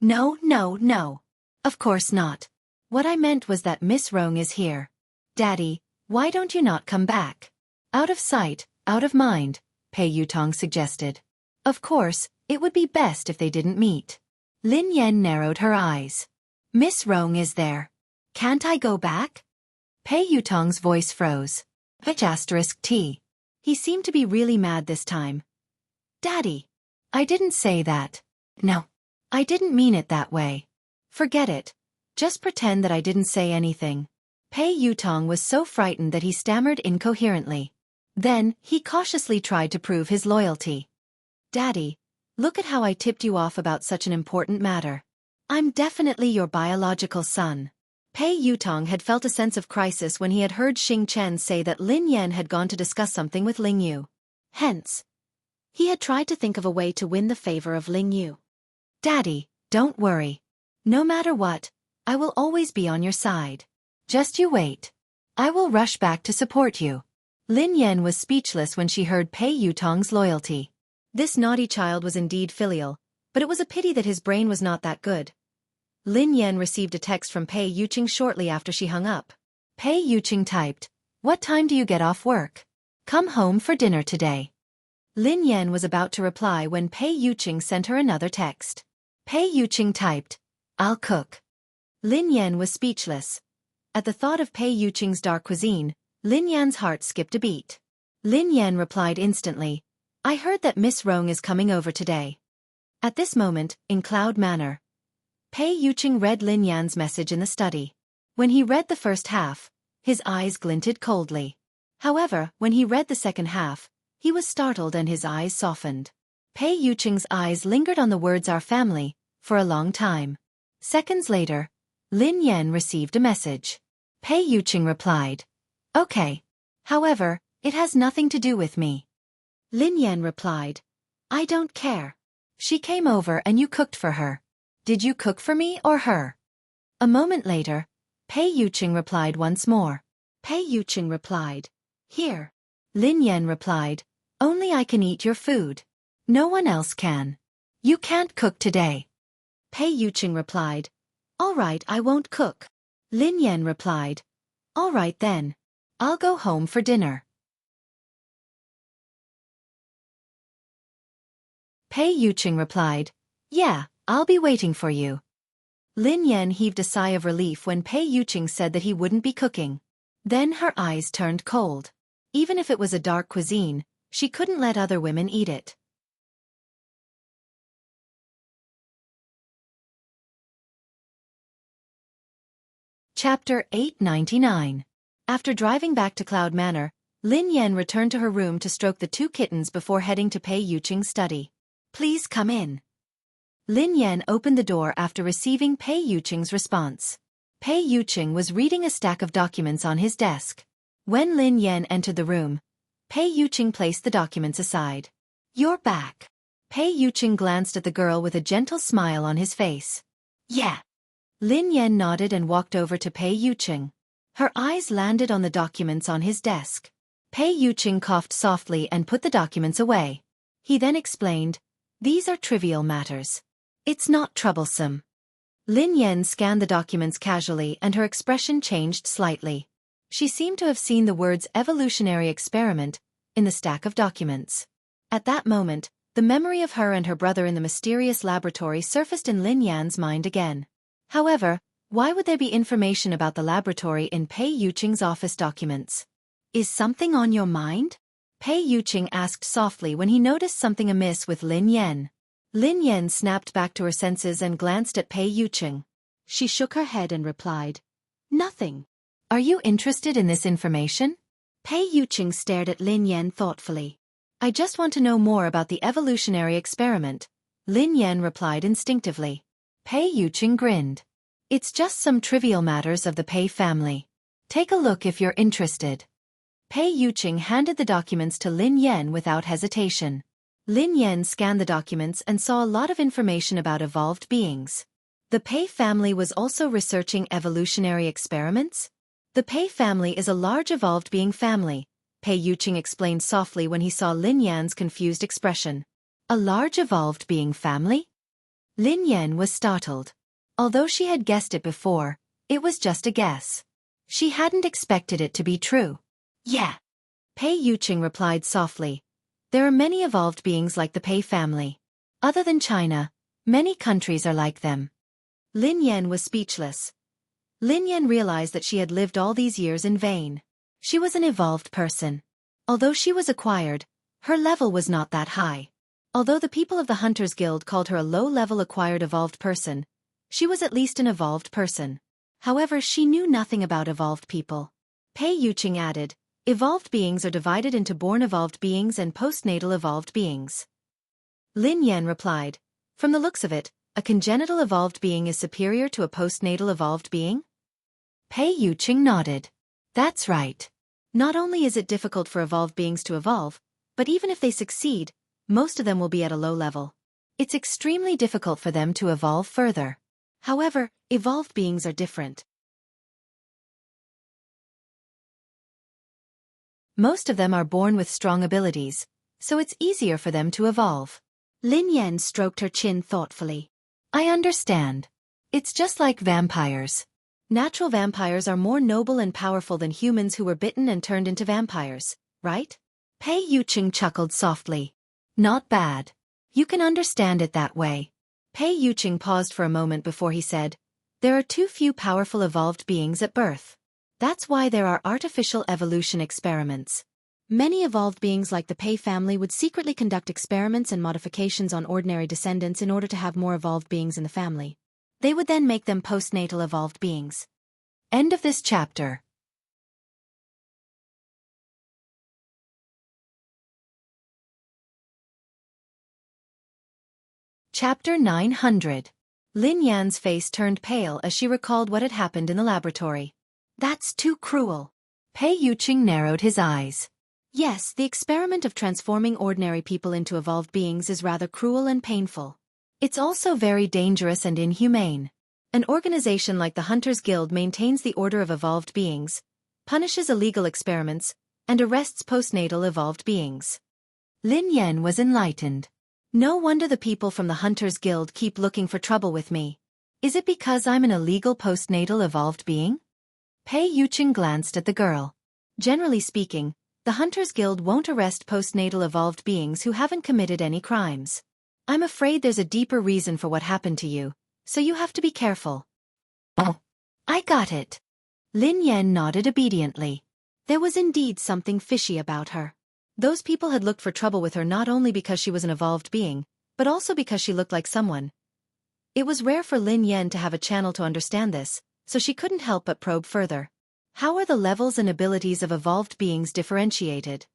No, no, no. Of course not. What I meant was that Miss Rong is here. Daddy, why don't you not come back? Out of sight, out of mind, Pei Yutong suggested. Of course, it would be best if they didn't meet. Lin Yan narrowed her eyes. Miss Rong is there. Can't I go back? Pei Yutong's voice froze. T. He seemed to be really mad this time. Daddy. I didn't say that. No. I didn't mean it that way. Forget it. Just pretend that I didn't say anything. Pei Yutong was so frightened that he stammered incoherently. Then, he cautiously tried to prove his loyalty. Daddy, look at how I tipped you off about such an important matter. I'm definitely your biological son. Pei Yutong had felt a sense of crisis when he had heard Xing Chen say that Lin Yan had gone to discuss something with Ling Yu. Hence, he had tried to think of a way to win the favor of Ling Yu. Daddy, don't worry. No matter what, I will always be on your side. Just you wait. I will rush back to support you. Lin Yan was speechless when she heard Pei Yutong's loyalty. This naughty child was indeed filial, but it was a pity that his brain was not that good. Lin Yan received a text from Pei Yuqing shortly after she hung up. Pei Yuqing typed, "What time do you get off work? Come home for dinner today." Lin Yan was about to reply when Pei Yuqing sent her another text. Pei Yuqing typed, "I'll cook." Lin Yan was speechless. At the thought of Pei Yuqing's dark cuisine, Lin Yan's heart skipped a beat. Lin Yan replied instantly, "I heard that Miss Rong is coming over today." At this moment, in Cloud Manor, Pei Yuqing read Lin Yan's message in the study. When he read the first half, his eyes glinted coldly. However, when he read the second half, he was startled and his eyes softened. Pei Yuqing's eyes lingered on the words "our family" for a long time. Seconds later, Lin Yan received a message. Pei Yuqing replied, "Okay. However, it has nothing to do with me." Lin Yan replied, "I don't care. She came over and you cooked for her. Did you cook for me or her?" A moment later, Pei Yuqing replied once more. Pei Yuqing replied, "Here." Lin Yan replied, "Only I can eat your food. No one else can. You can't cook today." Pei Yuqing replied, "All right, I won't cook." Lin Yan replied, "All right then. I'll go home for dinner." Pei Yuqing replied, "Yeah, I'll be waiting for you." Lin Yan heaved a sigh of relief when Pei Yuqing said that he wouldn't be cooking. Then her eyes turned cold. Even if it was a dark cuisine, she couldn't let other women eat it. Chapter 899. After driving back to Cloud Manor, Lin Yan returned to her room to stroke the two kittens before heading to Pei Yuqing's study. "Please come in." Lin Yan opened the door after receiving Pei Yuqing's response. Pei Yuqing was reading a stack of documents on his desk. When Lin Yan entered the room, Pei Yuqing placed the documents aside. "You're back." Pei Yuqing glanced at the girl with a gentle smile on his face. "Yeah." Lin Yan nodded and walked over to Pei Yuqing. Her eyes landed on the documents on his desk. Pei Yuqing coughed softly and put the documents away. He then explained, "These are trivial matters. It's not troublesome." Lin Yan scanned the documents casually and her expression changed slightly. She seemed to have seen the words "evolutionary experiment" in the stack of documents. At that moment, the memory of her and her brother in the mysterious laboratory surfaced in Lin Yan's mind again. However, why would there be information about the laboratory in Pei Yuqing's office documents? "Is something on your mind?" Pei Yuqing asked softly when he noticed something amiss with Lin Yan. Lin Yan snapped back to her senses and glanced at Pei Yuqing. She shook her head and replied, "Nothing." "Are you interested in this information?" Pei Yuqing stared at Lin Yan thoughtfully. "I just want to know more about the evolutionary experiment," Lin Yan replied instinctively. Pei Yuqing grinned. "It's just some trivial matters of the Pei family. Take a look if you're interested." Pei Yuqing handed the documents to Lin Yan without hesitation. Lin Yan scanned the documents and saw a lot of information about evolved beings. The Pei family was also researching evolutionary experiments? The Pei family is a large evolved being family, Pei Yuqing explained softly when he saw Lin Yan's confused expression. A large evolved being family? Lin Yan was startled. Although she had guessed it before, it was just a guess. She hadn't expected it to be true. Yeah. Pei Yuqing replied softly. There are many evolved beings like the Pei family. Other than China, many countries are like them. Lin Yan was speechless. Lin Yan realized that she had lived all these years in vain. She was an evolved person. Although she was acquired, her level was not that high. Although the people of the Hunters Guild called her a low-level acquired evolved person, she was at least an evolved person. However, she knew nothing about evolved people. Pei Yuqing added, evolved beings are divided into born evolved beings and postnatal evolved beings. Lin Yan replied, from the looks of it, a congenital evolved being is superior to a postnatal evolved being? Pei Yuqing nodded. That's right. Not only is it difficult for evolved beings to evolve, but even if they succeed, most of them will be at a low level. It's extremely difficult for them to evolve further. However, evolved beings are different. Most of them are born with strong abilities, so it's easier for them to evolve. Lin Yan stroked her chin thoughtfully. I understand. It's just like vampires. Natural vampires are more noble and powerful than humans who were bitten and turned into vampires, right? Pei Yuqing chuckled softly. Not bad. You can understand it that way. Pei Yuqing paused for a moment before he said, there are too few powerful evolved beings at birth. That's why there are artificial evolution experiments. Many evolved beings like the Pei family would secretly conduct experiments and modifications on ordinary descendants in order to have more evolved beings in the family. They would then make them postnatal evolved beings. End of this chapter. Chapter 900. Lin Yan's face turned pale as she recalled what had happened in the laboratory. That's too cruel. Pei Yuqing narrowed his eyes. Yes, the experiment of transforming ordinary people into evolved beings is rather cruel and painful. It's also very dangerous and inhumane. An organization like the Hunters Guild maintains the order of evolved beings, punishes illegal experiments, and arrests postnatal evolved beings. Lin Yan was enlightened. No wonder the people from the Hunters Guild keep looking for trouble with me. Is it because I'm an illegal postnatal evolved being? Pei Yuqing glanced at the girl. Generally speaking, the Hunters Guild won't arrest postnatal evolved beings who haven't committed any crimes. I'm afraid there's a deeper reason for what happened to you, so you have to be careful. Oh, I got it. Lin Yan nodded obediently. There was indeed something fishy about her. Those people had looked for trouble with her not only because she was an evolved being, but also because she looked like someone. It was rare for Lin Yan to have a channel to understand this, so she couldn't help but probe further. How are the levels and abilities of evolved beings differentiated?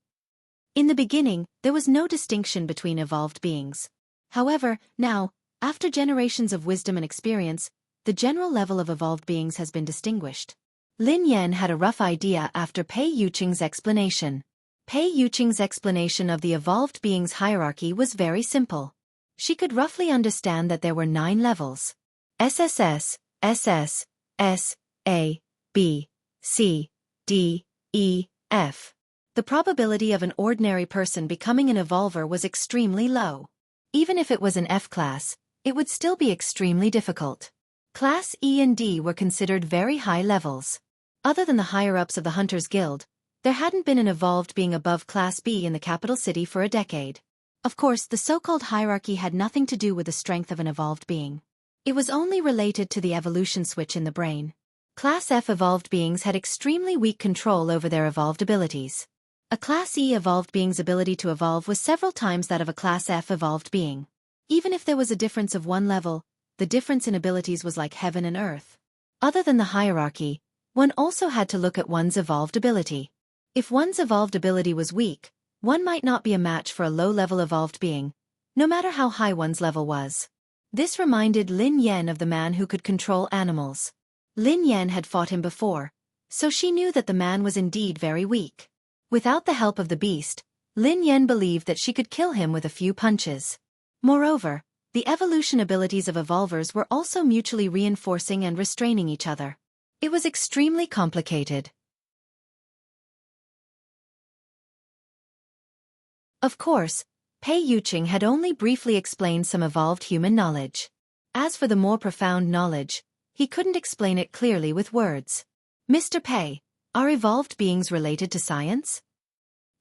In the beginning, there was no distinction between evolved beings. However, now, after generations of wisdom and experience, the general level of evolved beings has been distinguished. Lin Yan had a rough idea after Pei Yuqing's explanation. Pei Yuqing's explanation of the evolved beings' hierarchy was very simple. She could roughly understand that there were 9 levels. SSS, SS, S, A, B, C, D, E, F. The probability of an ordinary person becoming an evolver was extremely low. Even if it was an F class, it would still be extremely difficult. Class E and D were considered very high levels. Other than the higher-ups of the Hunters Guild, there hadn't been an evolved being above Class B in the capital city for a decade. Of course, the so-called hierarchy had nothing to do with the strength of an evolved being. It was only related to the evolution switch in the brain. Class F evolved beings had extremely weak control over their evolved abilities. A Class E evolved being's ability to evolve was several times that of a Class F evolved being. Even if there was a difference of 1 level, the difference in abilities was like heaven and earth. Other than the hierarchy, one also had to look at one's evolved ability. If one's evolved ability was weak, one might not be a match for a low-level evolved being, no matter how high one's level was. This reminded Lin Yan of the man who could control animals. Lin Yan had fought him before, so she knew that the man was indeed very weak. Without the help of the beast, Lin Yan believed that she could kill him with a few punches. Moreover, the evolution abilities of evolvers were also mutually reinforcing and restraining each other. It was extremely complicated. Of course, Pei Yuqing had only briefly explained some evolved human knowledge. As for the more profound knowledge, he couldn't explain it clearly with words. Mr. Pei, are evolved beings related to science?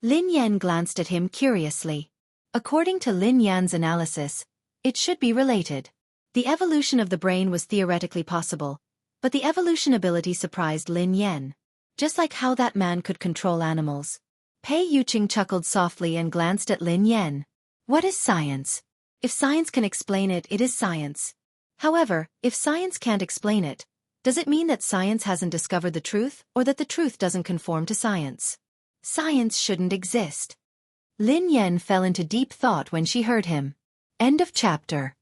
Lin Yan glanced at him curiously. According to Lin Yan's analysis, it should be related. The evolution of the brain was theoretically possible, but the evolution ability surprised Lin Yan. Just like how that man could control animals. Pei Yuqing chuckled softly and glanced at Lin Yan. What is science? If science can explain it, it is science. However, if science can't explain it, does it mean that science hasn't discovered the truth, or that the truth doesn't conform to science? Science shouldn't exist. Lin Yan fell into deep thought when she heard him. End of chapter.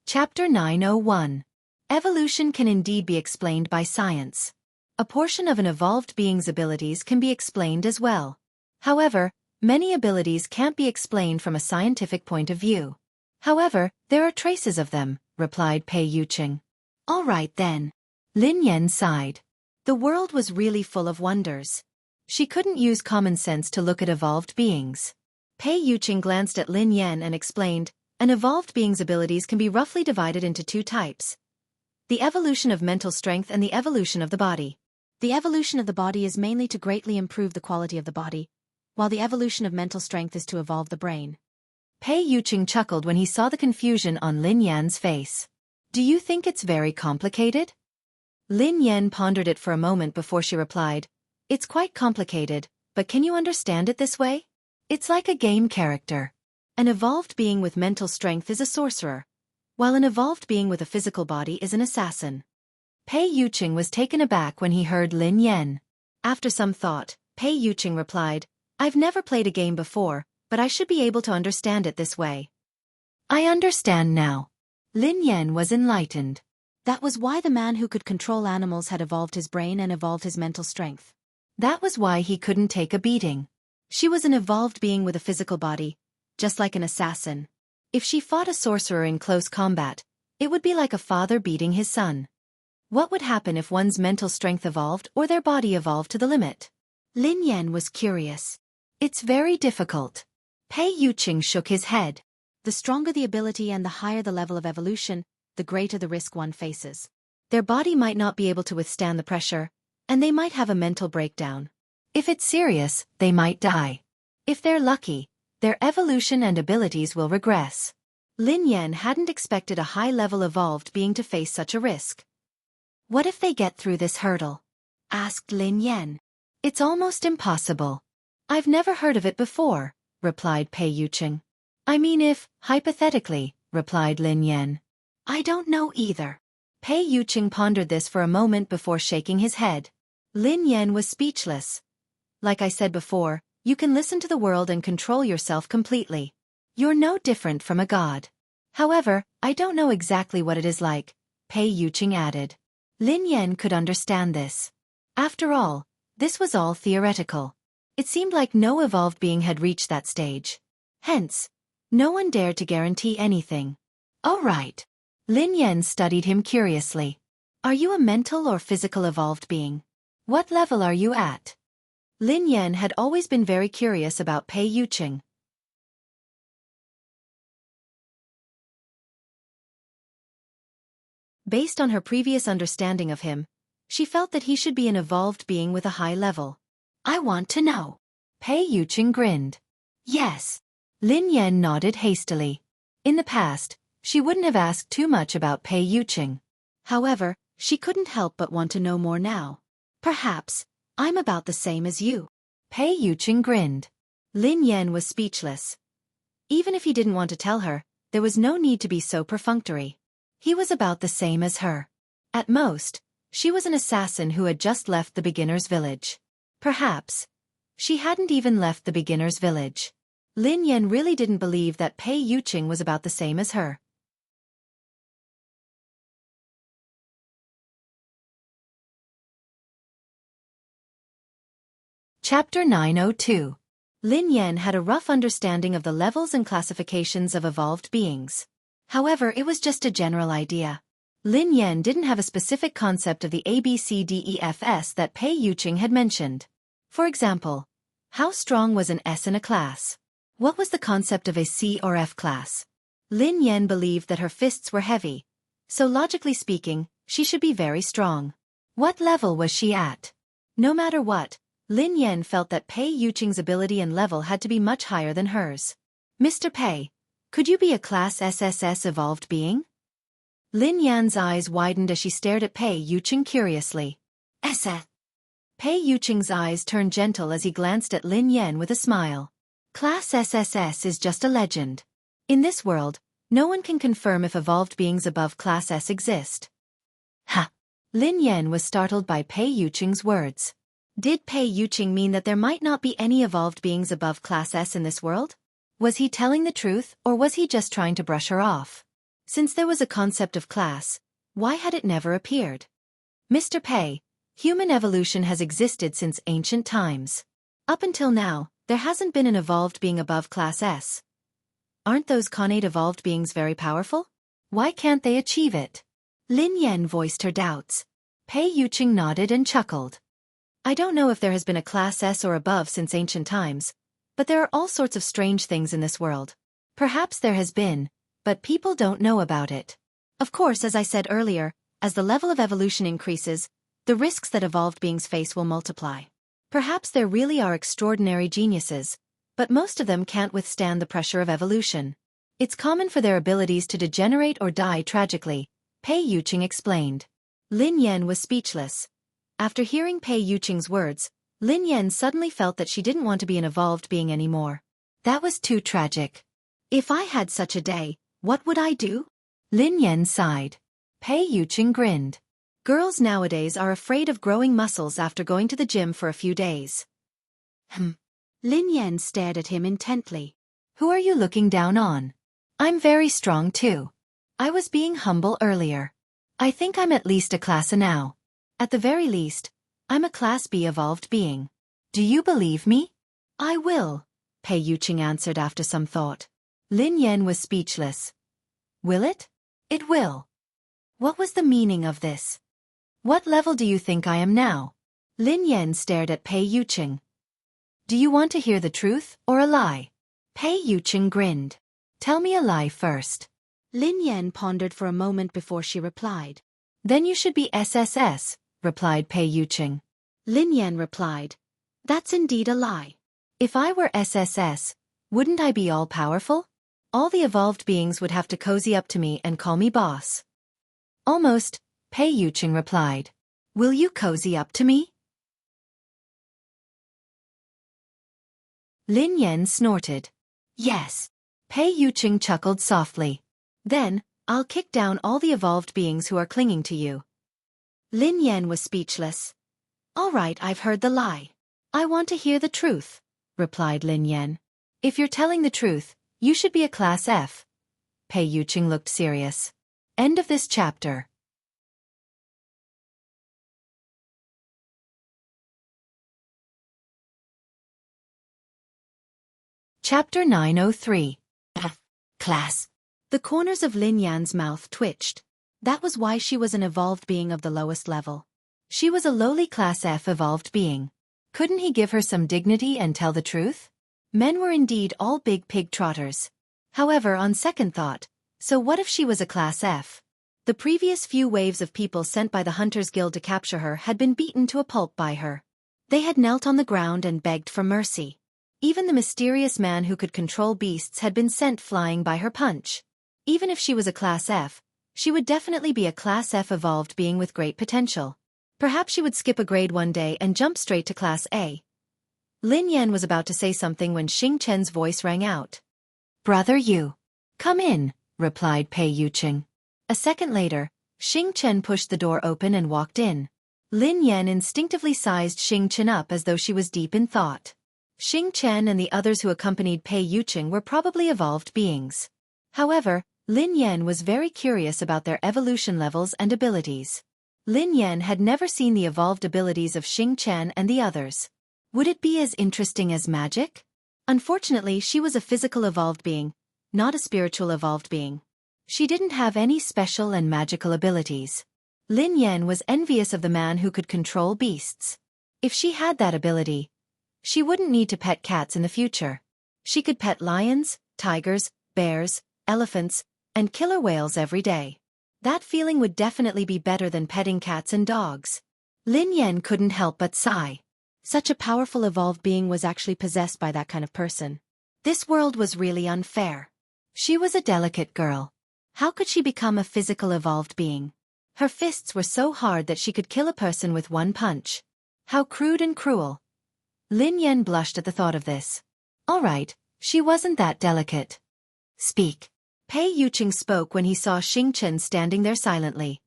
Chapter 901. Evolution can indeed be explained by science. A portion of an evolved being's abilities can be explained as well. However, many abilities can't be explained from a scientific point of view. However, there are traces of them, replied Pei Yuqing. All right then. Lin Yan sighed. The world was really full of wonders. She couldn't use common sense to look at evolved beings. Pei Yuqing glanced at Lin Yan and explained, an evolved being's abilities can be roughly divided into two types. The evolution of mental strength and the evolution of the body. The evolution of the body is mainly to greatly improve the quality of the body, while the evolution of mental strength is to evolve the brain. Pei Yuqing chuckled when he saw the confusion on Lin Yan's face. Do you think it's very complicated? Lin Yan pondered it for a moment before she replied, it's quite complicated, but can you understand it this way? It's like a game character. An evolved being with mental strength is a sorcerer, while an evolved being with a physical body is an assassin. Pei Yuqing was taken aback when he heard Lin Yan. After some thought, Pei Yuqing replied, I've never played a game before, but I should be able to understand it this way. I understand now. Lin Yan was enlightened. That was why the man who could control animals had evolved his brain and evolved his mental strength. That was why he couldn't take a beating. She was an evolved being with a physical body, just like an assassin. If she fought a sorcerer in close combat, it would be like a father beating his son. What would happen if one's mental strength evolved or their body evolved to the limit? Lin Yan was curious. It's very difficult. Pei Yuqing shook his head. The stronger the ability and the higher the level of evolution, the greater the risk one faces. Their body might not be able to withstand the pressure, and they might have a mental breakdown. If it's serious, they might die. If they're lucky, their evolution and abilities will regress. Lin Yan hadn't expected a high-level evolved being to face such a risk. What if they get through this hurdle? Asked Lin Yan. It's almost impossible. I've never heard of it before, replied Pei Yuqing. I mean if, hypothetically, replied Lin Yan. I don't know either. Pei Yuqing pondered this for a moment before shaking his head. Lin Yan was speechless. Like I said before, you can listen to the world and control yourself completely. You're no different from a god. However, I don't know exactly what it is like, Pei Yuqing added. Lin Yan could understand this. After all, this was all theoretical. It seemed like no evolved being had reached that stage. Hence, no one dared to guarantee anything. All right. Lin Yan studied him curiously. Are you a mental or physical evolved being? What level are you at? Lin Yan had always been very curious about Pei Yuqing. Based on her previous understanding of him, she felt that he should be an evolved being with a high level. I want to know. Pei Yuqing grinned. Yes. Lin Yan nodded hastily. In the past, she wouldn't have asked too much about Pei Yuqing. However, she couldn't help but want to know more now. Perhaps, I'm about the same as you. Pei Yuqing grinned. Lin Yan was speechless. Even if he didn't want to tell her, there was no need to be so perfunctory. He was about the same as her. At most, she was an assassin who had just left the beginner's village. Perhaps, she hadn't even left the beginner's village. Lin Yan really didn't believe that Pei Yuqing was about the same as her. Chapter 902. Lin Yan had a rough understanding of the levels and classifications of evolved beings. However, it was just a general idea. Lin Yan didn't have a specific concept of the ABCDEFS that Pei Yuqing had mentioned. For example, how strong was an S in a class? What was the concept of a C or F class? Lin Yan believed that her fists were heavy, so logically speaking, she should be very strong. What level was she at? No matter what, Lin Yan felt that Pei Yuqing's ability and level had to be much higher than hers. Mr. Pei, could you be a Class SSS evolved being? Lin Yan's eyes widened as she stared at Pei Yuqing curiously. SS. Pei Yuqing's eyes turned gentle as he glanced at Lin Yan with a smile. Class SSS is just a legend. In this world, no one can confirm if evolved beings above Class S exist. Ha! Lin Yan was startled by Pei Yuqing's words. Did Pei Yuqing mean that there might not be any evolved beings above Class S in this world? Was he telling the truth, or was he just trying to brush her off? Since there was a concept of class, why had it never appeared? Mr. Pei, human evolution has existed since ancient times. Up until now, there hasn't been an evolved being above Class S. Aren't those connate evolved beings very powerful? Why can't they achieve it? Lin Yan voiced her doubts. Pei Yuqing nodded and chuckled. I don't know if there has been a Class S or above since ancient times, but there are all sorts of strange things in this world. Perhaps there has been, but people don't know about it. Of course, as I said earlier, as the level of evolution increases, the risks that evolved beings face will multiply. Perhaps there really are extraordinary geniuses, but most of them can't withstand the pressure of evolution. It's common for their abilities to degenerate or die tragically, Pei Yuqing explained. Lin Yan was speechless. After hearing Pei Yuqing's words, Lin Yan suddenly felt that she didn't want to be an evolved being anymore. That was too tragic. If I had such a day, what would I do? Lin Yan sighed. Pei Yuqing grinned. Girls nowadays are afraid of growing muscles after going to the gym for a few days. Lin Yan stared at him intently. Who are you looking down on? I'm very strong too. I was being humble earlier. I think I'm at least a class A now. At the very least, I'm a Class B evolved being. Do you believe me? I will, Pei Yuqing answered after some thought. Lin Yan was speechless. Will it? It will. What was the meaning of this? What level do you think I am now? Lin Yan stared at Pei Yuqing. Do you want to hear the truth or a lie? Pei Yuqing grinned. Tell me a lie first. Lin Yan pondered for a moment before she replied. Then you should be SSS, replied Pei Yuqing. Lin Yan replied. That's indeed a lie. If I were SSS, wouldn't I be all-powerful? All the evolved beings would have to cozy up to me and call me boss. Almost, Pei Yuqing replied. Will you cozy up to me? Lin Yan snorted. Yes. Pei Yuqing chuckled softly. Then, I'll kick down all the evolved beings who are clinging to you. Lin Yan was speechless. All right, I've heard the lie. I want to hear the truth, replied Lin Yan. If you're telling the truth, you should be a Class F. Pei Yuqing looked serious. End of this chapter. Chapter 903. Class. The corners of Lin Yan's mouth twitched. That was why she was an evolved being of the lowest level. She was a lowly Class F evolved being. Couldn't he give her some dignity and tell the truth? Men were indeed all big pig trotters. However, on second thought, so what if she was a Class F? The previous few waves of people sent by the Hunters Guild to capture her had been beaten to a pulp by her. They had knelt on the ground and begged for mercy. Even the mysterious man who could control beasts had been sent flying by her punch. Even if she was a Class F, she would definitely be a Class F evolved being with great potential. Perhaps she would skip a grade one day and jump straight to Class A. Lin Yan was about to say something when Xing Chen's voice rang out. Brother Yu. Come in, replied Pei Yuqing. A second later, Xing Chen pushed the door open and walked in. Lin Yan instinctively sized Xing Chen up as though she was deep in thought. Xing Chen and the others who accompanied Pei Yuqing were probably evolved beings. However, Lin Yan was very curious about their evolution levels and abilities. Lin Yan had never seen the evolved abilities of Xing Chen and the others. Would it be as interesting as magic? Unfortunately, she was a physical evolved being, not a spiritual evolved being. She didn't have any special and magical abilities. Lin Yan was envious of the man who could control beasts. If she had that ability, she wouldn't need to pet cats in the future. She could pet lions, tigers, bears, elephants, and killer whales every day. That feeling would definitely be better than petting cats and dogs. Lin Yan couldn't help but sigh. Such a powerful evolved being was actually possessed by that kind of person. This world was really unfair. She was a delicate girl. How could she become a physical evolved being? Her fists were so hard that she could kill a person with one punch. How crude and cruel. Lin Yan blushed at the thought of this. All right, she wasn't that delicate. Speak. Pei Yuqing spoke when he saw Xingchen standing there silently.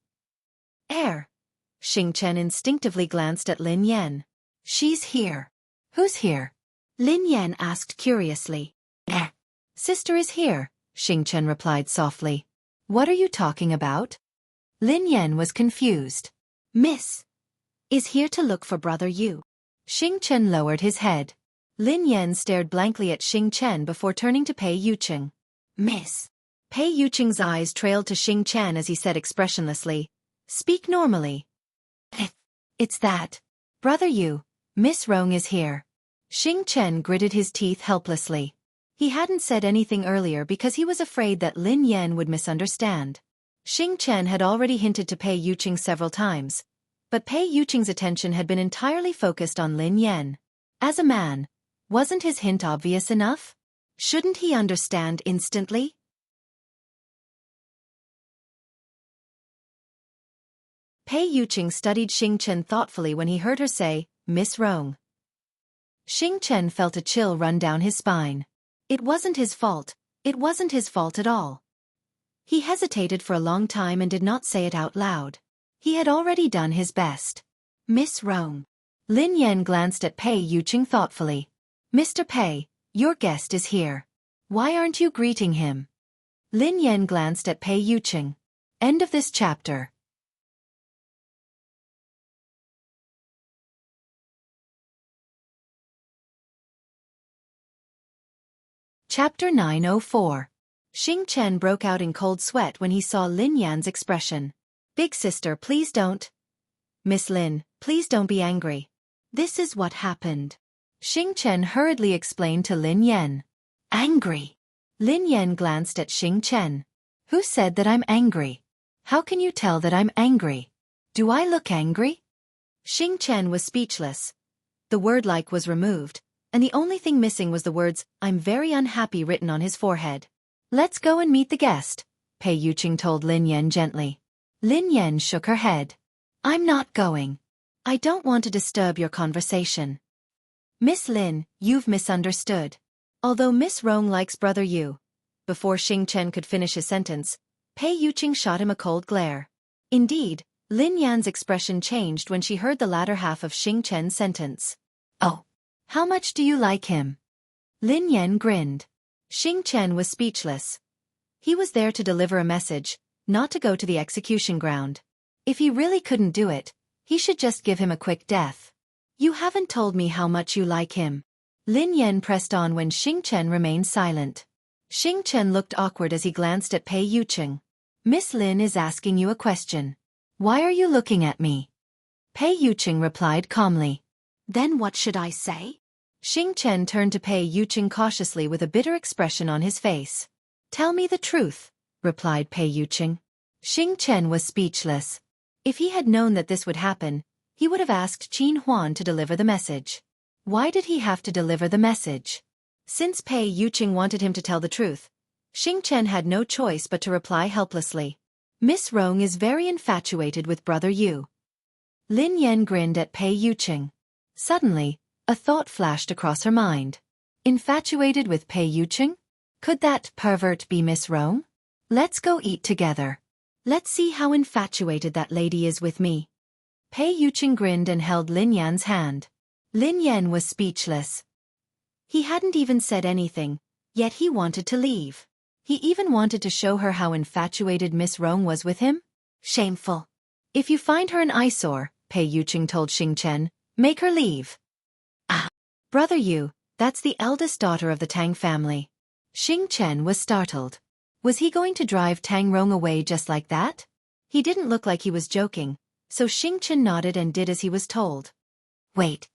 Air. Xingchen instinctively glanced at Lin Yan. She's here. Who's here? Lin Yan asked curiously. Sister is here, Xingchen replied softly. What are you talking about? Lin Yan was confused. Miss is here to look for Brother Yu. Xingchen lowered his head. Lin Yan stared blankly at Xingchen before turning to Pei Yuqing. Miss. Pei Yuqing's eyes trailed to Xingchen as he said expressionlessly, Speak normally. It's that. Brother Yu, Miss Rong is here. Xingchen gritted his teeth helplessly. He hadn't said anything earlier because he was afraid that Lin Yan would misunderstand. Xingchen had already hinted to Pei Yuqing several times, but Pei Yuqing's attention had been entirely focused on Lin Yan. As a man, wasn't his hint obvious enough? Shouldn't he understand instantly? Pei Yuqing studied Xingchen thoughtfully when he heard her say, Miss Rong. Xingchen felt a chill run down his spine. It wasn't his fault. It wasn't his fault at all. He hesitated for a long time and did not say it out loud. He had already done his best. Miss Rong. Lin Yan glanced at Pei Yuqing thoughtfully. Mr. Pei, your guest is here. Why aren't you greeting him? Lin Yan glanced at Pei Yuqing. End of this chapter. Chapter 904. Xingchen broke out in cold sweat when he saw Lin Yan's expression. Big sister, please don't. Miss Lin, please don't be angry. This is what happened. Xingchen hurriedly explained to Lin Yan. Angry? Lin Yan glanced at Xingchen. Who said that I'm angry? How can you tell that I'm angry? Do I look angry? Xingchen was speechless. The word like was removed, and the only thing missing was the words, I'm very unhappy written on his forehead. Let's go and meet the guest, Pei Yuqing told Lin Yan gently. Lin Yan shook her head. I'm not going. I don't want to disturb your conversation. Miss Lin, you've misunderstood. Although Miss Rong likes Brother Yu. Before Xingchen could finish his sentence, Pei Yuqing shot him a cold glare. Indeed, Lin Yan's expression changed when she heard the latter half of Xingchen's sentence. Oh. How much do you like him? Lin Yan grinned. Xingchen was speechless. He was there to deliver a message, not to go to the execution ground. If he really couldn't do it, he should just give him a quick death. You haven't told me how much you like him. Lin Yan pressed on when Xingchen remained silent. Xingchen looked awkward as he glanced at Pei Yuqing. Miss Lin is asking you a question. Why are you looking at me? Pei Yuqing replied calmly. Then what should I say? Xingchen turned to Pei Yuqing cautiously with a bitter expression on his face. Tell me the truth, replied Pei Yuqing. Xingchen was speechless. If he had known that this would happen, he would have asked Qin Huan to deliver the message. Why did he have to deliver the message? Since Pei Yuqing wanted him to tell the truth, Xingchen had no choice but to reply helplessly. Miss Rong is very infatuated with Brother Yu. Lin Yan grinned at Pei Yuqing. Suddenly, a thought flashed across her mind. Infatuated with Pei Yuqing? Could that pervert be Miss Rong? Let's go eat together. Let's see how infatuated that lady is with me. Pei Yuqing grinned and held Lin Yan's hand. Lin Yan was speechless. He hadn't even said anything, yet he wanted to leave. He even wanted to show her how infatuated Miss Rong was with him. Shameful. If you find her an eyesore, Pei Yuqing told Xingchen, make her leave. Ah. Brother Yu, that's the eldest daughter of the Tang family. Xing Chen was startled. Was he going to drive Tang Rong away just like that? He didn't look like he was joking, so Xing Chen nodded and did as he was told. Wait.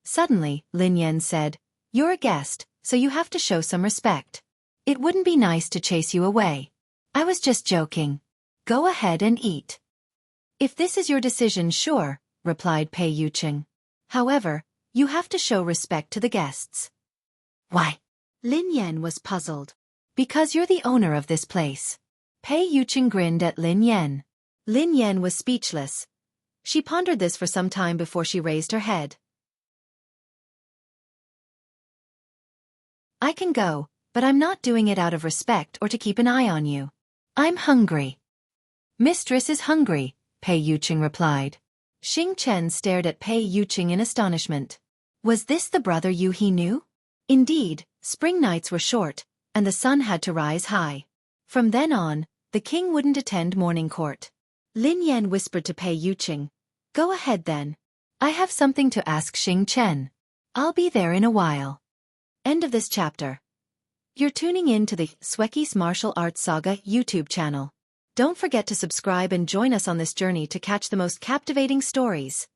Suddenly, Lin Yan said, "You're a guest, so you have to show some respect. It wouldn't be nice to chase you away. I was just joking. Go ahead and eat." "If this is your decision, sure," replied Pei Yuqing. "However, you have to show respect to the guests." "Why?" Lin Yan was puzzled. "Because you're the owner of this place." Pei Yuqing grinned at Lin Yan. Lin Yan was speechless. She pondered this for some time before she raised her head. "I can go, but I'm not doing it out of respect or to keep an eye on you. I'm hungry." "Mistress is hungry," Pei Yuqing replied. Xing Chen stared at Pei Yuqing in astonishment. Was this the brother Yu he knew? Indeed, spring nights were short, and the sun had to rise high. From then on, the king wouldn't attend morning court. Lin Yan whispered to Pei Yuqing, "Go ahead then. I have something to ask Xing Chen. I'll be there in a while." End of this chapter. You're tuning in to the Xueqi's Martial Arts Saga YouTube channel. Don't forget to subscribe and join us on this journey to catch the most captivating stories.